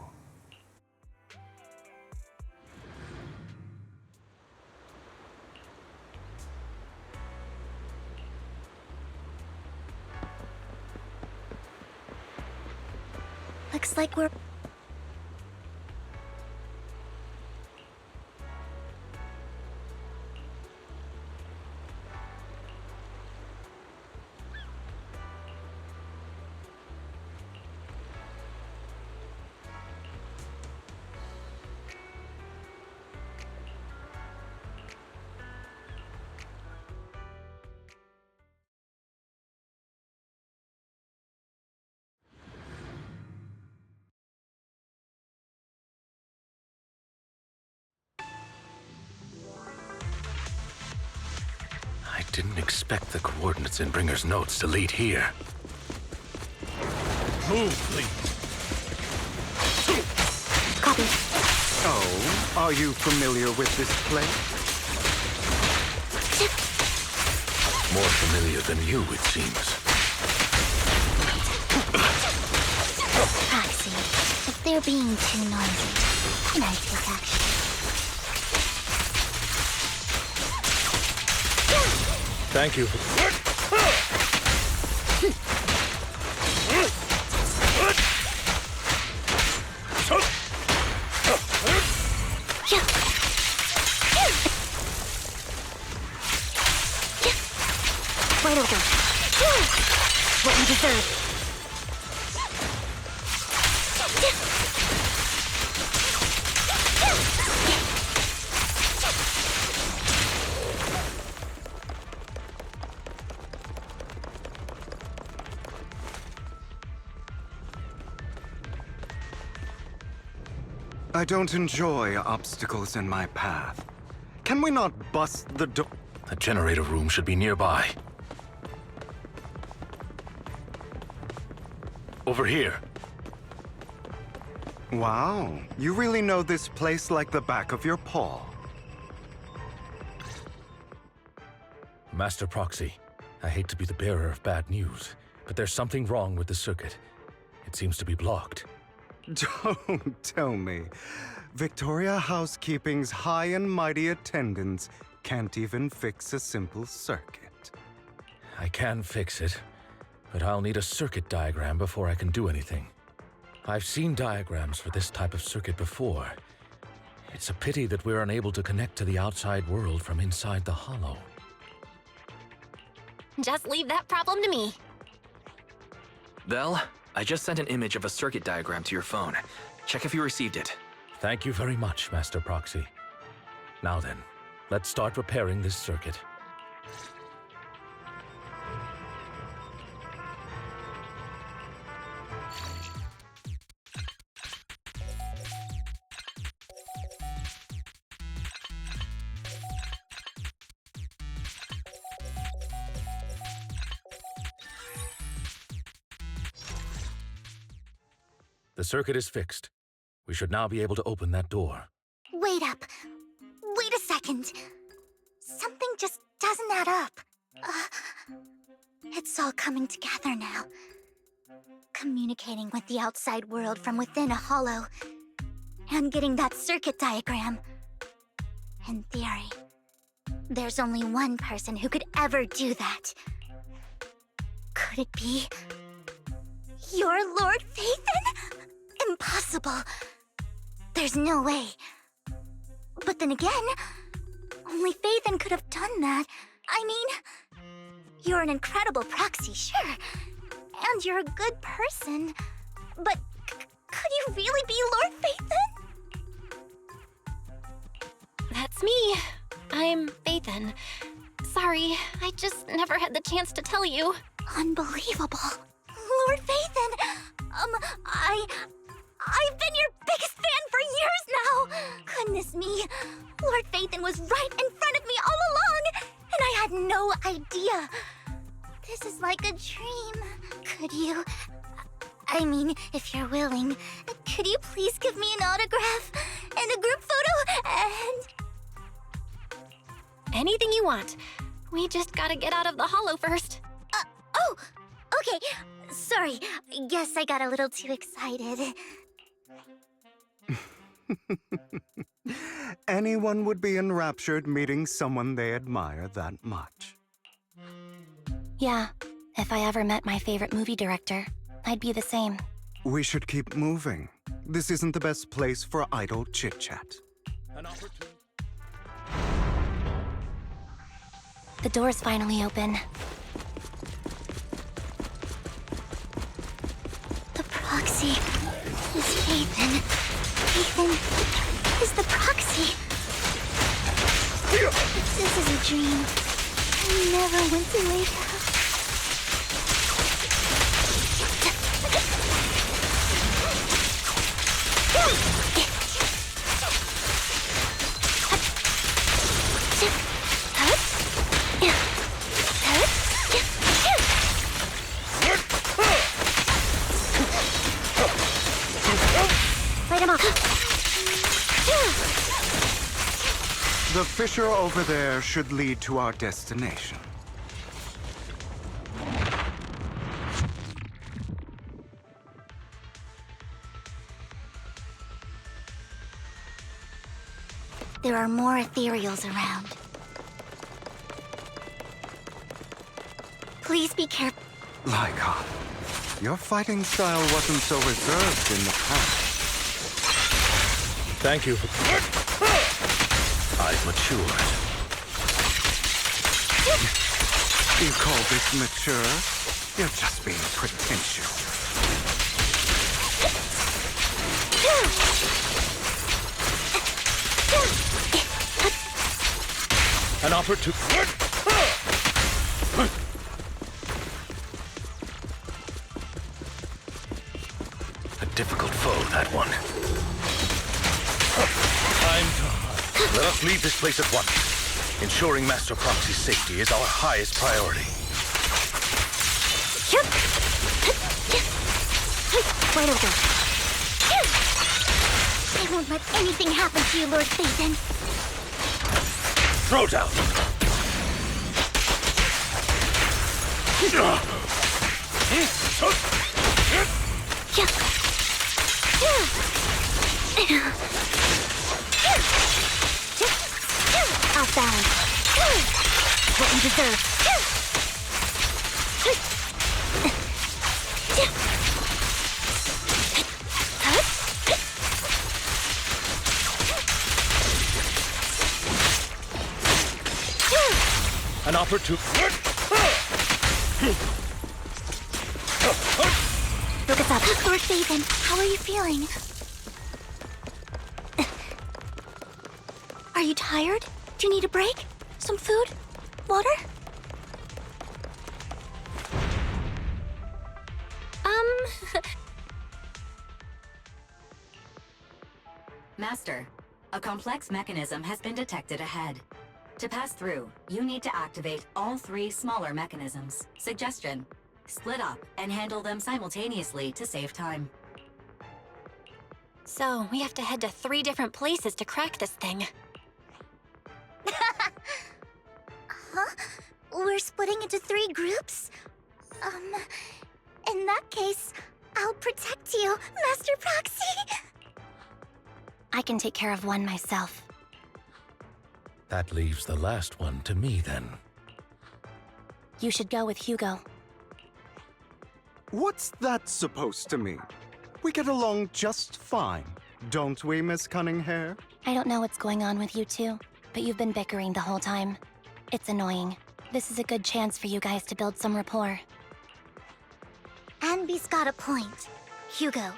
Looks like we're... I didn't expect the coordinates in Bringer's notes to lead here. Move, please. Copy. Oh, are you familiar with this place? More familiar than you, it seems. Proxy, if they're being too noisy, can I take action? Thank you. I don't enjoy obstacles in my path. Can we not bust the door? The generator room should be nearby. Over here. Wow, you really know this place like the back of your paw. Master Proxy, I hate to be the bearer of bad news, but there's something wrong with the circuit. It seems to be blocked. Don't tell me. Victoria Housekeeping's high and mighty attendants can't even fix a simple circuit. I can fix it, but I'll need a circuit diagram before I can do anything. I've seen diagrams for this type of circuit before. It's a pity that we're unable to connect to the outside world from inside the hollow. Just leave that problem to me. Vel, I just sent an image of a circuit diagram to your phone. Check if you received it. Thank you very much, Master Proxy. Now then, let's start repairing this circuit. The circuit is fixed. We should now be able to open that door. Wait up. Wait a second. Something just doesn't add up. It's all coming together now. Communicating with the outside world from within a hollow. And getting that circuit diagram. In theory, there's only one person who could ever do that. Could it be your Lord Phaethon? Impossible. There's no way. But then again, only Phaethon could have done that. I mean, you're an incredible proxy, sure. And you're a good person. But could you really be Lord Phaethon? That's me. I'm Phaethon. Sorry, I just never had the chance to tell you. Unbelievable. Lord Phaethon! I've been your biggest fan for years now! Goodness me, Lord Phaethon was right in front of me all along, and I had no idea. This is like a dream. Could you... I mean, if you're willing, could you please give me an autograph and a group photo and... Anything you want. We just gotta get out of the hollow first. Oh! Okay, sorry. Guess I got a little too excited. Anyone would be enraptured meeting someone they admire that much. Yeah, if I ever met my favorite movie director, I'd be the same. We should keep moving. This isn't the best place for idle chit-chat. The door's finally open. The proxy is Phaethon. Phaethon is the proxy. This is a dream. I never went to wake up. Light him up. The fissure over there should lead to our destination. There are more ethereals around. Please be careful. Lycon, your fighting style wasn't so reserved in the past. Thank you for... I've matured. You call this mature? You're just being pretentious. An opportunity. A difficult foe, that one. Time to hunt. Let us leave this place at once. Ensuring Master Proxy's safety is our highest priority. Right over. I won't let anything happen to you, Lord Phaethon. Throw down. Off balance. What you deserve. An opportunity. Look us up. Lord Phaethon, how are you feeling? Are you tired? Do you need a break? Some food? Water? Master, a complex mechanism has been detected ahead. To pass through, you need to activate all 3 smaller mechanisms. Suggestion: split up and handle them simultaneously to save time. So, we have to head to 3 different places to crack this thing. Huh? We're splitting into 3 groups? In that case, I'll protect you, Master Proxy! I can take care of one myself. That leaves the last one to me, then. You should go with Hugo. What's that supposed to mean? We get along just fine, don't we, Miss Cunninghair? I don't know what's going on with you two, but you've been bickering the whole time. It's annoying. This is a good chance for you guys to build some rapport. Anby's got a point. Hugo,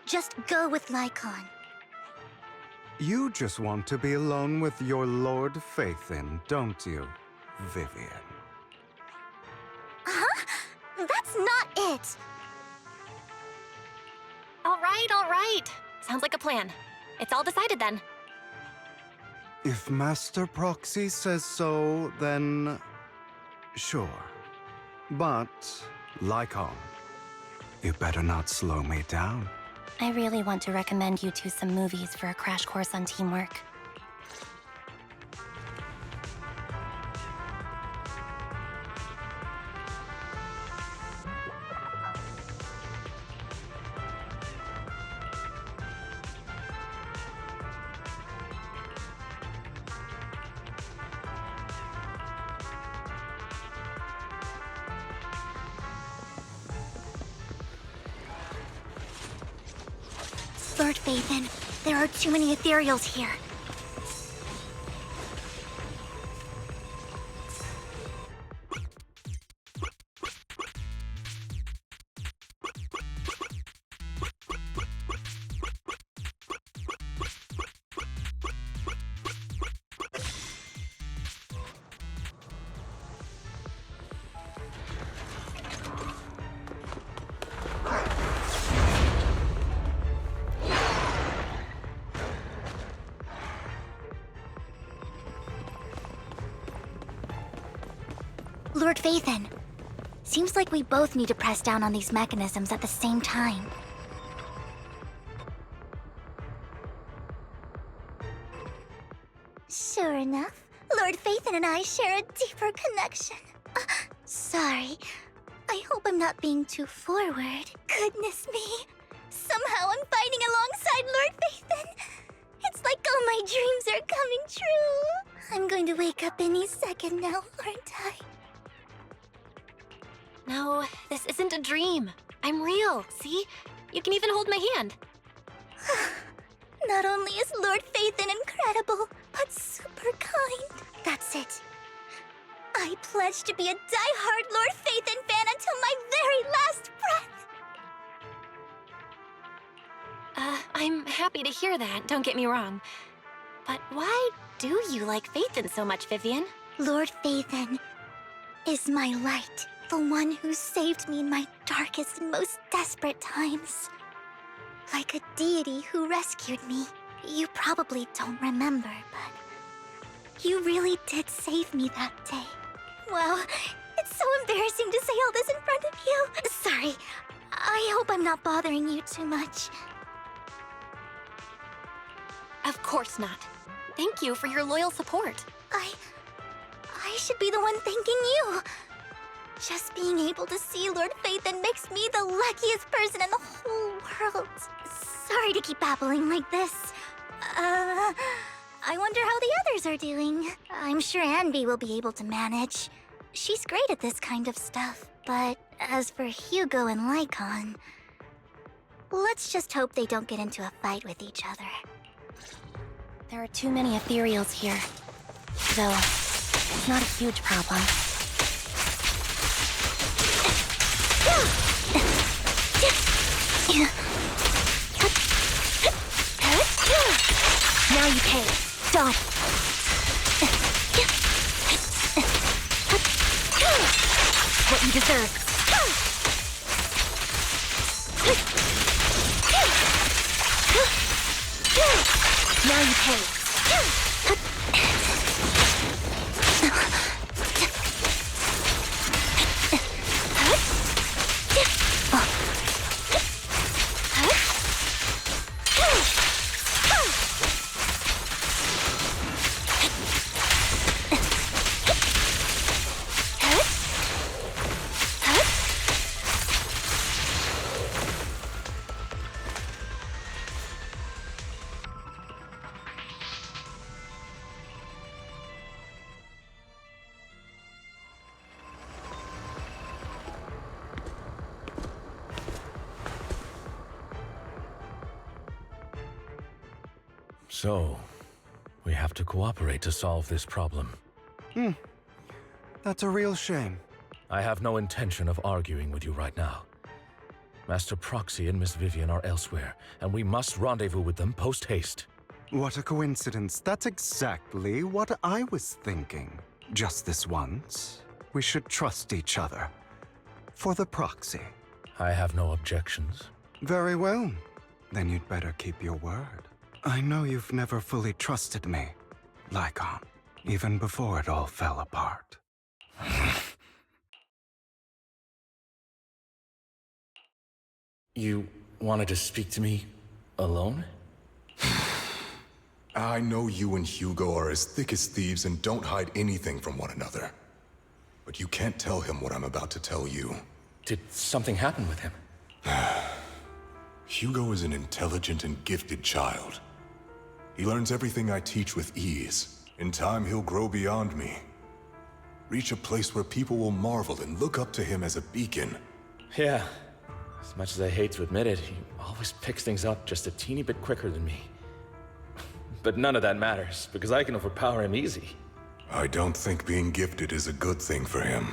just go with Lycon. You just want to be alone with your Lord Phaethon, don't you, Vivian? Huh? That's not it! All right. Sounds like a plan. It's all decided then. If Master Proxy says so, then sure. But, Lycon, you better not slow me down. I really want to recommend you two some movies for a crash course on teamwork. Lord Phaethon, there are too many ethereals here. Lord Phaethon, seems like we both need to press down on these mechanisms at the same time. Sure enough, Lord Phaethon and I share a deeper connection. Sorry. I hope I'm not being too forward. Goodness me. Somehow I'm fighting alongside Lord Phaethon. It's like all my dreams are coming true. I'm going to wake up any second now, aren't I? No, this isn't a dream. I'm real, see? You can even hold my hand. Not only is Lord Phaethon incredible, but super kind. That's it. I pledge to be a die-hard Lord Phaethon fan until my very last breath! I'm happy to hear that, don't get me wrong. But why do you like Phaethon so much, Vivian? Lord Phaethon is my light, the one who saved me in my darkest and most desperate times. Like a deity who rescued me. You probably don't remember, but you really did save me that day. Wow, it's so embarrassing to say all this in front of you. Sorry, I hope I'm not bothering you too much. Of course not. Thank you for your loyal support. I should be the one thanking you. Just being able to see Lord Phaethon makes me the luckiest person in the whole world. Sorry to keep babbling like this. I wonder how the others are doing. I'm sure Anby will be able to manage. She's great at this kind of stuff. But as for Hugo and Lycon, let's just hope they don't get into a fight with each other. There are too many ethereals here. Though, it's not a huge problem. Now you pay. Done. What you deserve. Now you pay. So, we have to cooperate to solve this problem. That's a real shame. I have no intention of arguing with you right now. Master Proxy and Miss Vivian are elsewhere, and we must rendezvous with them post-haste. What a coincidence. That's exactly what I was thinking. Just this once, we should trust each other. For the Proxy. I have no objections. Very well. Then you'd better keep your word. I know you've never fully trusted me, Lycon, even before it all fell apart. You wanted to speak to me alone? I know you and Hugo are as thick as thieves and don't hide anything from one another. But you can't tell him what I'm about to tell you. Did something happen with him? Hugo is an intelligent and gifted child. He learns everything I teach with ease. In time, he'll grow beyond me. Reach a place where people will marvel and look up to him as a beacon. Yeah. As much as I hate to admit it, he always picks things up just a teeny bit quicker than me. But none of that matters, because I can overpower him easy. I don't think being gifted is a good thing for him.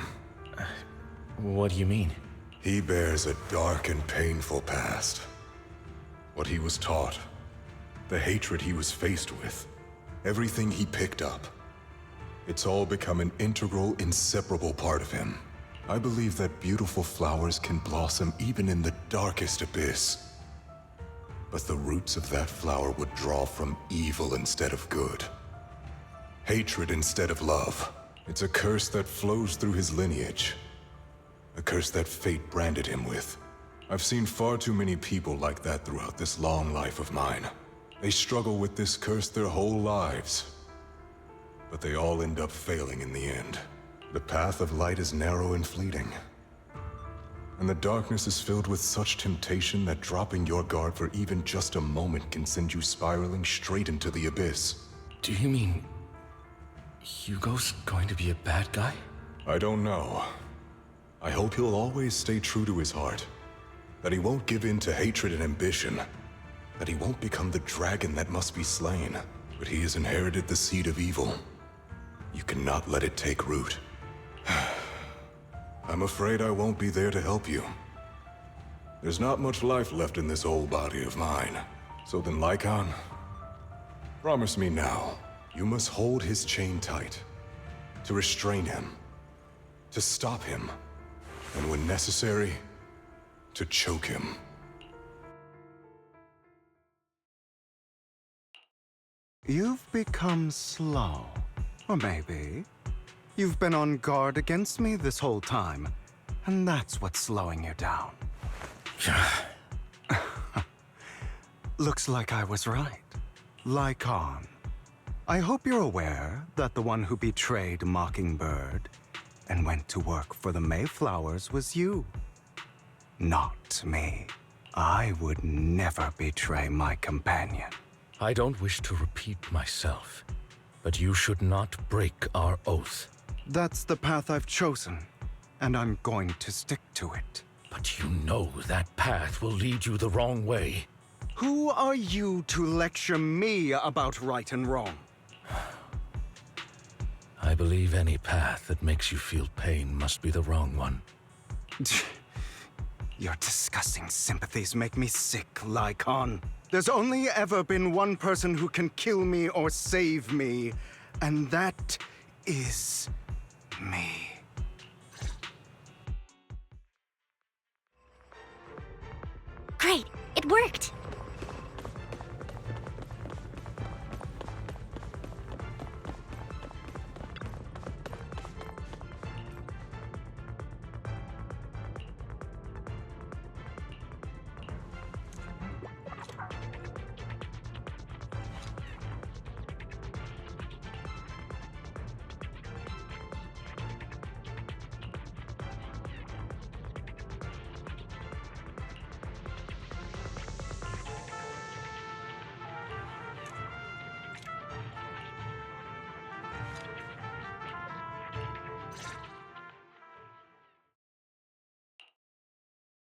What do you mean? He bears a dark and painful past. What he was taught, the hatred he was faced with, everything he picked up. It's all become an integral, inseparable part of him. I believe that beautiful flowers can blossom even in the darkest abyss. But the roots of that flower would draw from evil instead of good. Hatred instead of love. It's a curse that flows through his lineage. A curse that fate branded him with. I've seen far too many people like that throughout this long life of mine. They struggle with this curse their whole lives. But they all end up failing in the end. The path of light is narrow and fleeting. And the darkness is filled with such temptation that dropping your guard for even just a moment can send you spiraling straight into the abyss. Do you mean Hugo's going to be a bad guy? I don't know. I hope he'll always stay true to his heart. That he won't give in to hatred and ambition. That he won't become the dragon that must be slain. But he has inherited the seed of evil. You cannot let it take root. I'm afraid I won't be there to help you. There's not much life left in this old body of mine. So then, Lycon, promise me now, you must hold his chain tight, to restrain him, to stop him, and when necessary, to choke him. You've become slow. Or maybe you've been on guard against me this whole time, and that's what's slowing you down. Looks like I was right. Lycon. I hope you're aware that the one who betrayed Mockingbird and went to work for the Mayflowers was you. Not me. I would never betray my companion. I don't wish to repeat myself, but you should not break our oath. That's the path I've chosen, and I'm going to stick to it. But you know that path will lead you the wrong way. Who are you to lecture me about right and wrong? I believe any path that makes you feel pain must be the wrong one. Your disgusting sympathies make me sick, Lycon. There's only ever been one person who can kill me or save me, and that is me. Great, it worked!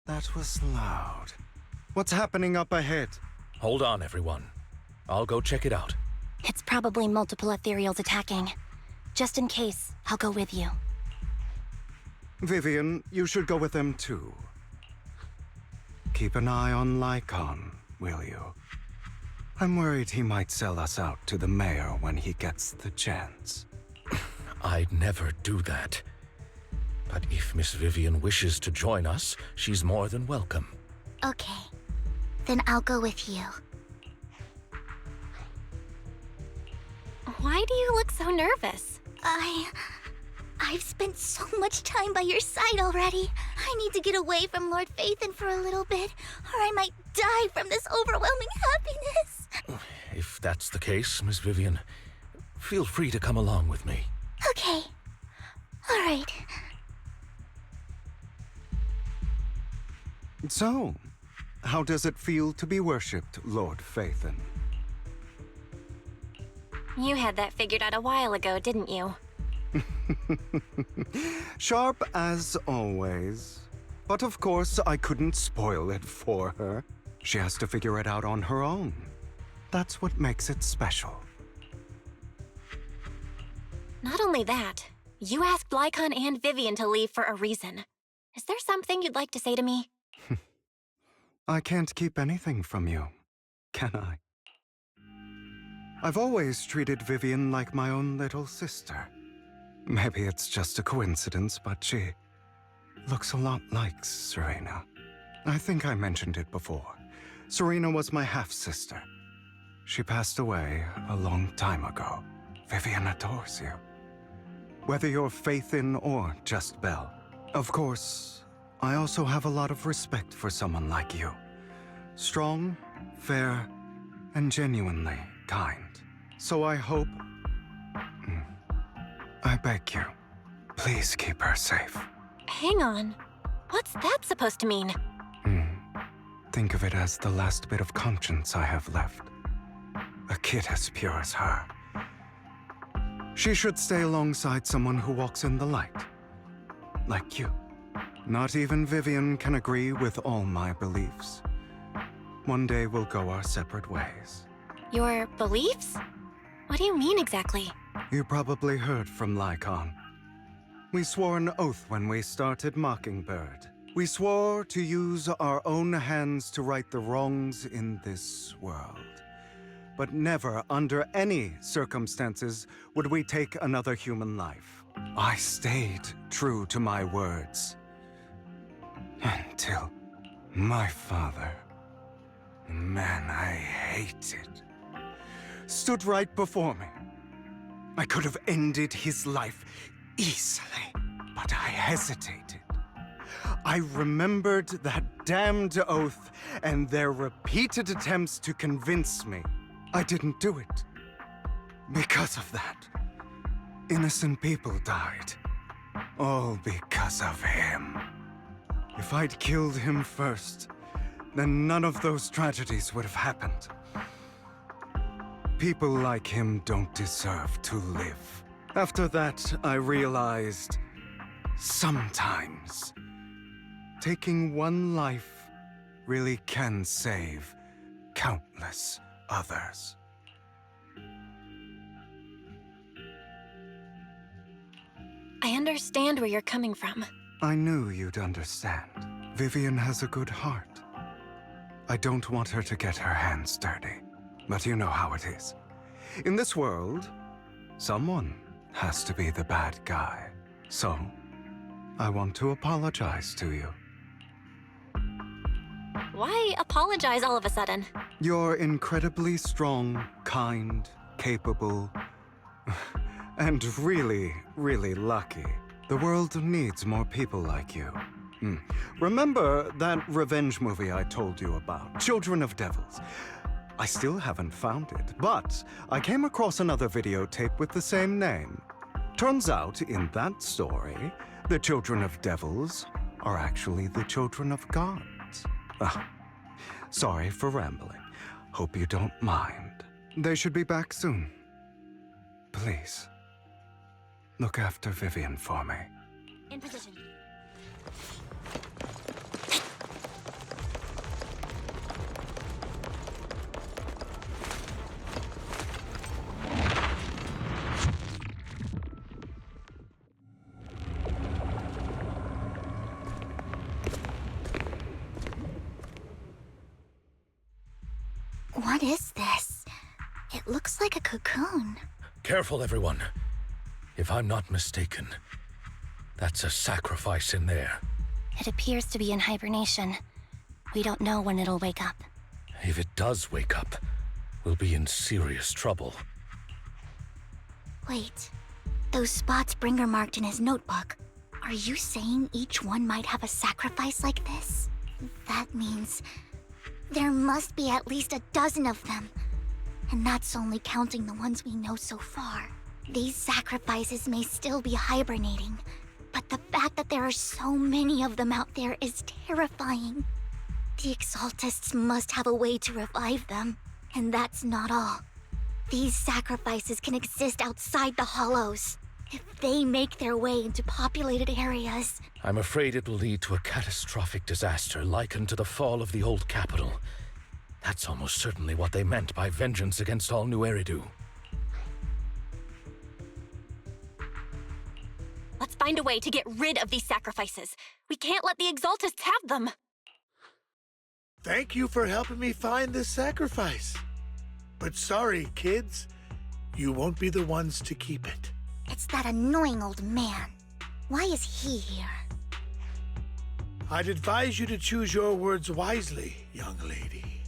That was loud. What's happening up ahead? Hold on, everyone. I'll go check it out. It's probably multiple ethereals attacking. Just in case, I'll go with you. Vivian, you should go with them too. Keep an eye on Lycon, will you? I'm worried he might sell us out to the mayor when he gets the chance. I'd never do that. But if Miss Vivian wishes to join us, she's more than welcome. Okay. Then I'll go with you. Why do you look so nervous? I've spent so much time by your side already. I need to get away from Lord Phaethon for a little bit, or I might die from this overwhelming happiness. If that's the case, Miss Vivian, feel free to come along with me. Okay. All right. So, how does it feel to be worshipped, Lord Phaethon? You had that figured out a while ago, didn't you? Sharp as always. But of course, I couldn't spoil it for her. She has to figure it out on her own. That's what makes it special. Not only that, you asked Lycon and Vivian to leave for a reason. Is there something you'd like to say to me? I can't keep anything from you, can I? I've always treated Vivian like my own little sister. Maybe it's just a coincidence, but she looks a lot like Serena. I think I mentioned it before. Serena was my half-sister. She passed away a long time ago. Vivian adores you. Whether you're Phaethon or just Belle. Of course, I also have a lot of respect for someone like you. Strong, fair, and genuinely kind. So I hope... I beg you, please keep her safe. Hang on. What's that supposed to mean? Think of it as the last bit of conscience I have left. A kid as pure as her. She should stay alongside someone who walks in the light. Like you. Not even Vivian can agree with all my beliefs. One day we'll go our separate ways. Your beliefs? What do you mean exactly? You probably heard from Lycon. We swore an oath when we started Mockingbird. We swore to use our own hands to right the wrongs in this world. But never, under any circumstances, would we take another human life. I stayed true to my words. Until my father, the man I hated, stood right before me. I could have ended his life easily, but I hesitated. I remembered that damned oath and their repeated attempts to convince me I didn't do it. Because of that, innocent people died. All because of him. If I'd killed him first, then none of those tragedies would have happened. People like him don't deserve to live. After that, I realized sometimes taking one life really can save countless others. I understand where you're coming from. I knew you'd understand. Vivian has a good heart. I don't want her to get her hands dirty, but you know how it is. In this world, someone has to be the bad guy. So, I want to apologize to you. Why apologize all of a sudden? You're incredibly strong, kind, capable, and really, really lucky. The world needs more people like you. Remember that revenge movie I told you about, Children of Devils? I still haven't found it, but I came across another videotape with the same name. Turns out, in that story, the Children of Devils are actually the children of gods. Sorry for rambling. Hope you don't mind. They should be back soon. Please, look after Vivian for me. In position. What is this? It looks like a cocoon. Careful, everyone. If I'm not mistaken, that's a sacrifice in there. It appears to be in hibernation. We don't know when it'll wake up. If it does wake up, we'll be in serious trouble. Wait, those spots Bringer marked in his notebook. Are you saying each one might have a sacrifice like this? That means there must be at least a dozen of them. And that's only counting the ones we know so far. These sacrifices may still be hibernating, but the fact that there are so many of them out there is terrifying. The Exaltists must have a way to revive them, and that's not all. These sacrifices can exist outside the Hollows. If they make their way into populated areas... I'm afraid it will lead to a catastrophic disaster likened to the fall of the old capital. That's almost certainly what they meant by vengeance against all New Eridu. Let's find a way to get rid of these sacrifices. We can't let the Exaltists have them. Thank you for helping me find this sacrifice. But sorry, kids. You won't be the ones to keep it. It's that annoying old man. Why is he here? I'd advise you to choose your words wisely, young lady.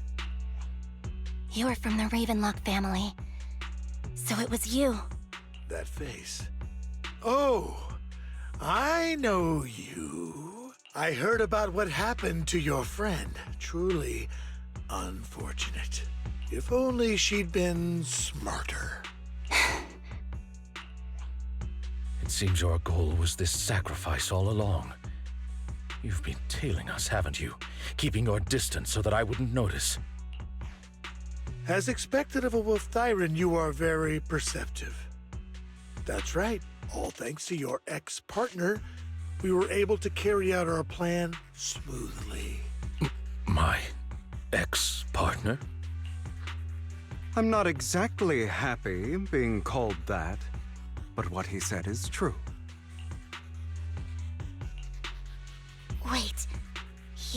You're from the Ravenlock family. So it was you. That face. Oh, I know you. I heard about what happened to your friend. Truly unfortunate. If only she'd been smarter. It seems your goal was this sacrifice all along. You've been tailing us, haven't you? Keeping your distance so that I wouldn't notice. As expected of a Wolf Thyran, you are very perceptive. That's right. All thanks to your ex-partner, we were able to carry out our plan smoothly. My ex-partner? I'm not exactly happy being called that, but what he said is true.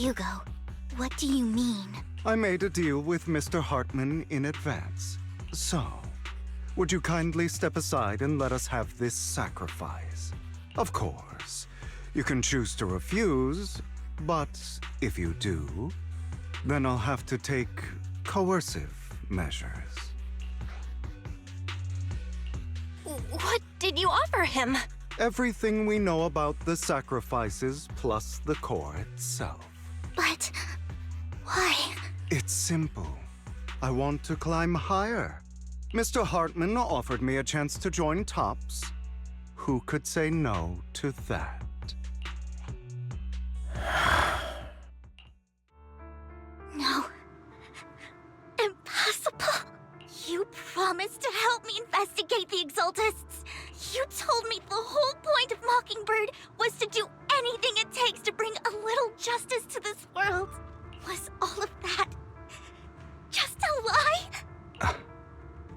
Hugo, what do you mean? I made a deal with Mr. Hartman in advance. So, would you kindly step aside and let us have this sacrifice? Of course, you can choose to refuse, but if you do, then I'll have to take coercive measures. What did you offer him? Everything we know about the sacrifices plus the core itself. But why? It's simple. I want to climb higher. Mr. Hartman offered me a chance to join Tops. Who could say no to that? No. Impossible. You promised to help me investigate the Exaltists. You told me the whole point of Mockingbird was to do anything it takes to bring a little justice to this world. Was all of that just a lie?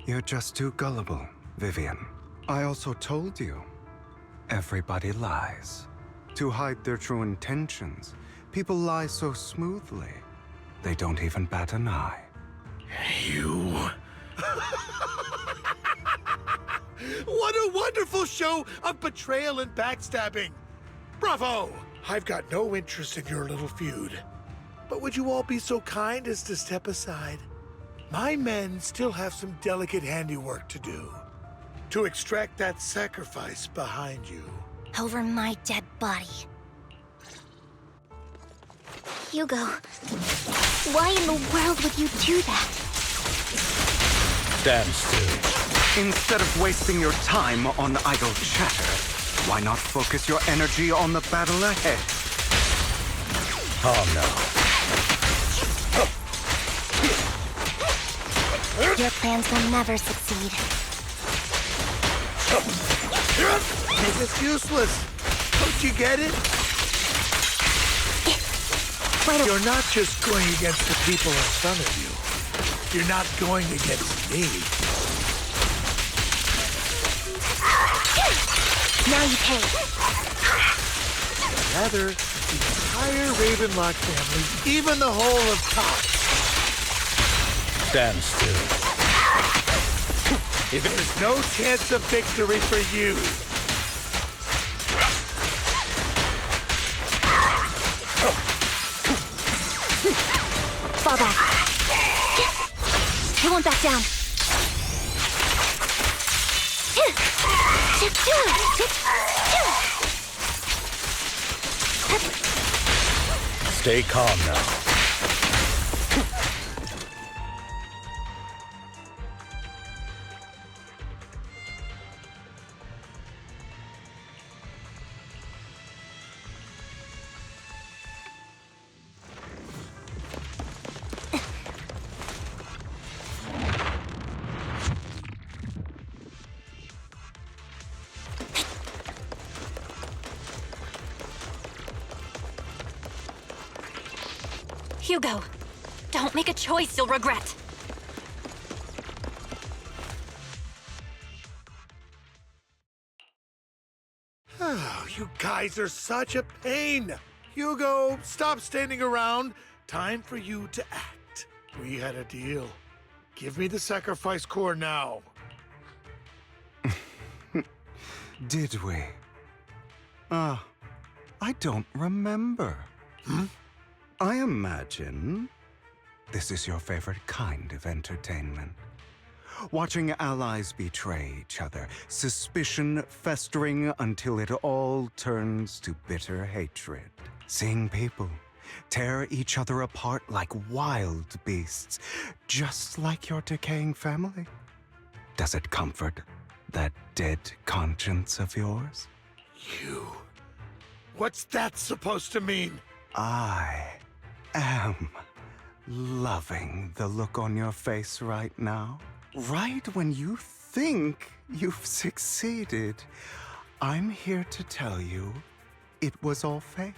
You're just too gullible, Vivian. I also told you, everybody lies. To hide their true intentions, people lie so smoothly, they don't even bat an eye. You... What a wonderful show of betrayal and backstabbing! Bravo! I've got no interest in your little feud. But would you all be so kind as to step aside? My men still have some delicate handiwork to do. To extract that sacrifice behind you. Over my dead body. Hugo, why in the world would you do that? Stand still. Instead of wasting your time on idle chatter, why not focus your energy on the battle ahead? Calm now. Your plans will never succeed. It's useless. Don't you get it? You're not just going against the people in front of you. You're not going against me. Now you pay. Rather, the entire Ravenlock family, even the whole of Tops. Stand still. There's no chance of victory for you. Fall back. You won't back down. Stay calm now. Hugo, don't make a choice you'll regret. Oh, you guys are such a pain. Hugo, stop standing around. Time for you to act. We had a deal. Give me the sacrifice core now. Did we? I don't remember. I imagine this is your favorite kind of entertainment. Watching allies betray each other, suspicion festering until it all turns to bitter hatred. Seeing people tear each other apart like wild beasts, just like your decaying family. Does it comfort that dead conscience of yours? You... What's that supposed to mean? I am loving the look on your face right now. Right when you think you've succeeded, I'm here to tell you it was all fake.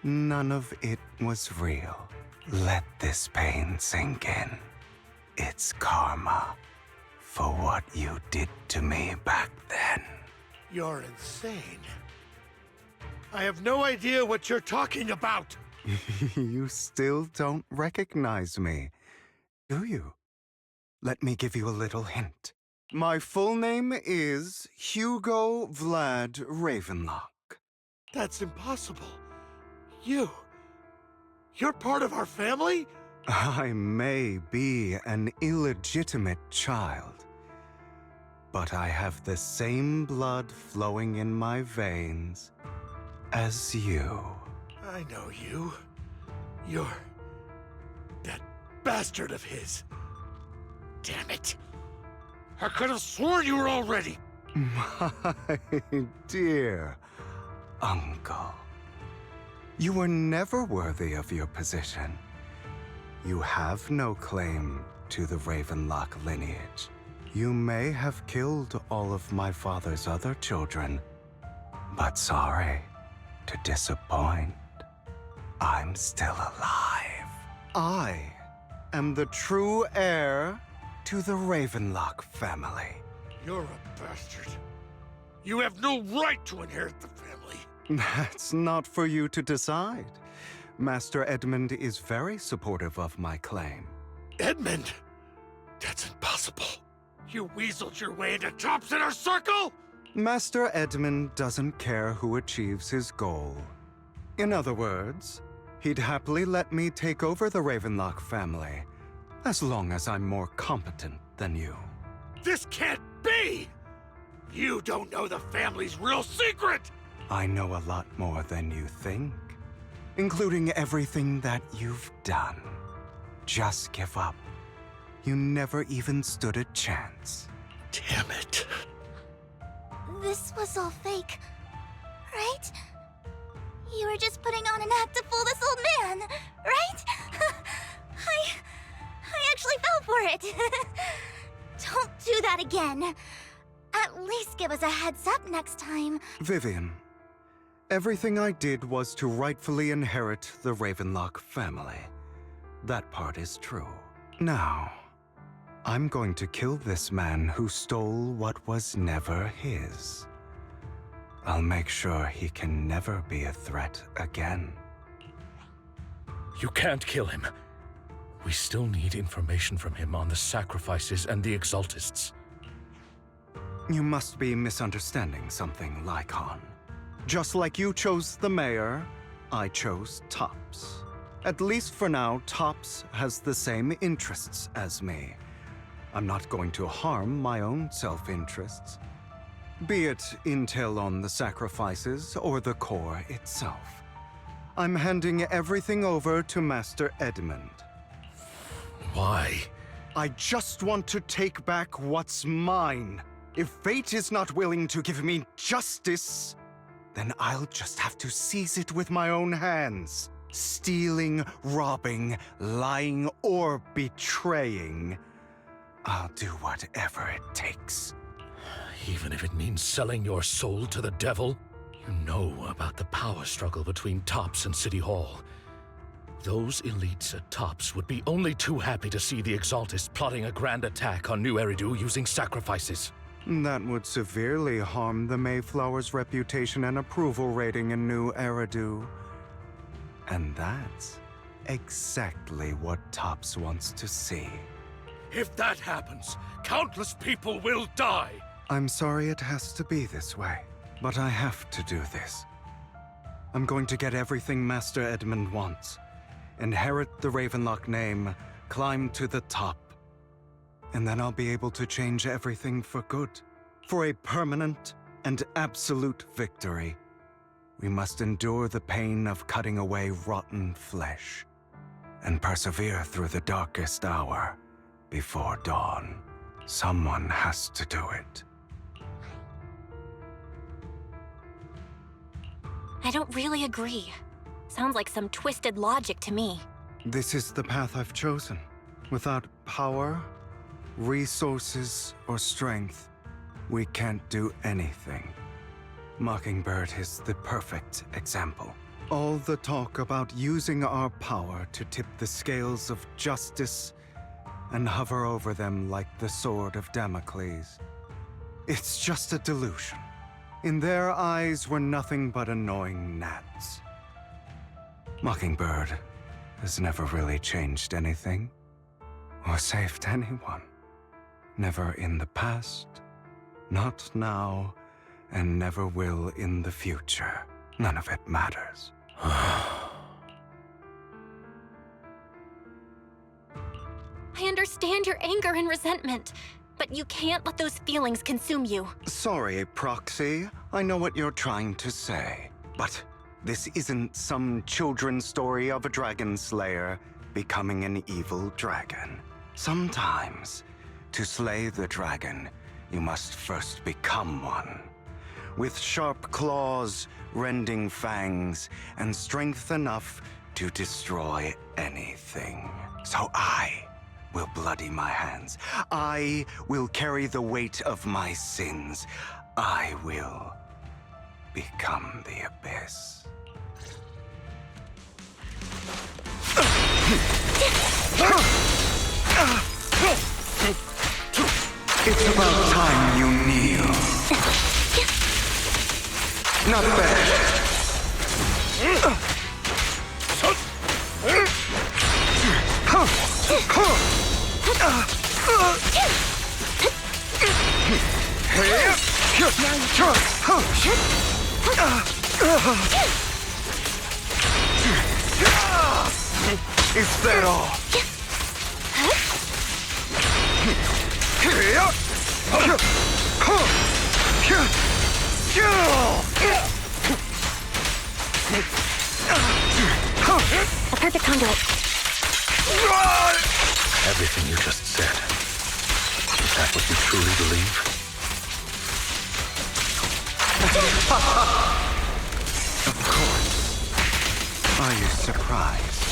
None of it was real. Let this pain sink in. It's karma for what you did to me back then. You're insane. I have no idea what you're talking about. You still don't recognize me, do you? Let me give you a little hint. My full name is Hugo Vlad Ravenlock. That's impossible. You're part of our family? I may be an illegitimate child, but I have the same blood flowing in my veins as you. I know you. You're that bastard of his. Damn it. I could have sworn you were already. My dear uncle. You were never worthy of your position. You have no claim to the Ravenlock lineage. You may have killed all of my father's other children, but sorry to disappoint. I'm still alive. I am the true heir to the Ravenlock family. You're a bastard. You have no right to inherit the family. That's not for you to decide. Master Edmund is very supportive of my claim. Edmund? That's impossible. You weaseled your way into Top's inner circle? Master Edmund doesn't care who achieves his goal. In other words, he'd happily let me take over the Ravenlock family, as long as I'm more competent than you. This can't be! You don't know the family's real secret! I know a lot more than you think, including everything that you've done. Just give up. You never even stood a chance. Damn it. This was all fake, right? You were just putting on an act to fool this old man, right? I actually fell for it. Don't do that again. At least give us a heads up next time. Vivian, everything I did was to rightfully inherit the Ravenlock family. That part is true. Now, I'm going to kill this man who stole what was never his. I'll make sure he can never be a threat again. You can't kill him. We still need information from him on the sacrifices and the Exaltists. You must be misunderstanding something, Lycon. Just like you chose the mayor, I chose Tops. At least for now, Tops has the same interests as me. I'm not going to harm my own self-interests. Be it intel on the sacrifices or the core itself. I'm handing everything over to Master Edmund. Why? I just want to take back what's mine. If fate is not willing to give me justice, then I'll just have to seize it with my own hands. Stealing, robbing, lying, or betraying. I'll do whatever it takes. Even if it means selling your soul to the devil? You know about the power struggle between Tops and City Hall. Those elites at Tops would be only too happy to see the Exaltists plotting a grand attack on New Eridu using sacrifices. That would severely harm the Mayflower's reputation and approval rating in New Eridu. And that's exactly what Tops wants to see. If that happens, countless people will die! I'm sorry it has to be this way, but I have to do this. I'm going to get everything Master Edmund wants. Inherit the Ravenlock name, climb to the top. And then I'll be able to change everything for good. For a permanent and absolute victory. We must endure the pain of cutting away rotten flesh. And persevere through the darkest hour before dawn. Someone has to do it. I don't really agree. Sounds like some twisted logic to me. This is the path I've chosen. Without power, resources, or strength, we can't do anything. Mockingbird is the perfect example. All the talk about using our power to tip the scales of justice and hover over them like the sword of Damocles. It's just a delusion. In their eyes, we're nothing but annoying gnats. Mockingbird has never really changed anything or saved anyone. Never in the past, not now, and never will in the future. None of it matters. I understand your anger and resentment, but you can't let those feelings consume you. Sorry, Proxy. I know what you're trying to say. But this isn't some children's story of a dragon slayer becoming an evil dragon. Sometimes, to slay the dragon, you must first become one. With sharp claws, rending fangs, and strength enough to destroy anything. So I will bloody my hands. I will carry the weight of my sins. I will become the Abyss. It's about time you kneel. Not bad. Is that all? A perfect conduit. Everything you just said. Is that what you truly believe? Of course. Are you surprised?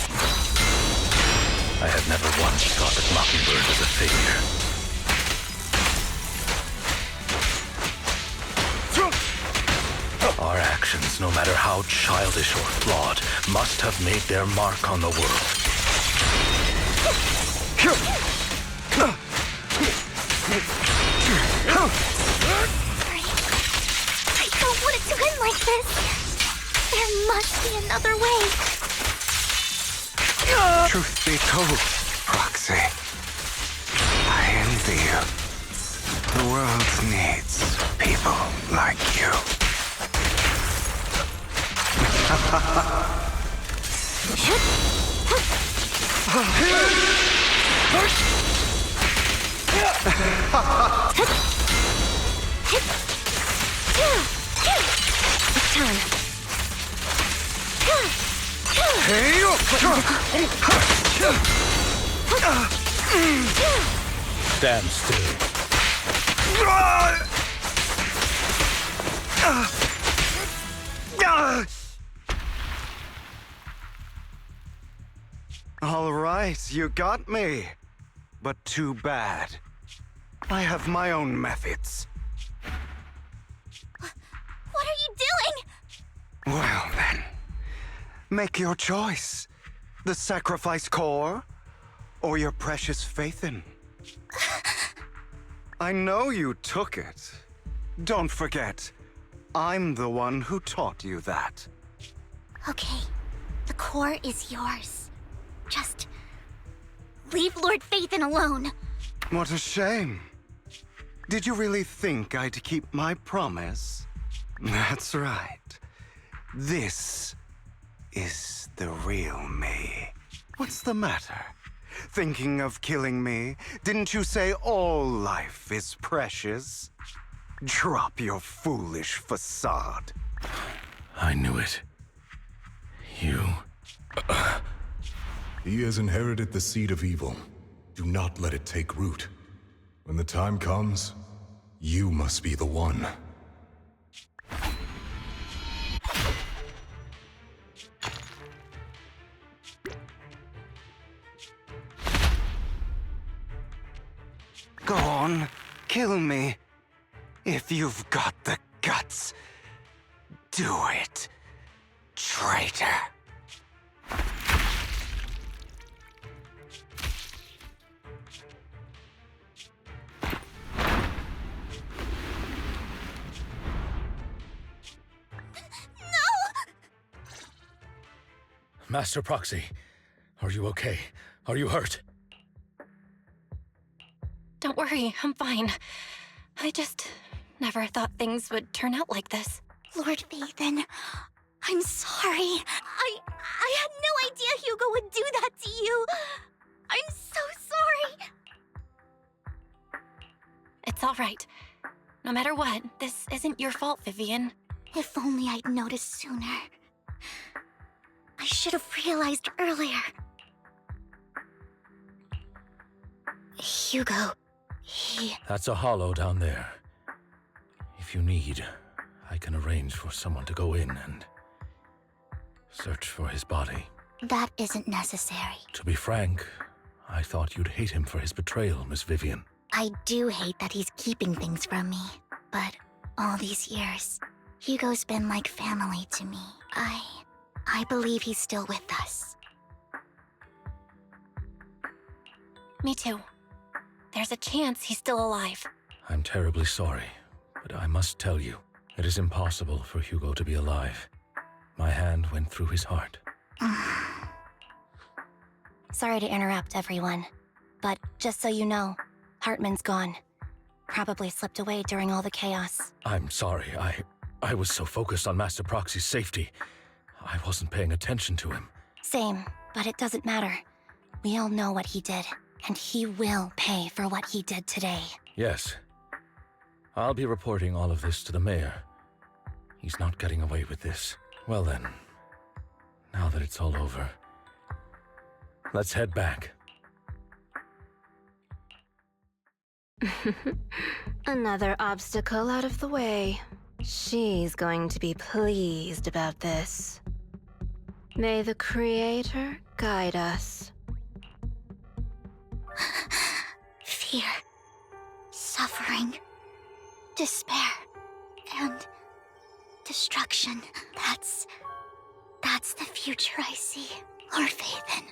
I had never once thought that Mockingbird was a failure. Our actions, no matter how childish or flawed, must have made their mark on the world. I don't want it to end like this. There must be another way. Truth be told, Proxy, I envy you. The world needs people like you. It's time. Stand still. All right, you got me. But too bad. I have my own methods. What are you doing? Well then, make your choice. The sacrifice core, or your precious Faithin. I know you took it. Don't forget, I'm the one who taught you that. Okay, the core is yours. Just leave Lord Faithin alone. What a shame. Did you really think I'd keep my promise? That's right. This is the real me. What's the matter? Thinking of killing me? Didn't you say all life is precious? Drop your foolish facade. I knew it. You... He has inherited the seed of evil. Do not let it take root. When the time comes, you must be the one. Go on, kill me. If you've got the guts, do it, traitor. Master Proxy, are you okay? Are you hurt? Don't worry, I'm fine. I just never thought things would turn out like this. Lord Vathan, I'm sorry. I had no idea Hugo would do that to you. I'm so sorry. It's all right. No matter what, this isn't your fault, Vivian. If only I'd noticed sooner. I should have realized earlier. Hugo, That's a hollow down there. If you need, I can arrange for someone to go in and search for his body. That isn't necessary. To be frank, I thought you'd hate him for his betrayal, Miss Vivian. I do hate that he's keeping things from me, but all these years, Hugo's been like family to me. I believe he's still with us. Me too. There's a chance he's still alive. I'm terribly sorry, but I must tell you, it is impossible for Hugo to be alive. My hand went through his heart. Sorry to interrupt, everyone. But just so you know, Hartman's gone. Probably slipped away during all the chaos. I'm sorry, I was so focused on Master Proxy's safety. I wasn't paying attention to him. Same, but it doesn't matter. We all know what he did, and he will pay for what he did today. Yes. I'll be reporting all of this to the mayor. He's not getting away with this. Well then, now that it's all over, let's head back. Another obstacle out of the way. She's going to be pleased about this. May the Creator guide us. Fear, suffering, despair, and destruction. That's the future I see. Lord Vathan.